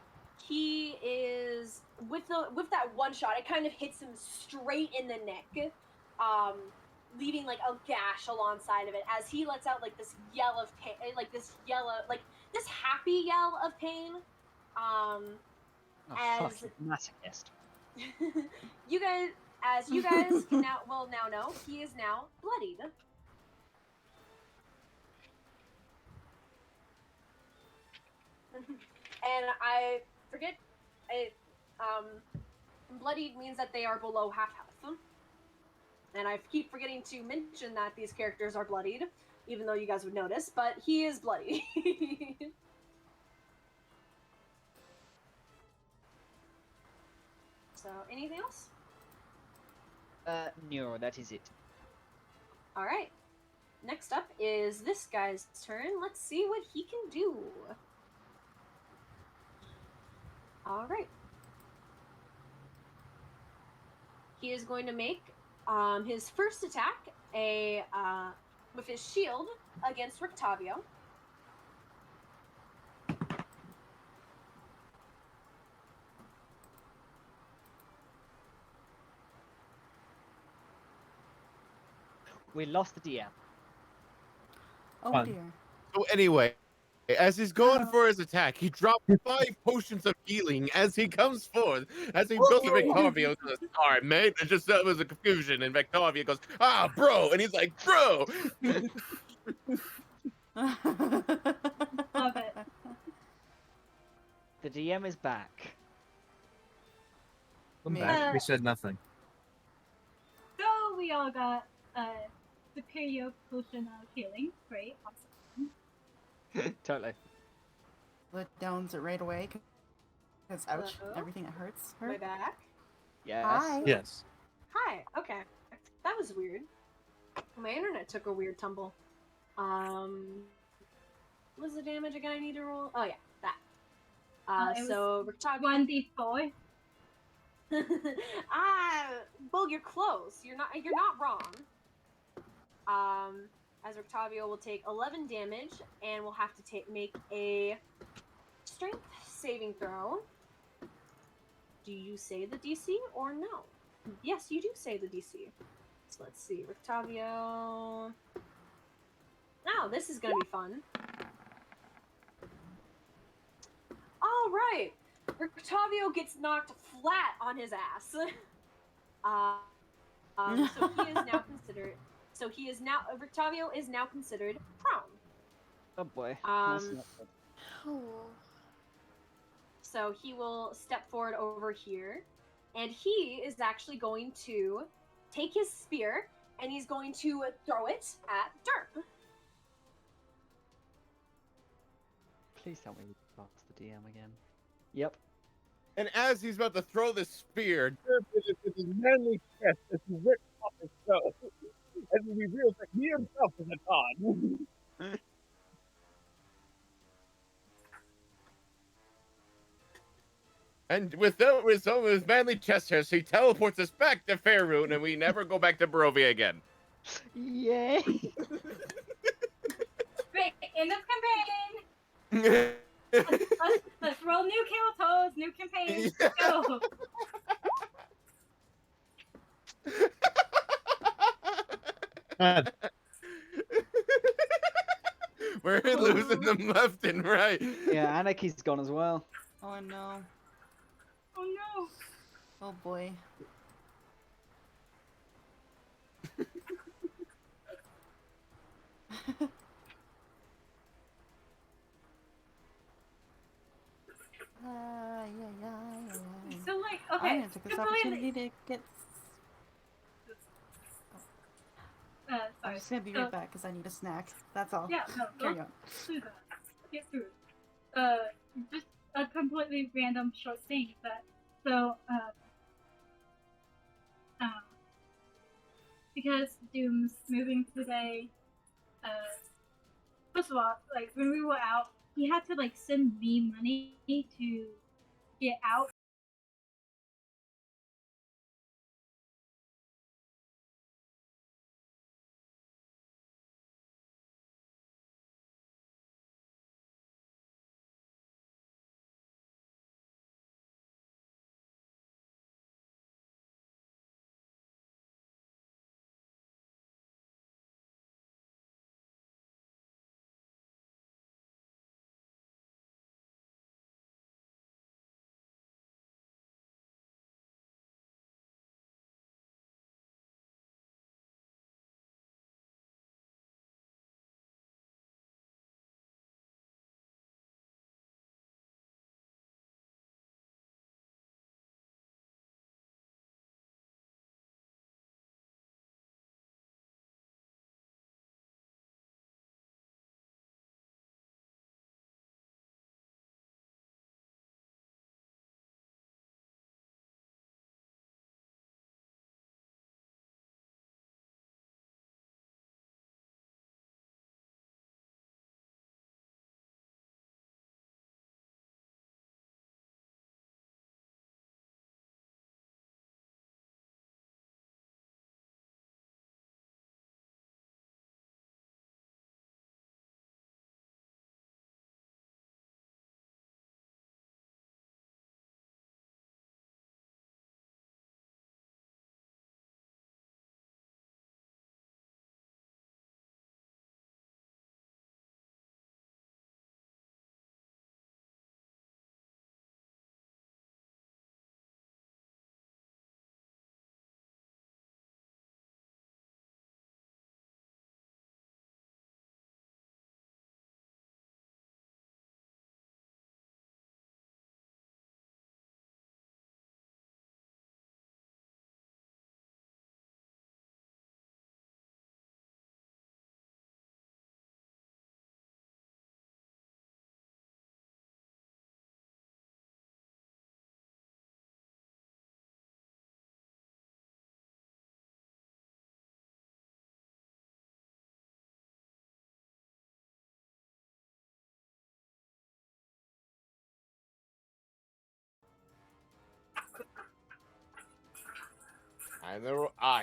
he is with that one shot. It kind of hits him straight in the neck, leaving like a gash alongside of it as he lets out like this yell of pain, like this happy yell of pain. As masochist. you guys will now know, he is now bloodied. And I forget, bloodied means that they are below half health. And I keep forgetting to mention that these characters are bloodied, even though you guys would notice, but he is bloody. So, anything else? No, that is it. Alright. Next up is this guy's turn. Let's see what he can do. Alright. He is going to make his first attack a with his shield against Rictavio. We lost the DM. Oh Fun. dear. So anyway, as he's going for his attack, he drops 5 potions of healing as he comes forth. As he goes to Victavio, goes, "Sorry, mate. It just that was a confusion." And Victavio goes, "Ah, bro," and he's like, "Bro." Love it. The DM is back. Come Me. back. We said nothing. So we all got a superior potion of healing. Great, awesome. Totally. Let downs it right away. Because ouch, Hello? everything that hurts. Am I back? Yes. Hi. Yes. Hi. Okay. That was weird. My internet took a weird tumble. What's the damage again I need to roll? Oh yeah, that. It So Rictavio. 1d4. Well, you're close. You're not wrong. As Rictavio will take 11 damage and will have to make a strength saving throw. Do you say the DC or no? Yes, you do say the DC. So let's see, Rictavio. Oh, this is gonna be fun. All right, Rictavio gets knocked flat on his ass. So he is now considered. So he is now. Rictavio is now considered prone. Oh boy. That's not good. Oh. So he will step forward over here, and he is actually going to take his spear and he's going to throw it at Derp. Please tell me we lost the DM again. Yep. And as he's about to throw the spear, Derp with his manly chest as he rips off his coat, and he reveals that he himself is a god. And with some of his manly chest hairs, he teleports us back to Faerun, and we never go back to Barovia again. Yay! Great, end of campaign. Let's roll new Toads, new campaign. Go. We're losing them left and right. Yeah, Anarchy's gone as well. Oh no. Oh no. Oh boy. So like, I'm okay. gonna take this so opportunity to get. I'm Sorry. just gonna be right back because I need a snack. That's all. Yeah, no, Carry on. do that. Get through it. Just a completely random short thing. Because Doom's moving today, first of all, like when we were out, he had to like send me money to get out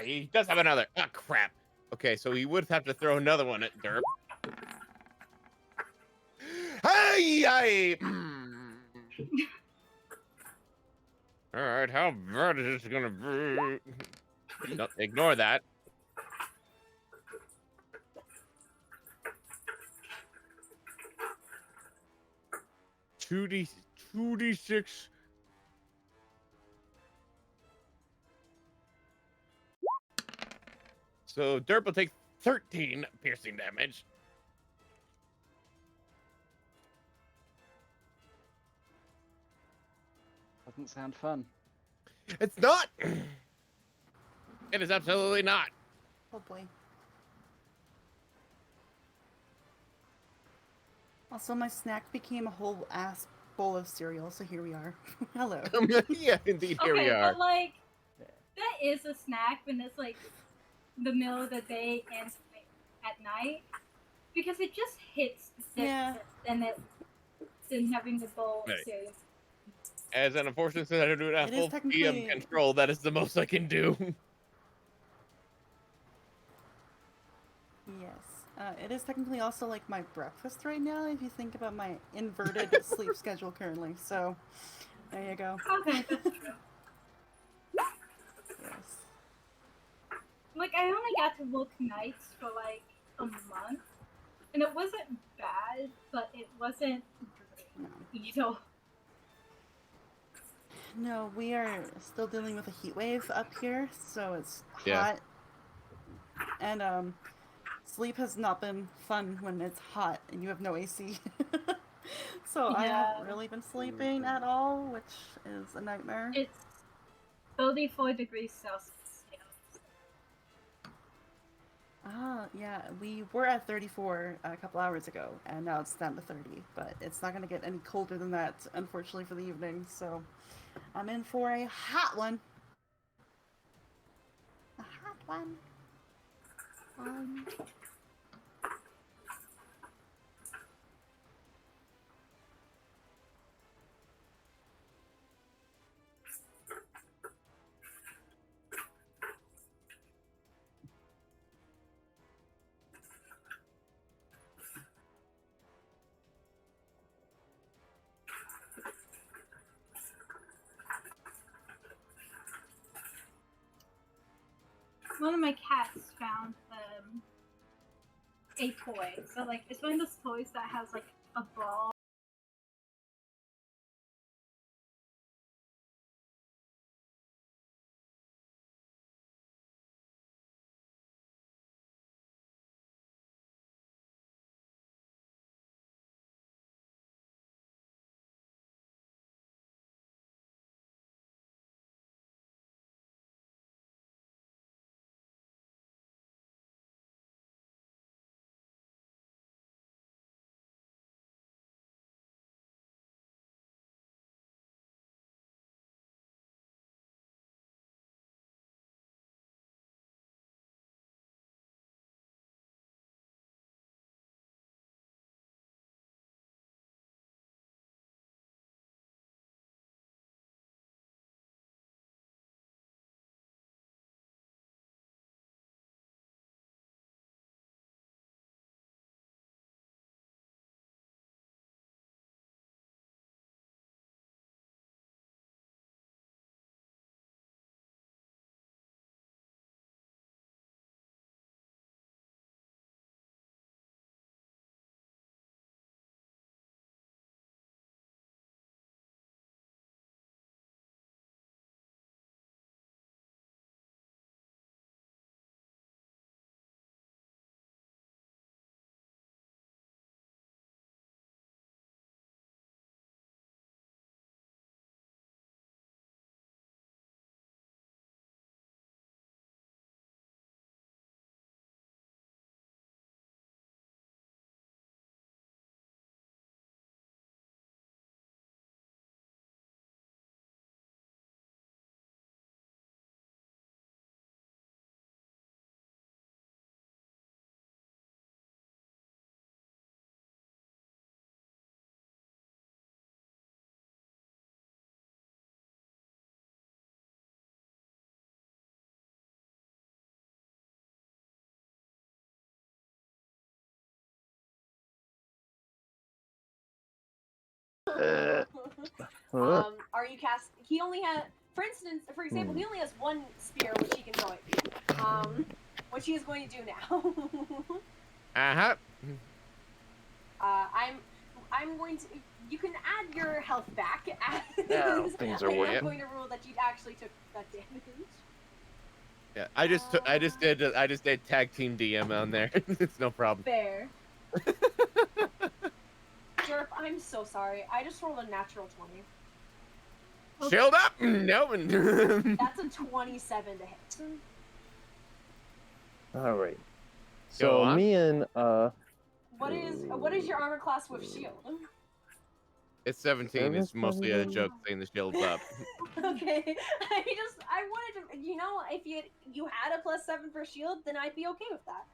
He does have another. Ah, crap. Okay, so he would have to throw another one at Derp. Hey! All right, how bad is this gonna be? No, ignore that. Two D 6. So Derp will take 13 piercing damage. Doesn't sound fun. It's not. It is absolutely not. Oh boy. Also, my snack became a whole ass bowl of cereal, so here we are. Hello. Yeah, indeed. Here we Okay, are. but like that is a snack when it's like the middle of the day and like, at night because it just hits Yeah. than having the bowl of Right. cereal. As an unfortunate since I do not It have is full PM technically- control, that is the most I can do. Yes. It is technically also like my breakfast right now if you think about my inverted sleep schedule currently. So, there you go. Okay, that's true. Yes. Like I only got to work nights for like a month, and it wasn't bad, but it wasn't great, No. you know. No, we are still dealing with a heat wave up here, so it's Yeah. hot. And sleep has not been fun when it's hot and you have no AC. So I Yeah. haven't really been sleeping at all, which is a nightmare. It's 34 degrees Celsius. You know. Ah, yeah, we were at 34 a couple hours ago, and now it's down to 30, but it's not going to get any colder than that, unfortunately, for the evening, so I'm in for a hot one. A hot one. One of my cats found a toy. So like it's one of those toys that has like a ball Are you cast? He only has, for example, he only has one spear which he can throw at you. Which he is going to do now. Uh-huh. I'm going to. You can add your health back. Yeah, things are I'm working. going to rule that you actually took that damage. Yeah, I just did tag team DM on there. It's no problem. Fair. Derp, I'm so sorry. I just rolled a natural 20. Shield up! No. That's a 27 to hit. All right. Go So on. me and What is your armor class with shield? It's 17. It's mostly a joke saying the shield's up. Okay. I wanted to, if you had a +7 for shield, then I'd be okay with that.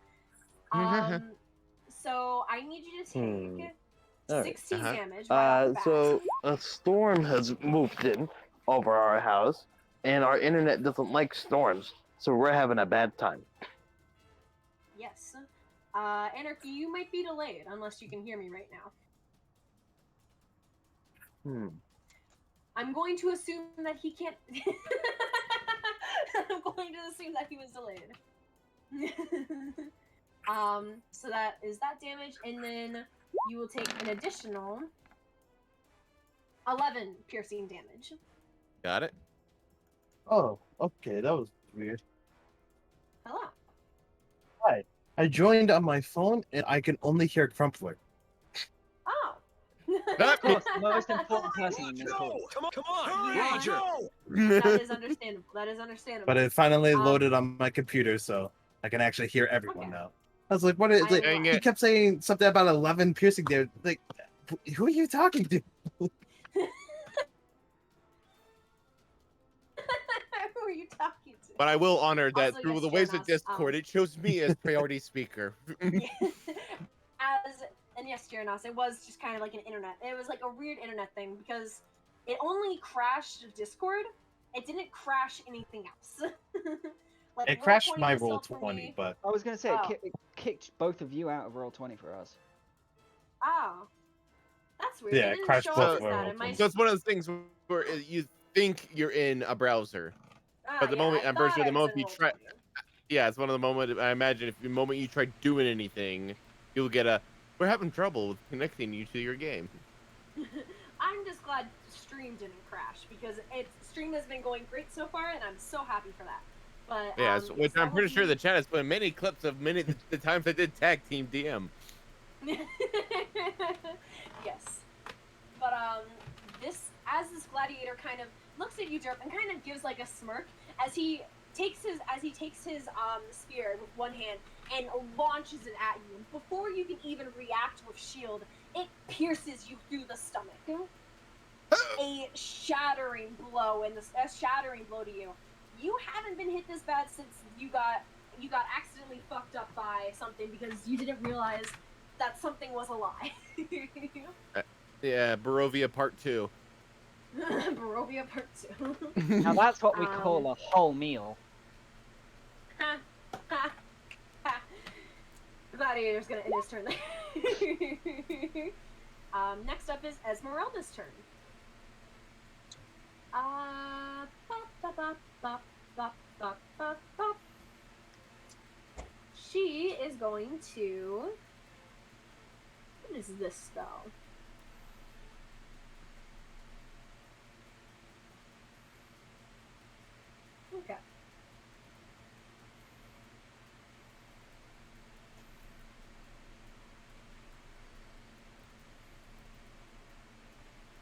So I need you to take All right. 16 damage. Right off the bat. So a storm has moved in over our house, and our internet doesn't like storms, so we're having a bad time. Yes. Anarchy, you might be delayed unless you can hear me right now. I'm going to assume that he can't. I'm going to assume that he was delayed. So that is that damage, and then you will take an additional 11 piercing damage. Got it. Oh, okay, that was weird. Hello. Hi. I joined on my phone and I can only hear Crumpler. Oh. Of course, the most important person in this call. Come on, Ranger! That is understandable. That is understandable. But it finally loaded on my computer, so I can actually hear everyone now. I was like, what is it? Dang He it. kept saying something about 11 piercing there. Like, who are you talking to? Who are you talking to? But I will honor that Also, through yes, the ways of Jonas, Discord, it shows me as priority speaker. And yes, Jonas, it was just kind of like an internet. It was like a weird internet thing because it only crashed Discord. It didn't crash anything else. Like, It crashed Roll20 my was still roll for 20, me. but I was gonna say Oh. it kicked both of you out of roll 20 for us. Oh, that's weird. Yeah, It it didn't crashed show both up of our as that. roll It might- So it's one of those things where you think you're in a browser, but the moment I'm pretty sure the moment you try, yeah, it's one of the moment. I imagine if the moment you try doing anything, you'll get a. We're having trouble with connecting you to your game. I'm just glad stream didn't crash because stream has been going great so far, and I'm so happy for that. But Yeah, which I'm pretty sure the chat has put many clips of the times I did tag team DM. Yes, but this gladiator kind of looks at you, Derp, and kind of gives like a smirk as he takes his spear with one hand and launches it at you. And before you can even react with shield, it pierces you through the stomach. A shattering blow to you. You haven't been hit this bad since you got accidentally fucked up by something because you didn't realize that something was a lie. Yeah, Barovia Part 2. Barovia Part 2. Now that's what we call a whole meal. Gladiator's gonna end his turn there. Next up is Esmeralda's turn. She is going to. What is this spell? Okay.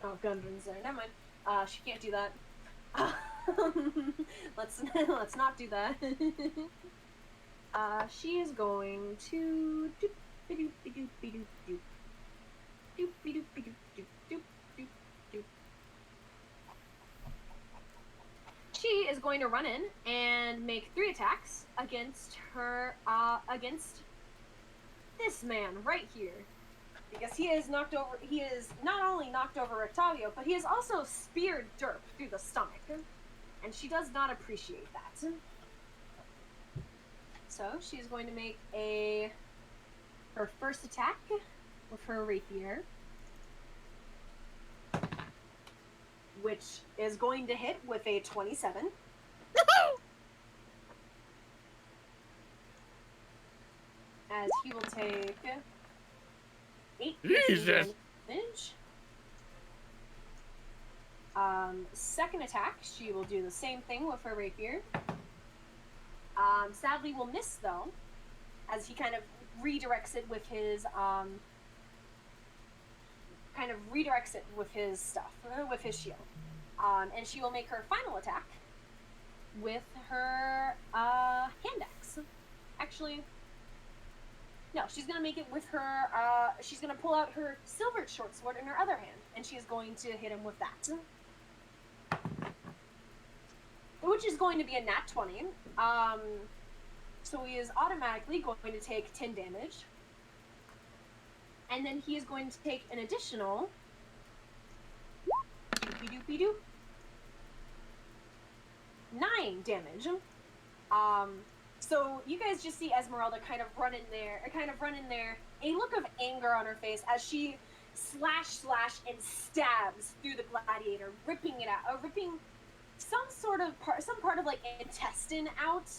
Oh, Gudrun's there. Never mind. She can't do that. Let's not do that. She is going to She is going to run in and make 3 attacks against against this man right here. Because he is not only knocked over Octavio, but he has also speared Derp through the stomach. And she does not appreciate that. So she is going to make her first attack with her rapier. which is going to hit with a 27. As he will take 8 Jesus. damage. Second attack, she will do the same thing with her rapier. Sadly will miss though, as he kind of redirects it with his stuff, with his shield. And she will make her final attack with her hand axe. Actually, no, she's gonna make it with her. She's gonna pull out her silvered short sword in her other hand, and she is going to hit him with that, which is going to be a nat 20. So he is automatically going to take 10 damage, and then he is going to take an additional 9 damage. So you guys just see Esmeralda kind of run in there, a look of anger on her face as she slash and stabs through the gladiator, ripping some part of like intestine out,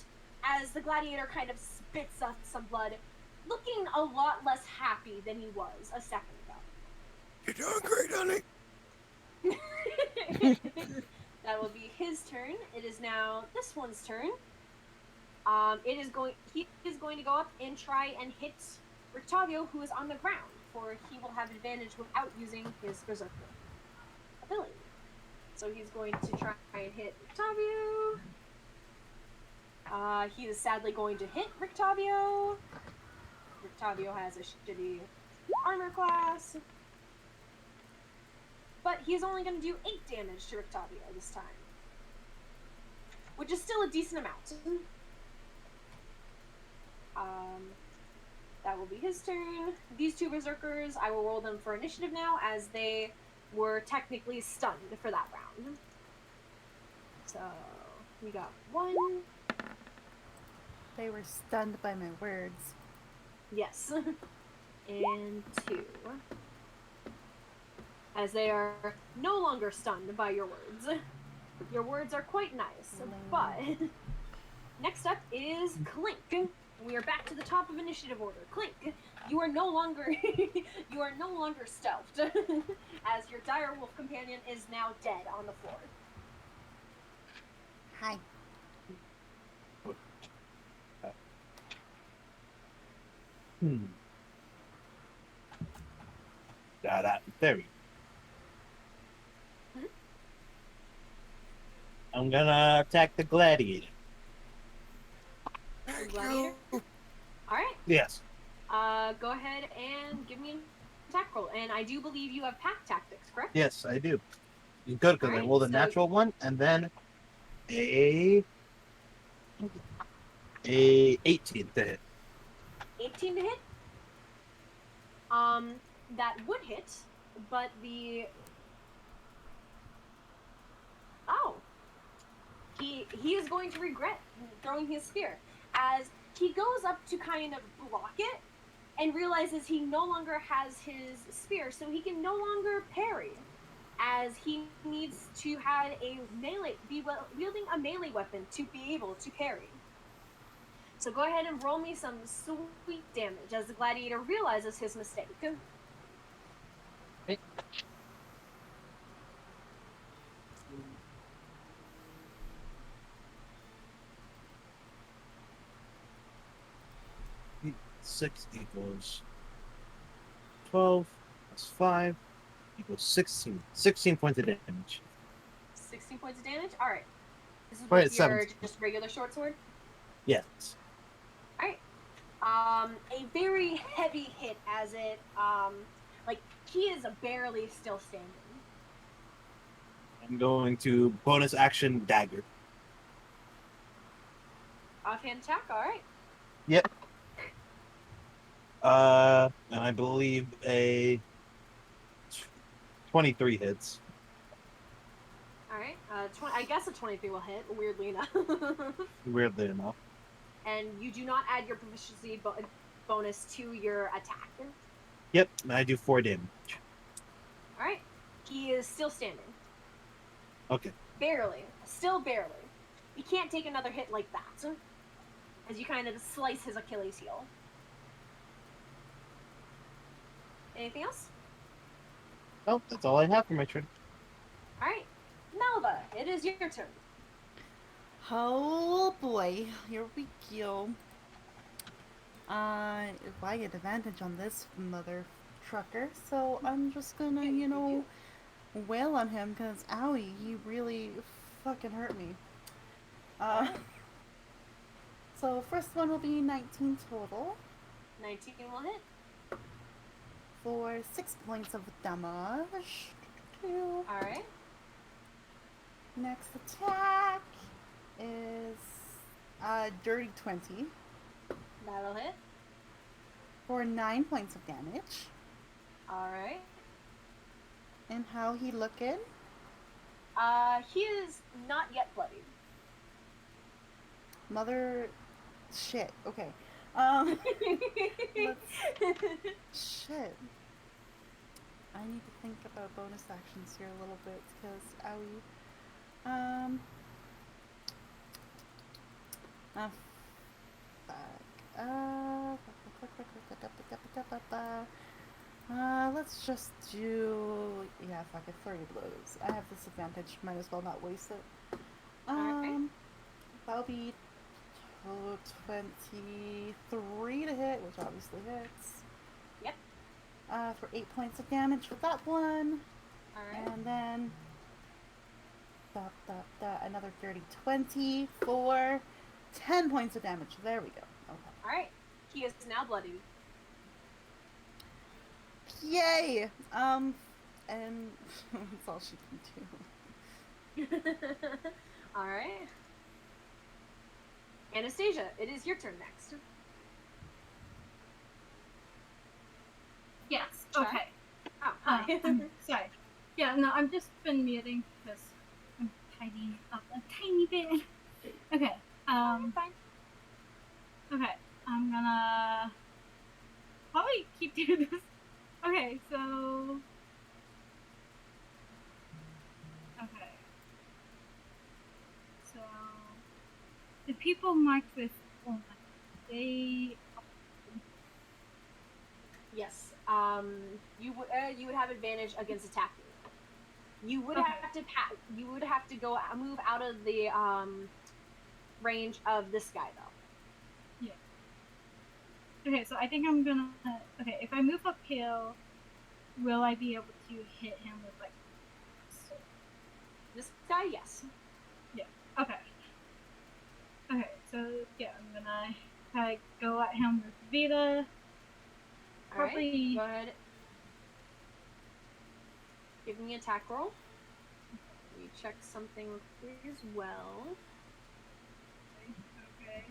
as the gladiator kind of spits up some blood, looking a lot less happy than he was a second ago. You're doing great, honey. That will be his turn. It is now this one's turn. He is going to go up and try and hit Rictavio, who is on the ground, for he will have advantage without using his Berserker ability. So he's going to try and hit Rictavio. He is sadly going to hit Rictavio. Rictavio has a shitty armor class. But he's only going to do 8 damage to Rictavio this time, which is still a decent amount. That will be his turn. These two Berserkers, I will roll them for initiative now, as they were technically stunned for that round. So, we got 1. They were stunned by my words. Yes. And 2. As they are no longer stunned by your words. Your words are quite nice, but next up is Klink. We are back to the top of initiative order. Klink, you are no longer stealthed, as your dire wolf companion is now dead on the floor. Hi. There we go. I'm gonna attack the gladiator. Gladiator? Alright. Yes. Go ahead and give me an attack roll. And I do believe you have pack tactics, correct? Yes, I do. Good, because I Alright, rolled a so- natural one and then a 18 to hit. 18 to hit? That would hit, but the... Oh. He is going to regret throwing his spear, as he goes up to kind of block it and realizes he no longer has his spear, so he can no longer parry, as he needs to have wielding a melee weapon to be able to parry. So go ahead and roll me some sweet damage as the gladiator realizes his mistake. Okay. 6 equals 12 plus 5 equals 16. 16 points of damage. 16 points of damage? Alright. This is Wait, with your 17. just regular short sword? Yes. Alright. A very heavy hit, as it, he is barely still standing. I'm going to bonus action dagger. Offhand attack, alright. Yep. And I believe a 23 hits. Alright, I guess a 23 will hit, weirdly enough. Weirdly enough. And you do not add your proficiency bonus to your attack. Yep, and I do 4 damage. Alright, he is still standing. Okay. Barely. Still barely. He can't take another hit like that. As you kind of slice his Achilles heel. Anything else? Nope, that's all I have for my turn. Alright. Malva, it is your turn. Oh boy, here we go. If I get advantage on this mother trucker, so I'm just gonna, you know, wail on him because owie, he really fucking hurt me. So first one will be 19 total 19 will hit. for 6 points of damage. Alright. Next attack is dirty 20 That'll hit. for 9 points of damage. Alright. And how he looking? He is not yet bloodied. Mother shit. Okay. Shit. I need to think about bonus actions here a little bit because owie. Let's just do fuck it, flurry of blows. I have disadvantage, might as well not waste it. Alright. That'll be 23 to hit, which obviously hits. Yep. For 8 points of damage with that one. Alright. And then another dirty 20 for 10 points of damage. There we go. Okay. Alright. He is now bloodied. Yay! And that's all she can do. Alright. Anastasia, it is your turn next. Yes. Try. Okay. Oh, hi. Sorry. Yeah, no, I've just been muting because I'm tidying up a tiny bit. Okay. Fine. Okay. I'm gonna probably keep doing this. Okay, so. Okay. So. The people marked with they. Yes. You would have advantage against attacking. You would Okay. have to go move out of the range of this guy though. Yeah. Okay, so I think I'm gonna. Okay, if I move uphill, will I be able to hit him with like? Sword? This guy, yes. Okay. Okay, so yeah, I'm gonna go at him with Vita. Probably. Alright, go ahead. Give me an attack roll. Let me check something as well. Okay.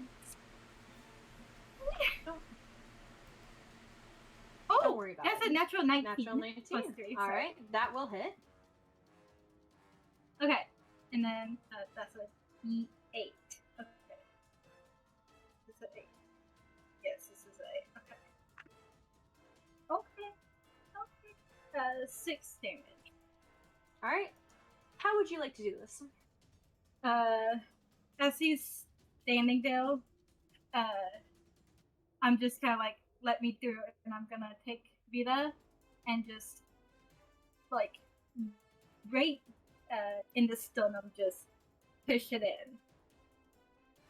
Don't worry about That's it. a natural 19. Natural 19. Plus 3, sorry. Alright, that will hit. Okay, and then that's a E8. Okay. This is an 8. Yes, this is an 8. Okay. Okay. 6 damage. Alright. How would you like to do this? As he's standing there, I'm just kind of like, let me through, and I'm gonna take Vita and just like right in the sternum, just push it in,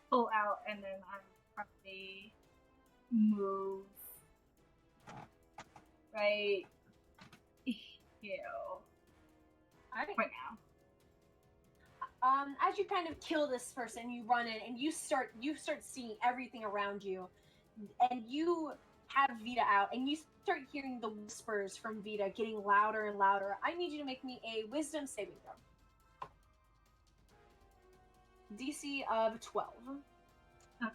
pull out, and then I'm probably move right here Alright. right now. As you kind of kill this person, you run in and you start seeing everything around you, and you have Vita out, and you start hearing the whispers from Vita getting louder and louder. I need you to make me a Wisdom saving throw. DC of 12. Okay.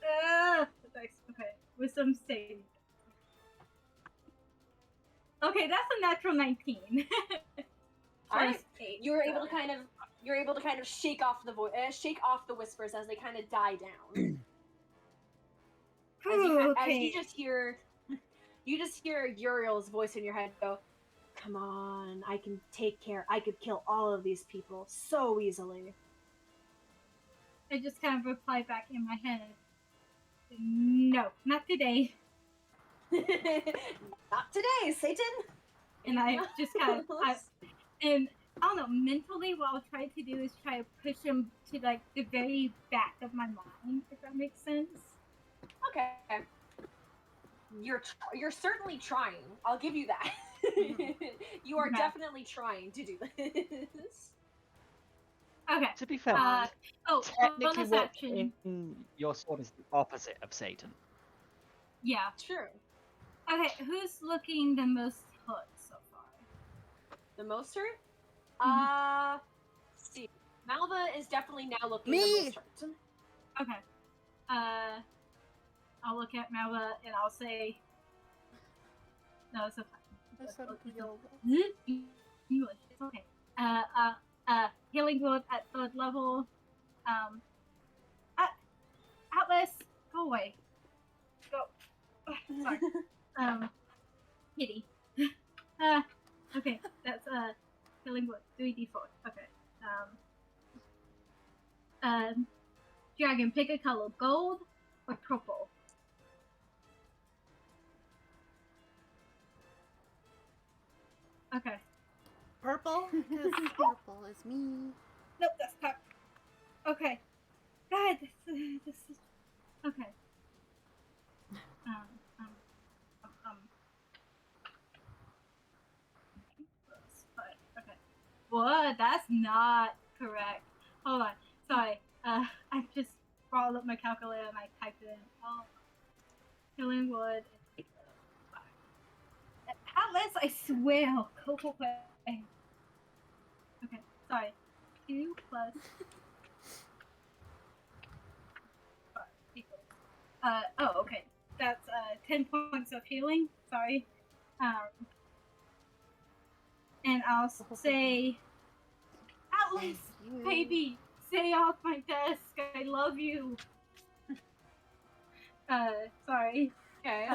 Nice. Okay. Wisdom save. Okay, that's a natural 19. Alright. Eight, You're so- able to kind of shake off the shake off the whispers as they kind of die down. As you just hear Uriel's voice in your head go, come on, I can take care. I could kill all of these people so easily. I just kind of reply back in my head. No, not today. Not today, Satan. And I just kind of, and I don't know, mentally what I'll try to do is try to push him to like the very back of my mind, if that makes sense. Okay. You're certainly trying. I'll give you that. You are definitely trying to do this. Okay. To be fair, technically, bonus what action. in your sword is the opposite of Satan. Yeah. True. Okay, who's looking the most hurt so far? The most hurt? Mm-hmm. See. Malva is definitely now looking Me! the most hurt. Okay. I'll look at Malva and I'll say, no, it's okay. I said Yoga. English, it's okay. Healing word at 3rd level. Atlas, go away. Go. Sorry. Kitty. Okay, that's healing word 3d4. Okay. Dragon, pick a color, gold or purple. Okay. Purple? Because purple is me. Nope, that's not. Okay. God, this is. Okay. Okay. What? That's not correct. Hold on. Sorry. I just brought up my calculator and I typed it in. Oh. Killing wood. Atlas, I swear. Go away. Okay. Sorry. 2 plus. Oh, okay. That's 10 points of healing. Sorry. And I'll say, Atlas, baby, stay off my desk. I love you. Sorry. Okay.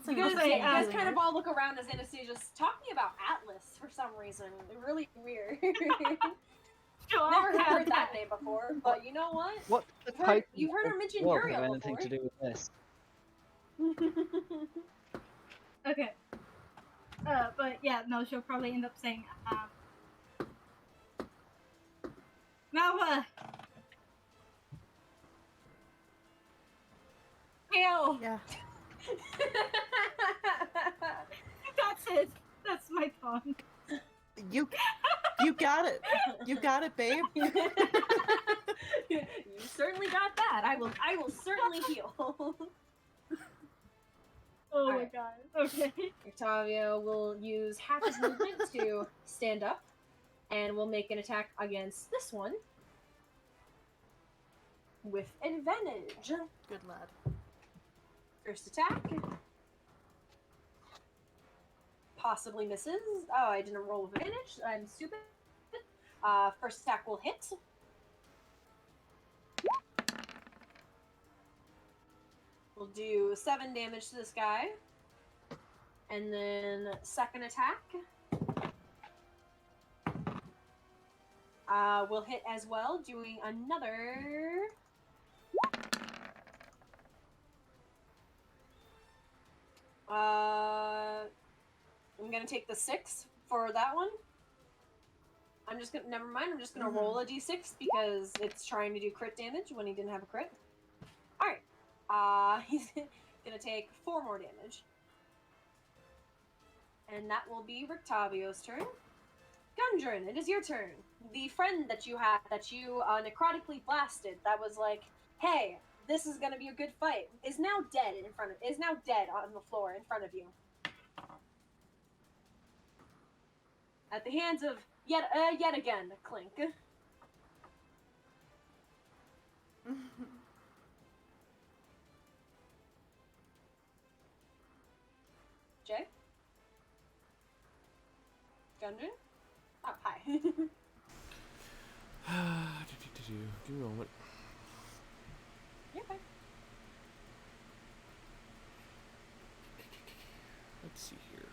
You You guys kind of all look around as Anastasia's talking about Atlas for some reason. They're really weird. Sure. Never heard that name before, but you know what? What the You've heard her mention have Uriel anything before. to do with this? Okay. But yeah, no, she'll probably end up saying, Malva! Hail! Yeah. That's it. That's my phone. You got it. You got it, babe. You certainly got that. I will certainly heal. Oh my Alright. god. Okay. Octavio will use half his movement to stand up, and will make an attack against this one with advantage. Good lad. First attack. Possibly misses. Oh, I didn't roll with advantage. I'm stupid. First attack will hit. We'll do 7 damage to this guy. And then second attack. Will hit as well, doing another... I'm gonna take the 6 for that one. Never mind, I'm just gonna roll a d6 because it's trying to do crit damage when he didn't have a crit. Alright. He's gonna take 4 more damage. And that will be Rictavio's turn. Gudrun, it is your turn. The friend that you had, that you necrotically blasted, that was like, hey, this is gonna be a good fight, is now dead on the floor in front of you. At the hands of yet again, Klink. Jay? Gudrun? Oh, hi. Give me a moment. You're fine. Let's see here.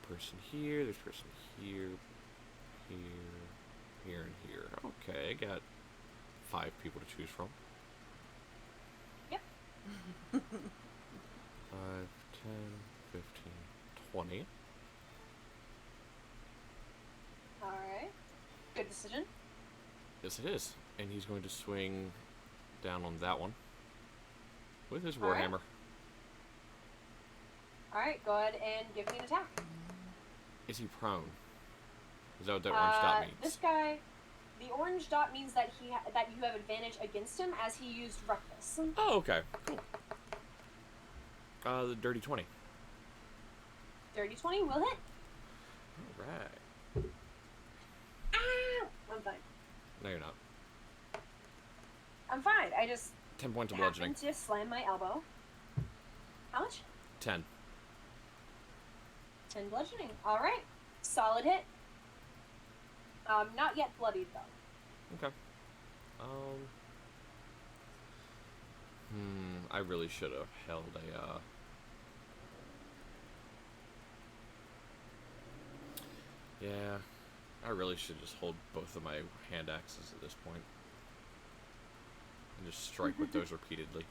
person here, there's person here, here, here, and here. Okay, I got 5 people to choose from. Yep. 5, 10, 15, 20. Alright. Good decision. Yes, it is. And he's going to swing down on that one with his All right. warhammer. Alright, go ahead and give me an attack. Is he prone? Is that what that orange dot means? This guy, the orange dot means that that you have advantage against him as he used reckless. Oh, okay. Cool. The dirty 20. Dirty 20 will hit. Alright. Ow! I'm fine. No, you're not. I'm fine. I just 10 points of bludgeoning. happened to slam my elbow. How much? 10. 10 bludgeoning. Alright. Solid hit. Not yet bloodied though. Okay. I really should have held a, Yeah, I really should just hold both of my hand axes at this point. And just strike with those repeatedly.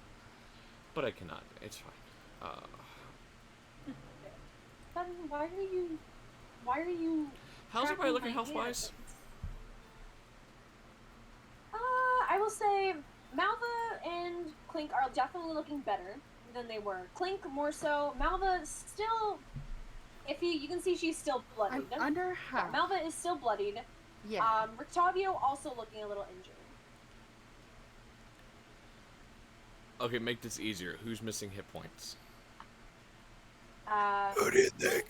But I cannot. It's fine. Then why are you How's everybody tracking looking my health-wise? I will say Malva and Klink are definitely looking better than they were. Klink more so. Malva still, if you can see she's still bloodied. I'm under half. Malva is still bloodied. Yeah. Rictavio also looking a little injured. Okay, make this easier. Who's missing hit points? Who do you think?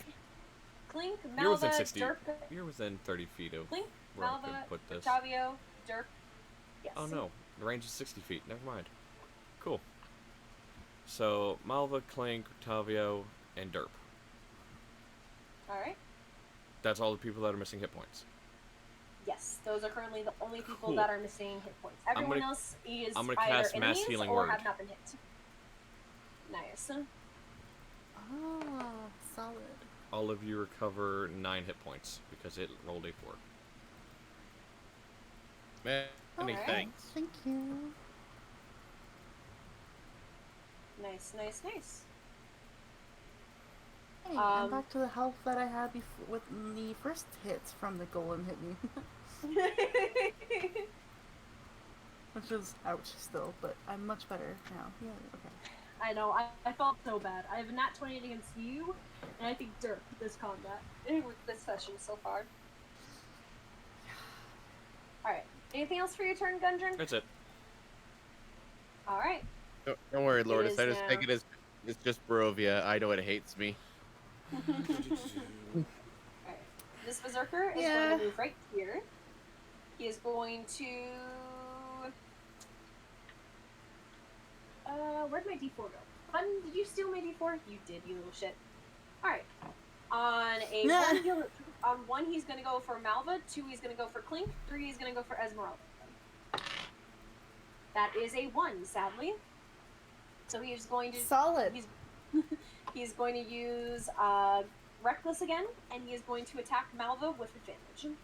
Klink, You're within Malva, 60. Derp, You're within 30 feet of Klink, where I Malva, could put this. Rictavio, Derp. Yes. Oh no, the range is 60 feet. Never mind. Cool. So, Malva, Klink, Rictavio, and Derp. Alright. That's all the people that are missing hit points. Yes, those are currently the only people Cool. that are missing hit points. Everyone else is I'm gonna either cast Mass enemies Healing or Word. have not been hit. Nice. Ah, solid. All of you recover 9 hit points because it rolled a 4. Many Alright. thanks. Thank you. Nice, nice, nice. Hey, I'm back to the health that I had before with the first hits from the golem hit me. Which is ouch still, but I'm much better now. Yeah, okay. I know, I felt so bad. I have not 20 against you, and I think Derp this combat, with this session so far. Alright, anything else for your turn, Gudrun? That's it. Alright. Don't worry, Lourdes. is I just now. take it as it's just Barovia. I know it hates me. Alright. This Berserker is Yeah. going to move right here. He is going to... where'd my D4 go? Button, did you steal my D4? You did, you little shit. Alright. On a Nah. on 1, he's gonna go for Malva. 2, he's gonna go for Klink. 3, he's gonna go for Esmeralda. That is a 1, sadly. So he's going to... Solid. He's going to use Reckless again, and he is going to attack Malva with advantage.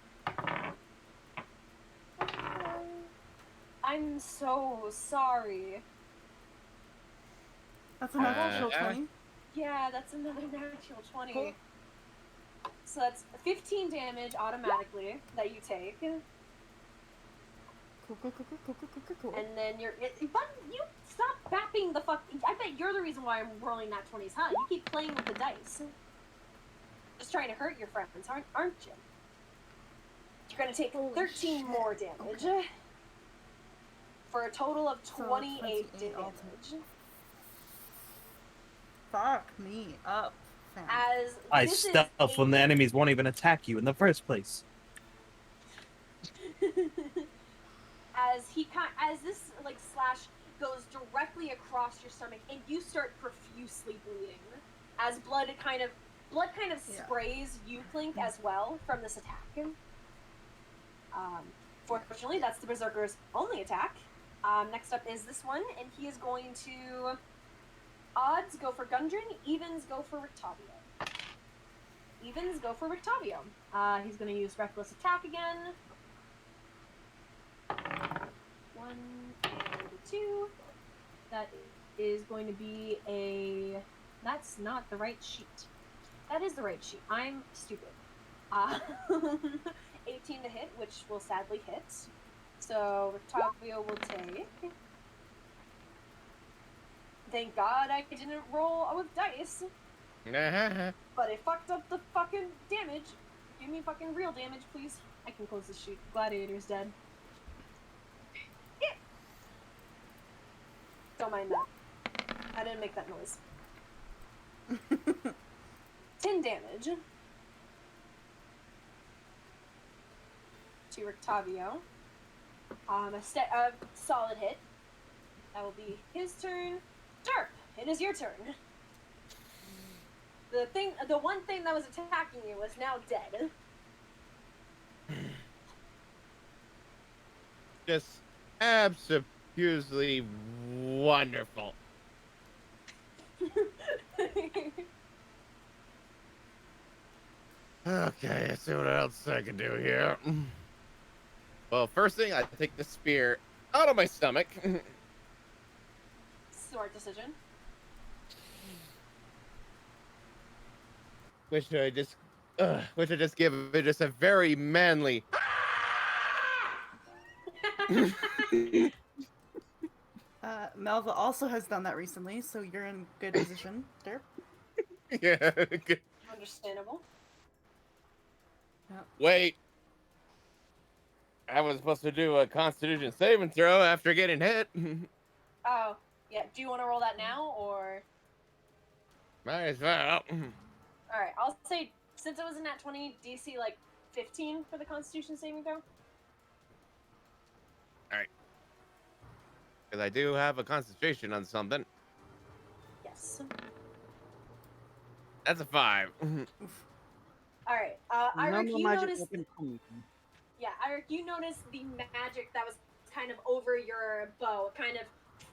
I'm so sorry. That's another natural yeah. 20. Yeah, that's another natural 20. Cool. So that's 15 damage automatically that you take. Cool, cool, cool, cool, cool, cool, cool, cool. And then but you stop bapping the fuck. I bet you're the reason why I'm rolling nat 20s, huh? You keep playing with the dice. Just trying to hurt your friends, aren't you? You're gonna take Holy 13 shit. more damage. Okay. For a total of So 28 28 damage. ultimate. Fuck me up, fam. As I this is stealth when the enemies won't even attack you in the first place. as this like slash goes directly across your stomach and you start profusely bleeding as blood kind of Yeah. sprays you, Klink, as well from this attack. Fortunately, that's the Berserker's only attack. Next up is this one, and he is going to odds go for Gudrun, evens go for Rictavio. evens go for Rictavio. He's going to use Reckless Attack again. 1 and 2. That is going to be a... That's not the right sheet. That is the right sheet. I'm stupid. 18 to hit, which will sadly hit. So Rictavio will take... Thank God I didn't roll with dice. But it fucked up the fucking damage. Give me fucking real damage, please. I can close this sheet. Gladiator's dead. Yeah. Don't mind that. I didn't make that noise. 10 damage. To Rictavio. A solid hit. That will be his turn. Derp, it is your turn. The one thing that was attacking you is now dead. Just absolutely wonderful. Okay, let's see what else I can do here. Well, first thing, I take the spear out of my stomach. Smart decision. Which I just give it just a very manly. Malva also has done that recently, so you're in good position, Derp. Yeah. Good. Understandable. Wait. I was supposed to do a Constitution saving throw after getting hit. Oh, yeah. Do you want to roll that now, or? Might as well. Alright, I'll say, since it was a nat 20, DC, like, 15 for the Constitution saving throw? Alright. Because I do have a concentration on something. Yes. That's a 5. Alright, Airic, you noticed... Yeah, Airic, you noticed the magic that was kind of over your bow kind of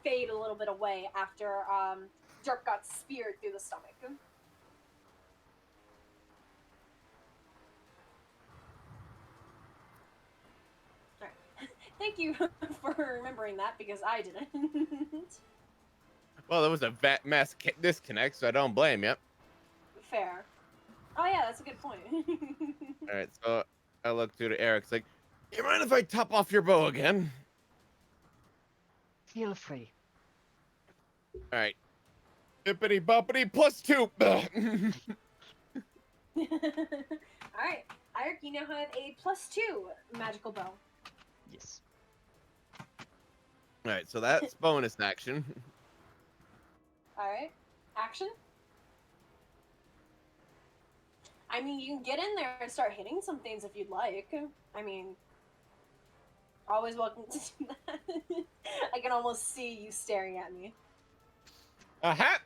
fade a little bit away after, Derp got speared through the stomach. Thank you for remembering that, because I didn't. Well, there was a mass disconnect, so I don't blame you. Fair. Oh yeah, that's a good point. Alright, so I look through to Eric's like, you mind if I top off your bow again? Feel free. Alright. Bippity boppity +2. Alright, Airic, you now have a +2 magical bow. Yes. Alright, so that's bonus action. Alright, action? I mean, you can get in there and start hitting some things if you'd like. I mean, always welcome to do that. I can almost see you staring at me. Aha!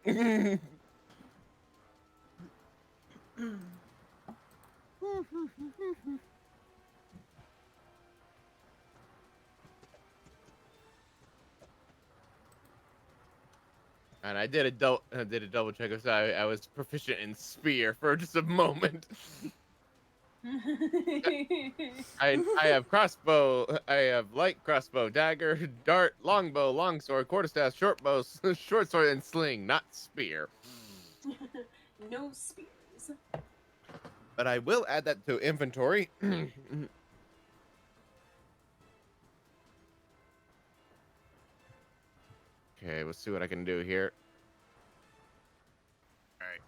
And I did a double check. So I was proficient in spear for just a moment. I have crossbow. I have light crossbow, dagger, dart, longbow, longsword, quarterstaff, short bow, short sword, and sling. Not spear. No spears. But I will add that to inventory. Okay, let's see what I can do here. All right.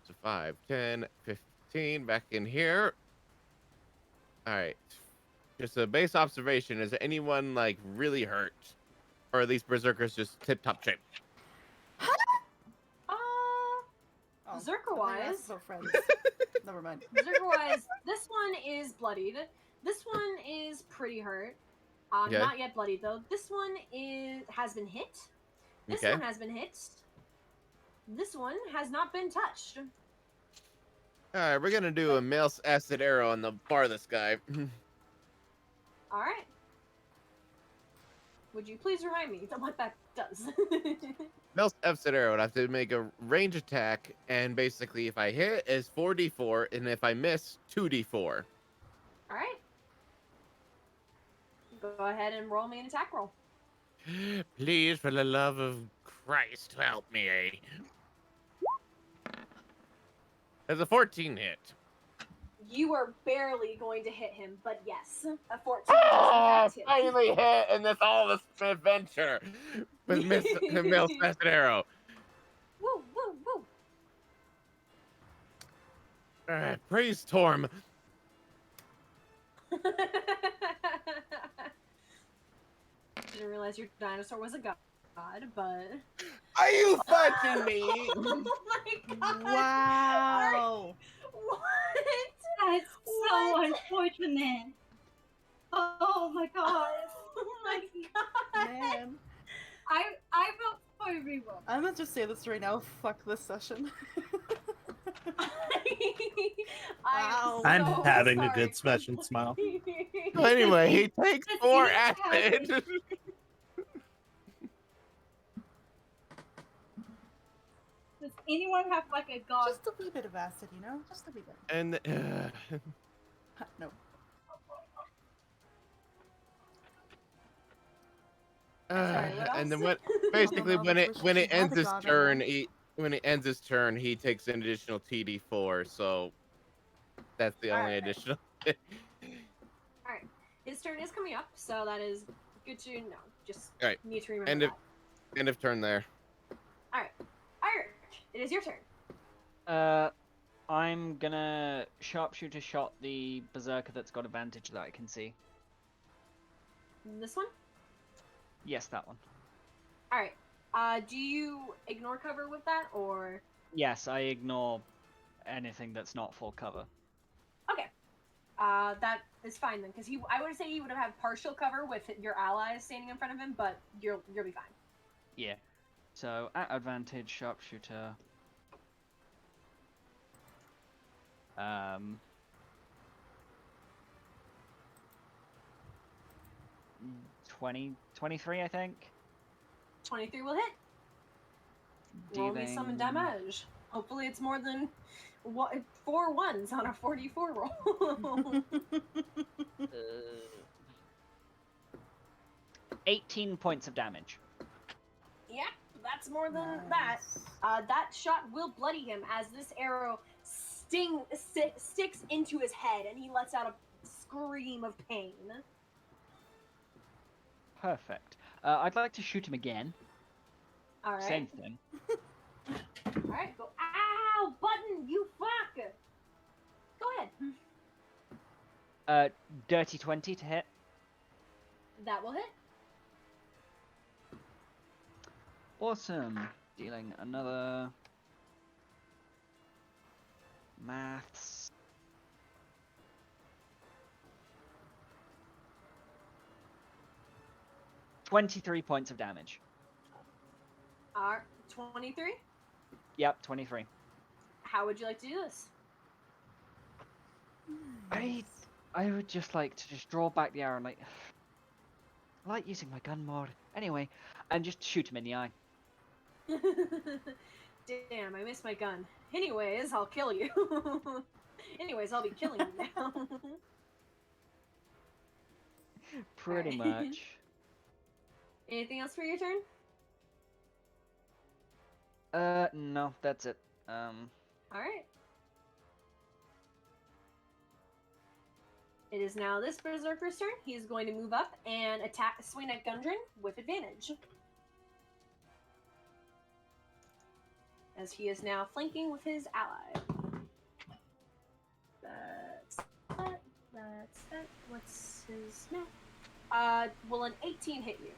So 5, 10, 15, back in here. All right. Just a base observation. Is anyone, like, really hurt? Or are these berserkers just tip-top shape? Berserker-wise... Never mind. Berserker-wise, this one is bloodied. This one is pretty hurt. Okay. Not yet bloodied, though. This one has been hit. This Okay. one has been hit. This one has not been touched. Alright, we're gonna do a male acid arrow on the farthest guy. Alright. Would you please remind me what that does? Mel's F-set arrow would have to make a range attack, and basically, if I hit, it's 4d4, and if I miss, 2d4. All right. Go ahead and roll me an attack roll. Please, for the love of Christ, help me. There's a 14 hit. You are barely going to hit him, but yes, a 14 Oh, does in fact hit. finally hit, and that's all this adventure with Mel's F-set arrow. Woo, woo, woo. All right, praise Torm. Didn't realize your dinosaur was a god, but... Are you fucking me? Oh my god! Wow. What? That's so What? unfortunate. Oh my god. Oh my god! Man. I vote for a reroll. I'm gonna just say this right now. Fuck this session. Wow. I'm so having a sorry, good session, Crumpler. smile. Anyway, he takes Does 4 anyone have acid. Does anyone have like a god? Just a wee bit of acid, you know? Just a wee bit. And No. Sorry, what and then else? when basically Oh, no, when I it wish when she it had ends the his god turn, arrow. he takes an additional TD4. So that's the only Alright. additional. Alright. His turn is coming up, so that is good to know. Just Alright. need to remember End of that. end of turn there. Alright. Airic, it is your turn. I'm gonna sharpshooter shot the berserker that's got advantage that I can see. This one? Yes, that one. Alright. Do you ignore cover with that, or... Yes, I ignore anything that's not full cover. Okay. That is fine then, because I would say he would have had partial cover with your allies standing in front of him, but you'll be fine. Yeah. So at advantage, sharpshooter. 23, I think. 23 will hit. Roll me some Dealing- damage. Hopefully it's more than 4 ones on a 44 roll. 18 points of damage. Yep, that's more than that. That shot will bloody him as this arrow sticks into his head and he lets out a scream of pain. Perfect. I'd like to shoot him again. Alright. Same thing. Alright, go. Ow! Button, you fuck! Go ahead. Dirty 20 to hit. That will hit. Awesome. Dealing another... Maths. $23 points of damage. 23? Yep, 23. How would you like to do this? I would just like to just draw back the arrow and like... I like using my gun more. Anyway, and just shoot him in the eye. Damn, I missed my gun. Anyways, I'll kill you. Anyways, I'll be killing you now. Pretty Alright. much. Anything else for your turn? No, that's it. Alright. It is now this berserker's turn. He is going to move up and swing at Gudrun with advantage. As he is now flanking with his ally. That's that. What's his name? Will an 18 hit you?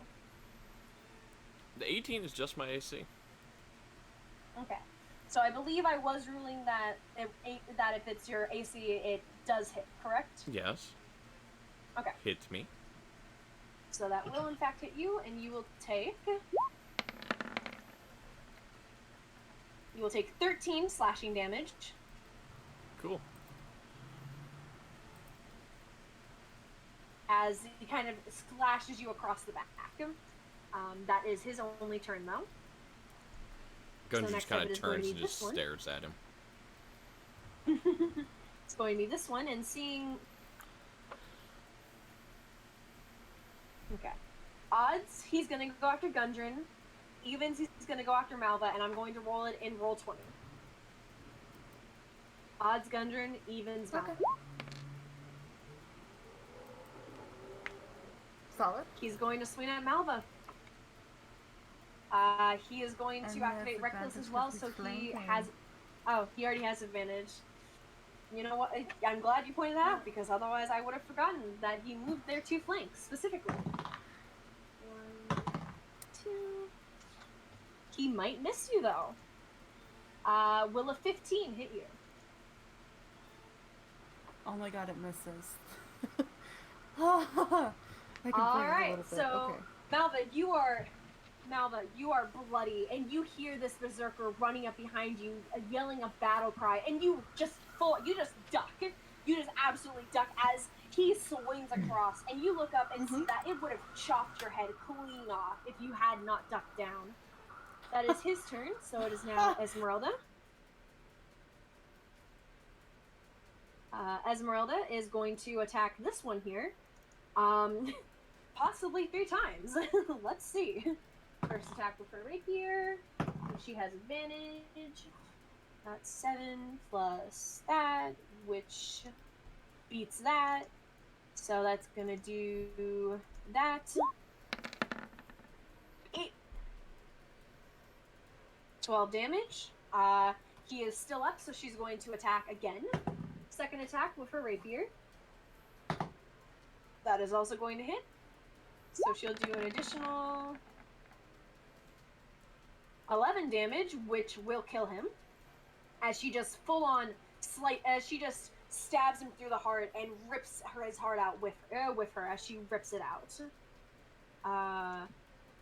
The 18 is just my AC. Okay. So I believe I was ruling that if it's your AC, it does hit, correct? Yes. Okay. Hit me. So that will in fact hit you, and you will take... You will take 13 slashing damage. Cool. As he kind of slashes you across the back. That is his only turn, though. Gudrun next just kind up it of is going to turns be and just this one. stares at him. It's going to be this one, and seeing... Okay. Odds, he's going to go after Gudrun. Evens, he's going to go after Malva, and I'm going to roll it in roll 20. Odds, Gudrun. Evens, Malva. Okay. Solid. He's going to swing at Malva. He is going And to he has activate Reckless as advantage well, 'cause so he's he flanking. has... Oh, he already has advantage. You know what? I'm glad you pointed that out, because otherwise I would have forgotten that he moved their 2 flanks, specifically. 1, 2... He might miss you, though. Will a 15 hit you? Oh my god, it misses. I can All breathe a right, little bit. so Okay. Malva, you are bloody, and you hear this berserker running up behind you, yelling a battle cry, and you just duck. You just absolutely duck as he swings across, and you look up and see that it would have chopped your head clean off if you had not ducked down. That is his turn, so it is now Esmeralda. Esmeralda is going to attack this one here. Possibly 3 times. Let's see. First attack with her rapier. She has advantage. That's 7 plus that, which beats that. So that's gonna do that. 8. 12 damage. He is still up, so she's going to attack again. Second attack with her rapier. That is also going to hit. So she'll do an additional 11 damage, which will kill him. As she just stabs him through the heart and rips his heart out with her as she rips it out.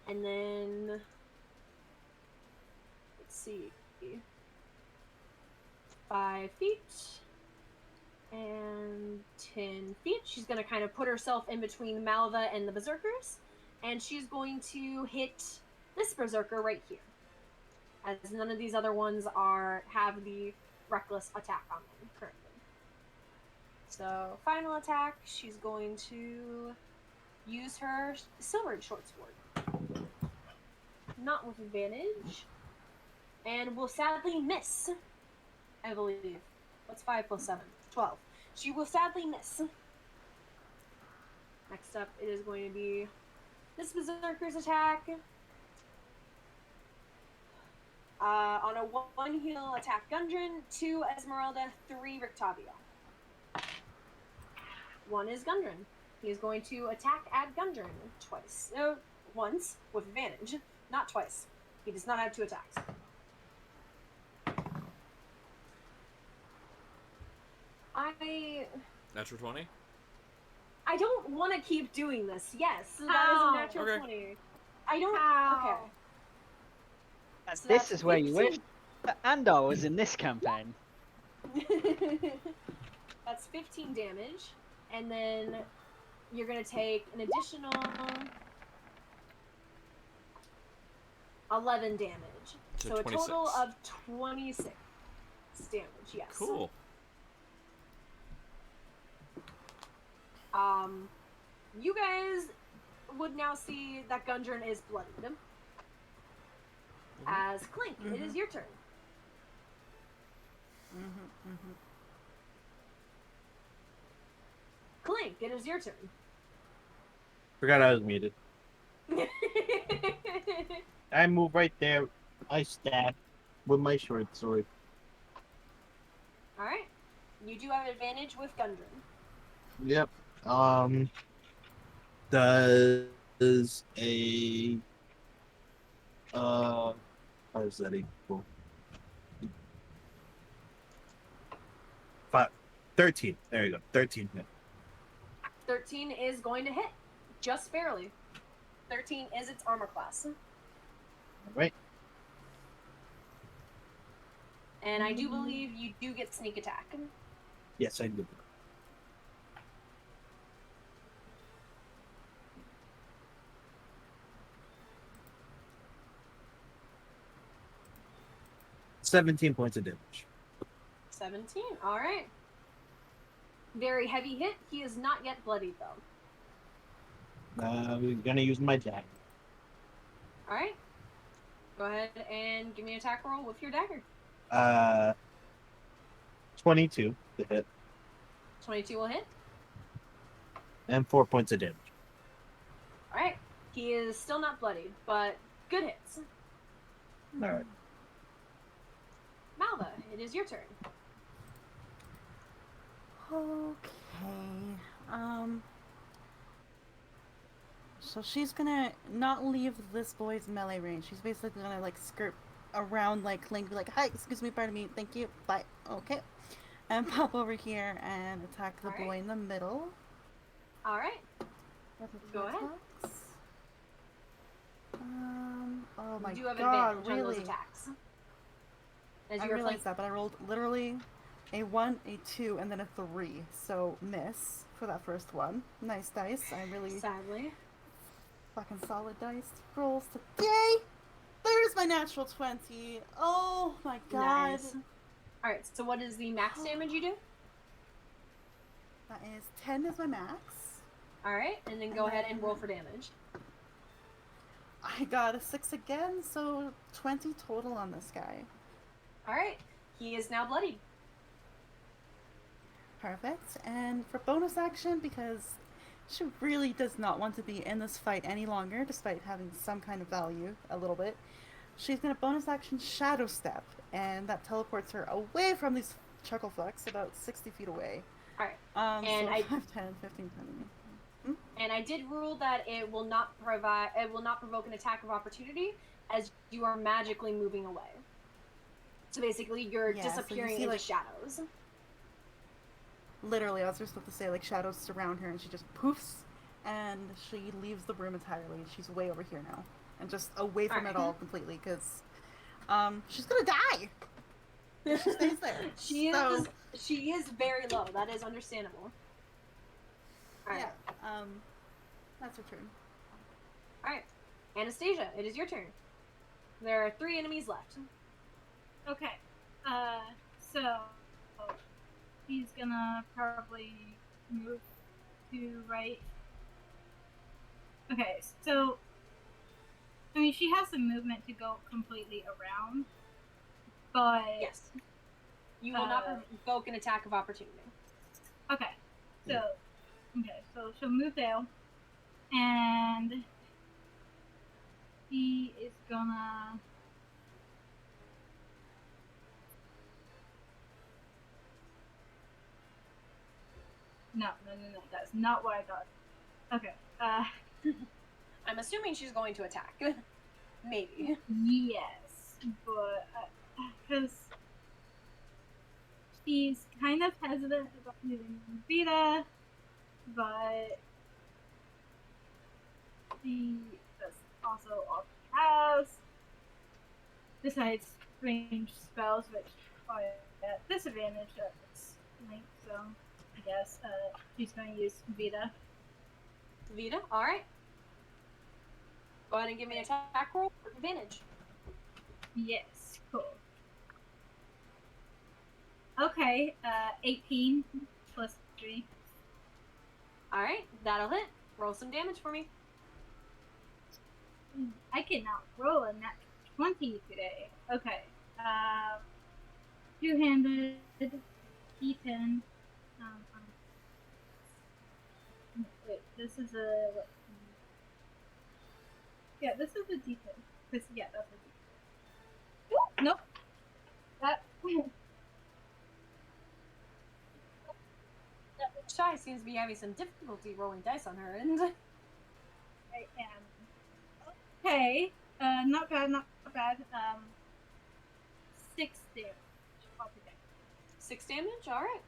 And then let's see, 5 feet and 10 feet. She's gonna kind of put herself in between Malva and the berserkers, and she's going to hit this berserker right here, as none of these other ones have the reckless attack on them currently. So final attack, she's going to use her silvered short sword, not with advantage, and will sadly miss. I believe. What's 5 plus 7? 12. She will sadly miss. Next up, it is going to be this berserker's attack. On a 1 heal attack Gudrun, 2 Esmeralda, 3 Rictavio. 1 is Gudrun. He is going to attack at Gudrun twice. No, once with advantage, not twice. He does not have 2 attacks. Natural 20? I don't want to keep doing this. Yes, that is a natural Okay. 20. I don't. Ow. Okay. And So this that's is where you wish 15. that Andor was in this campaign. That's 15 damage, and then you're gonna take an additional 11 damage. So a 26. total of 26 damage. Yes. Cool. You guys would now see that Gudrun is bloodied. As Klink, it is your turn. Klink, it is your turn. Forgot I was muted. I move right there. I stab with my short sword. Alright. You do have advantage with Gudrun. Yep. Does a how does that equal? 13. There you go. 13 hit. 13 is going to hit. Just barely. 13 is its armor class. All right. And I do believe you do get sneak attack. Yes, I do. 17 points of damage. 17. All right. Very heavy hit. He is not yet bloodied though. We're gonna use my dagger. All right. Go ahead and give me an attack roll with your dagger. 22 to hit, 22 will hit. and 4 points of damage. All right. He is still not bloodied, but good hits. All right. Malva, it is your turn. Okay. So she's gonna not leave this boy's melee range. She's basically gonna like skirt around like Klink, be like, "Hi, excuse me, pardon me, thank you, bye." Okay. And pop over here and attack the boy in the middle. All right. Go ahead. Attacks. Oh my You do have god, advantage on those really? attacks. As I you were realized that, but I rolled literally a 1, a 2, and then a 3. So miss for that first one. Nice dice. I really sadly. fucking solid dice rolls today. There's my natural 20. Oh my god. Nice. All right. So what is the max damage you do? That is 10 is my max. All right, and then go ahead and roll for damage. I got a 6 again, so 20 total on this guy. All right. He is now bloodied. Perfect. And for bonus action, because she really does not want to be in this fight any longer, despite having some kind of value, a little bit, she's going to bonus action Shadow Step, and that teleports her away from these chuckle fucks, about 60 feet away. All right. And And so I 5, 10, 15, 20. and I did rule that it will not provoke an attack of opportunity as you are magically moving away. So basically, you're Yeah, so you disappearing see, into like, shadows. Literally, I was just about to say, like, shadows surround her, and she just poofs, and she leaves the room entirely. She's way over here now, and just away from it all completely, because she's gonna die if she stays there. She is very low. That is understandable. All right. Yeah, that's her turn. All right, Anastasia, it is your turn. There are 3 enemies left. Okay. So he's gonna probably move to right. Okay, so I mean she has some movement to go completely around, but Yes. You will not provoke an attack of opportunity. okay. So she'll move there, and he is gonna. No, that's not what I thought. Okay, I'm assuming she's going to attack. Maybe. yes, but, because she's kind of hesitant about using Vita, but she does also has, besides range spells, which are at disadvantage of its length, so I guess she's going to use Vita. Vita, alright. Go ahead and give me an attack roll with advantage. Yes, cool. Okay, 18 plus 3. Alright, that'll hit. Roll some damage for me. I cannot roll a nat 20 today. Okay, two-handed, D10. Wait, this is a what? Yeah, this is a D10. That's a D10. Ooh, nope. That. Shy seems to be having some difficulty rolling dice on her end. I am. Okay. Not bad. 6 damage. Altogether. 6 damage, alright.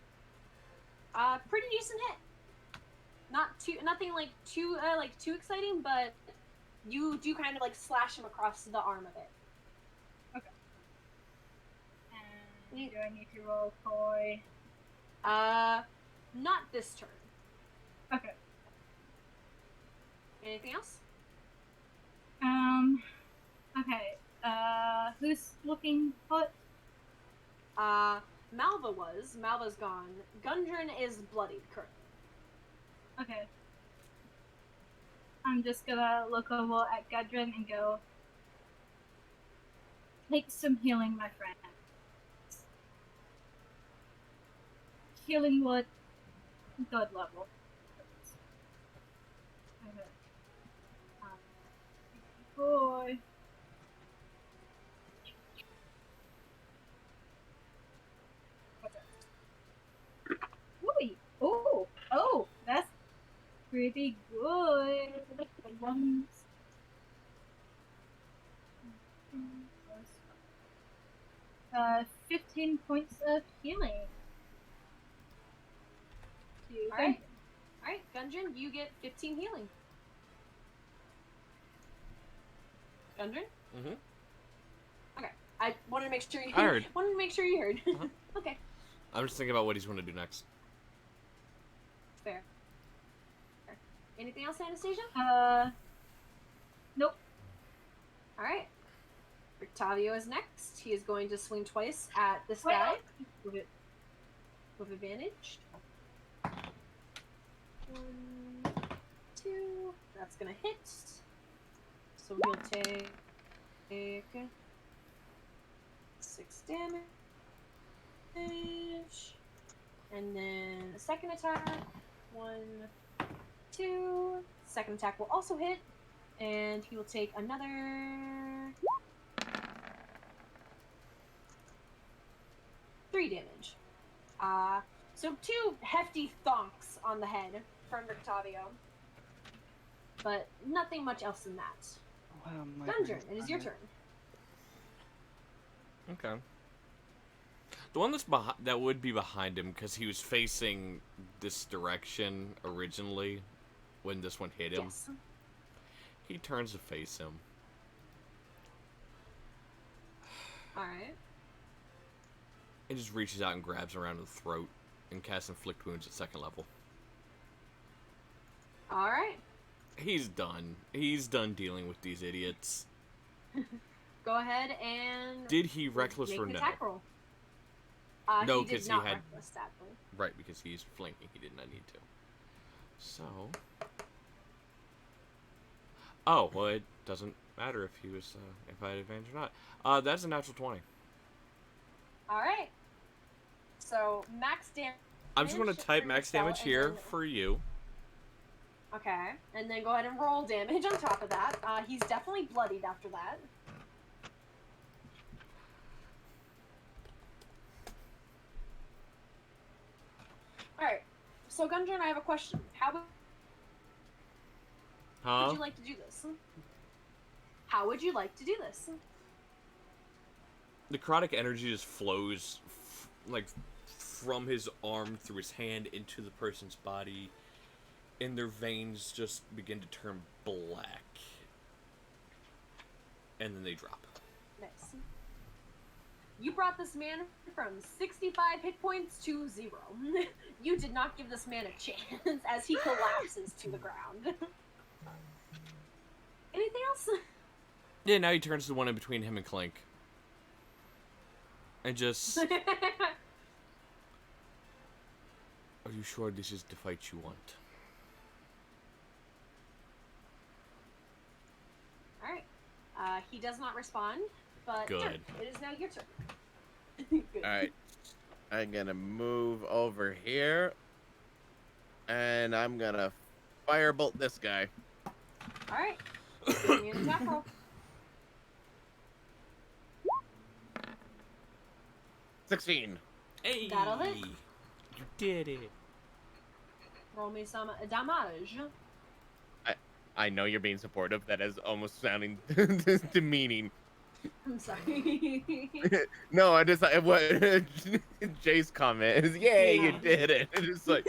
Pretty decent hit. Nothing like too exciting, but you do kind of like slash him across the arm of it. Okay. And do I need to roll for? Not this turn. Okay. Anything else? Okay. Who's looking put? Malva was. Malva's gone. Gudrun is bloodied currently. Okay. I'm just gonna look over at Gudrun and go, take some healing, my friend. Healing wood, good level. Okay. Boy. Oh, that's pretty good. Ones. 15 points of healing. Alright, Gudrun, you get 15 healing. Gudrun? Mm-hmm. Okay, I wanted to make sure you I heard. Wanted to make sure you heard. Uh-huh. Okay, I'm just thinking about what he's going to do next. fair. Anything else, Anastasia? Nope. Alright. Octavio is next. He is going to swing twice at this guy with advantage. 1, 2. That's gonna hit. So he'll take 6 damage. And then a second attack. 1, 2. Second attack will also hit. And he will take another 3 damage. So 2 hefty thonks on the head from Octavio. But nothing much else than that. Wow, Gudrun, it is your turn. Okay. The one that would be behind him, because he was facing this direction originally when this one hit him. Yes. He turns to face him. Alright. It just reaches out and grabs around the throat and casts Inflict Wounds at 2nd level. Alright. He's done. He's done dealing with these idiots. Go ahead and... Did he reckless make or an no? attack roll. No, he did 'cause he not had- reckless, sadly. Right, because he's flanking. He did not need to. So... Oh, well, it doesn't matter if he was, if I had advantage or not. That's a natural 20. Alright. So, max damage. I'm just going to type for max yourself, damage and here then- for you. Okay. And then go ahead and roll damage on top of that. He's definitely bloodied after that. Alright. So, Gudrun, I have a question. How would Huh? you like to do this? How would you like to do this? Necrotic energy just flows, like, from his arm through his hand into the person's body, and their veins just begin to turn black. And then they drop. Nice. You brought this man from 65 hit points to 0. You did not give this man a chance as he collapses to the ground. Anything else? Yeah, now he turns to the one in between him and Klink. And just... Are you sure this is the fight you want? Alright. He does not respond, but Good. Derp, it is now your turn. Good. Alright. I'm gonna move over here. And I'm gonna firebolt this guy. Alright. Give me an attack roll. 16. Hey! That'll hit. You did it. Roll me some damage. I know you're being supportive. That is almost sounding demeaning. I'm sorry. No, I just what Jay's comment is, "Yay, you Yeah. did it!" It's like,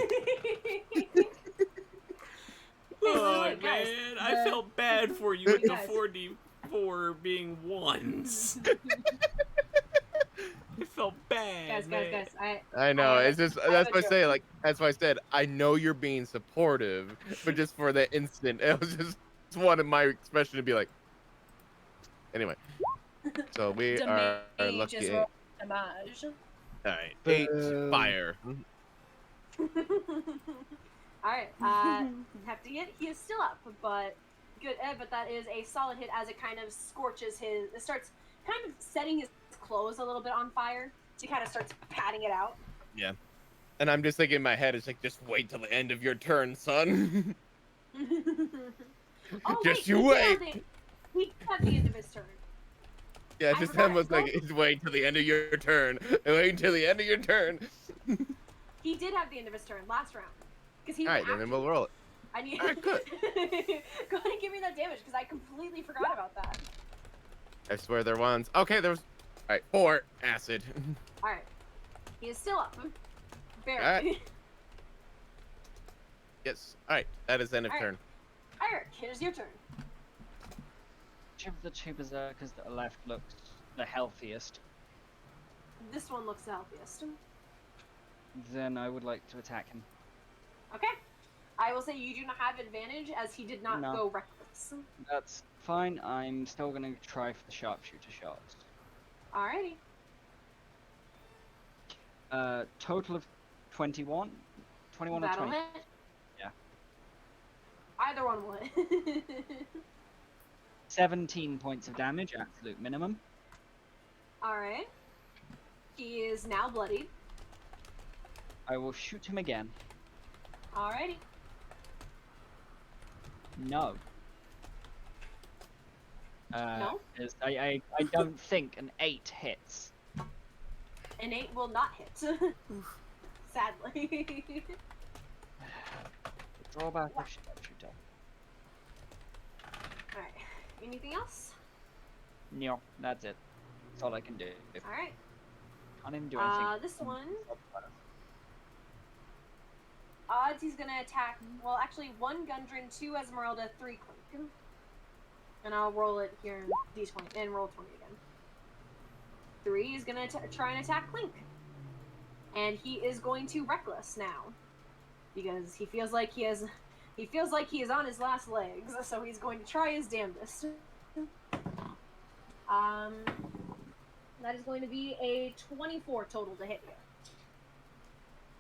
Oh, wait, guys, man, I felt bad for you with the Guys. 4d4 being ones. I felt bad, guys. I know. I- It's just I have that's a why I say joke. like that's why I said I know you're being supportive, but just for the instant, it was just wanted my expression to be like. Anyway, so we are Damage lucky. is roll damage. All right, 8 fire. Alright, Hefty hit. He is still up, but good. But that is a solid hit as it kind of scorches his. It starts kind of setting his clothes a little bit on fire. So he kind of starts patting it out. Yeah. And I'm just thinking in my head, it's like, just wait till the end of your turn, son. Oh, Just wait, you he wait. He at the end of his turn. Yeah, I just forgot. him was like, just wait till the end of your turn. Wait till the end of your turn. He did have the end of his turn last round. Because he. All right, then we'll roll it. I need. All right, good. Go ahead and give me that damage because I completely forgot about that. I swear there was. Okay, there was. All right, 4 acid. All right, he is still up. Barely. All right. Yes. All right, that is end of All right. turn. Airic, it is your turn. Which of the two berserkers that are left looks the healthiest? This one looks the healthiest. Then I would like to attack him. Okay. I will say you do not have advantage as he did not No. go reckless. That's fine. I'm still gonna try for the sharpshooter shots. Alrighty. Total of 21? 21 or That'll 20? hit. Yeah. Either one will hit. 17 points of damage, absolute minimum. Alright. He is now bloodied. I will shoot him again. Alrighty. No. No? I don't think an 8 hits. An 8 will not hit. Sadly. Drawback of sharpshooter. Alright. Anything else? No, that's it. That's all I can do. Alright. Can't even do anything. This one. Odds he's gonna attack. Well, actually, 1 Gudrun, 2 Esmeralda, 3 Klink. And I'll roll it here in D20 and roll 20 again. 3 is gonna try and attack Klink, and he is going to reckless now because he feels like he is on his last legs. So he's going to try his damnedest. That is going to be a 24 total to hit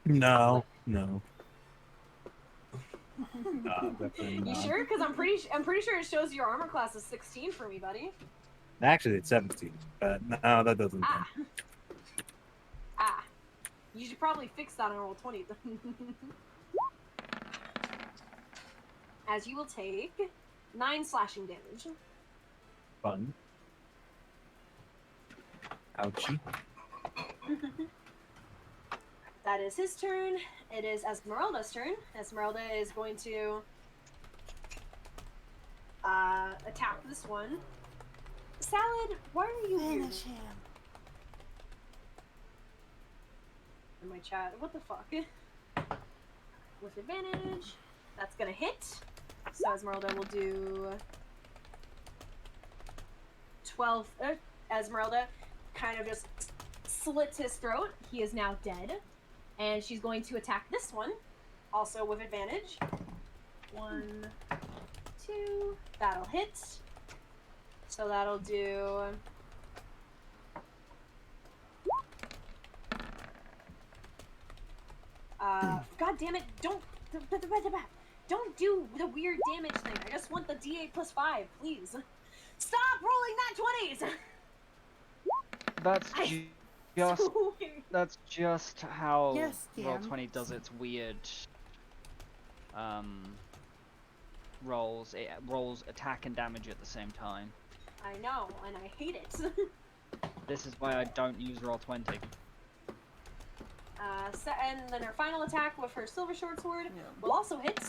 you. No. You sure? Because I'm pretty sure it shows your armor class is 16 for me, buddy. Actually, it's 17, but no, that doesn't. You should probably fix that on roll 20. As you will take 9 slashing damage. Fun. Ouchie. That is his turn. It is Esmeralda's turn. Esmeralda is going to attack this one. Salad, why are you here? Finish him. In my chat, what the fuck? With advantage, that's gonna hit. So Esmeralda will do 12. Esmeralda kind of just slits his throat. He is now dead. And she's going to attack this one, also with advantage. 1, 2, that'll hit. So that'll do... God damn it, don't do the weird damage thing. I just want the D8 plus 5, please. Stop rolling that 20s! That's just how Yes, roll Dan. 20 does its weird rolls. It rolls attack and damage at the same time. I know, and I hate it. This is why I don't use roll 20. And then her final attack with her silver short sword will also hit,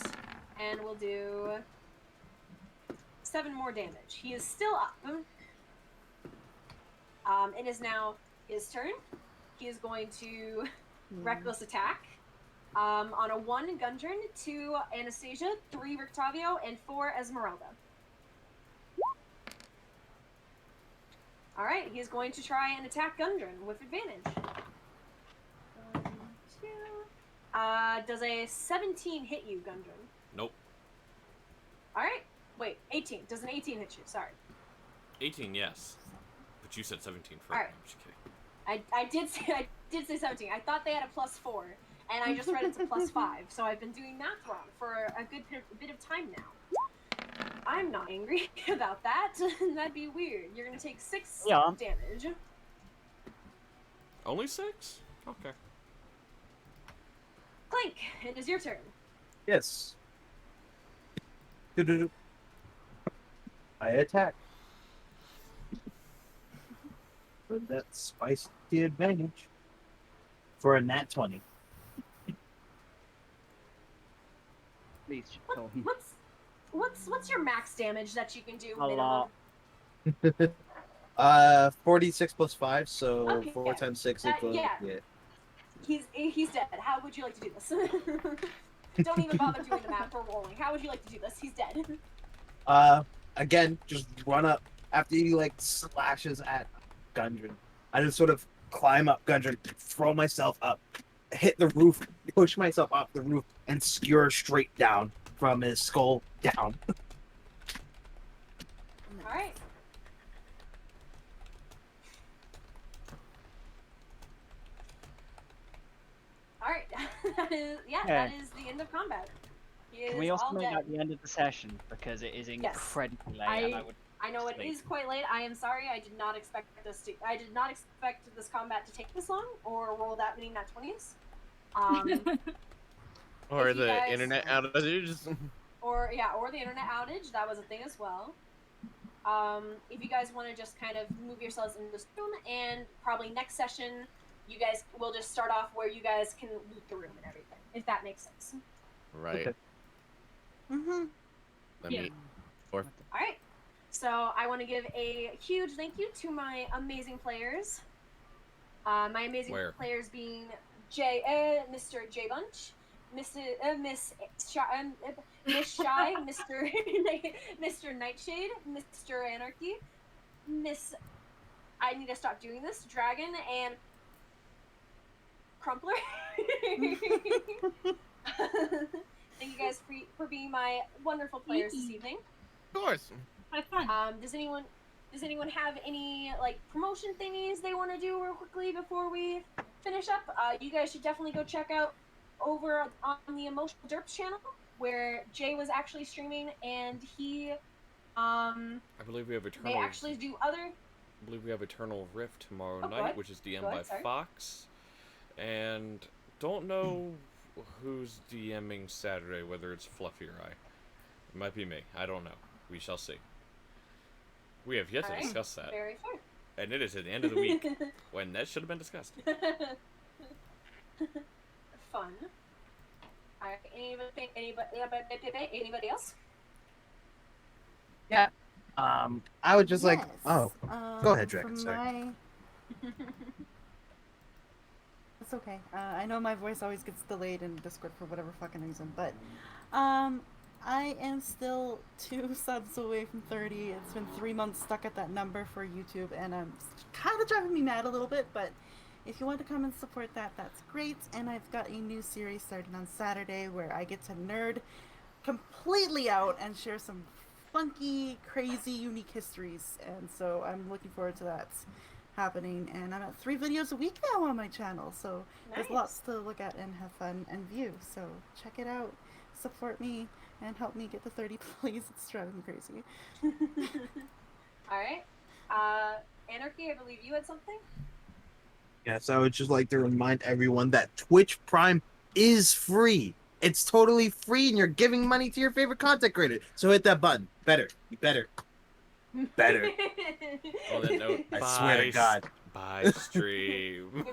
and will do 7 more damage. He is still up. It is now his turn. He is going to reckless attack on a 1 Gudrun, 2 Anastasia, 3 Rictavio, and 4 Esmeralda. Alright, he is going to try and attack Gudrun with advantage. 1, 2. Does a 17 hit you, Gudrun? Nope. Alright, wait, 18. Does an 18 hit you? Sorry. 18, yes. But you said 17 for Alright. I'm just kidding. I did say 17. I thought they had a +4, and I just read it to +5. So I've been doing math wrong for a good bit of time now. I'm not angry about that. That'd be weird. You're gonna take 6 damage. Only 6? Okay. Klink, it is your turn. Yes. Do-do-do. I attack. With that spicy advantage. For a nat 20. Please. What's your max damage that you can do? A minimum? lot. 46 plus 5, so Okay, 4 times 6 equals... yeah. He's dead. How would you like to do this? Don't even bother doing the math or rolling. How would you like to do this? He's dead. Again, just run up after he like slashes at Gudrun. I just sort of climb up Gudrun, throw myself up, hit the roof, push myself off the roof, and skewer straight down from his skull down. All right. All right. That is the end of combat. Can we also make that the end of the session, because it is incredibly late, and I know it is quite late. I am sorry. I did not expect this combat to take this long or roll that many nat 20s. Or the internet outages. Or the internet outage. That was a thing as well. If you guys want to just kind of move yourselves into this room, and probably next session, you guys will just start off where you guys can loot the room and everything, if that makes sense. Right. Okay. All right. So I want to give a huge thank you to my amazing players. My amazing players being Mr. J Bunch, Miss Shy, Mr. Nightshade, Mr. Anarchy, I need to stop doing this, Dragan, and Crumpler. Thank you guys for being my wonderful players this evening. Of course. Have fun. Does anyone have any like promotion thingies they want to do real quickly before we finish up? You guys should definitely go check out over on the Emotional Derp channel where Jay was actually streaming, and he I believe we have Eternal. They actually do other. I believe we have Eternal Rift tomorrow night, which is DM'd by Fox, and don't know who's DMing Saturday, whether it's Fluffy or I. It might be me. I don't know. We shall see. We have yet to discuss that. Very fair. And it is at the end of the week, when that should have been discussed. Fun. Alright, anybody else? Yeah. I would just go ahead, Dragan. Sorry. It's okay. I know my voice always gets delayed in Discord for whatever fucking reason, but I am still 2 subs away from 30. It's been 3 months stuck at that number for YouTube, and it's kind of driving me mad a little bit, but if you want to come and support that, that's great. And I've got a new series starting on Saturday where I get to nerd completely out and share some funky, crazy, unique histories, and so I'm looking forward to that happening. And I'm at 3 videos a week now on my channel, so there's lots to look at and have fun and view, so check it out, support me, and help me get to 30, please. It's driving me crazy. Alright. Anarchy, I believe you had something? Yes, I would just like to remind everyone that Twitch Prime is free. It's totally free, and you're giving money to your favorite content creator. So hit that button. Better. On that note, I swear to God. Buy stream.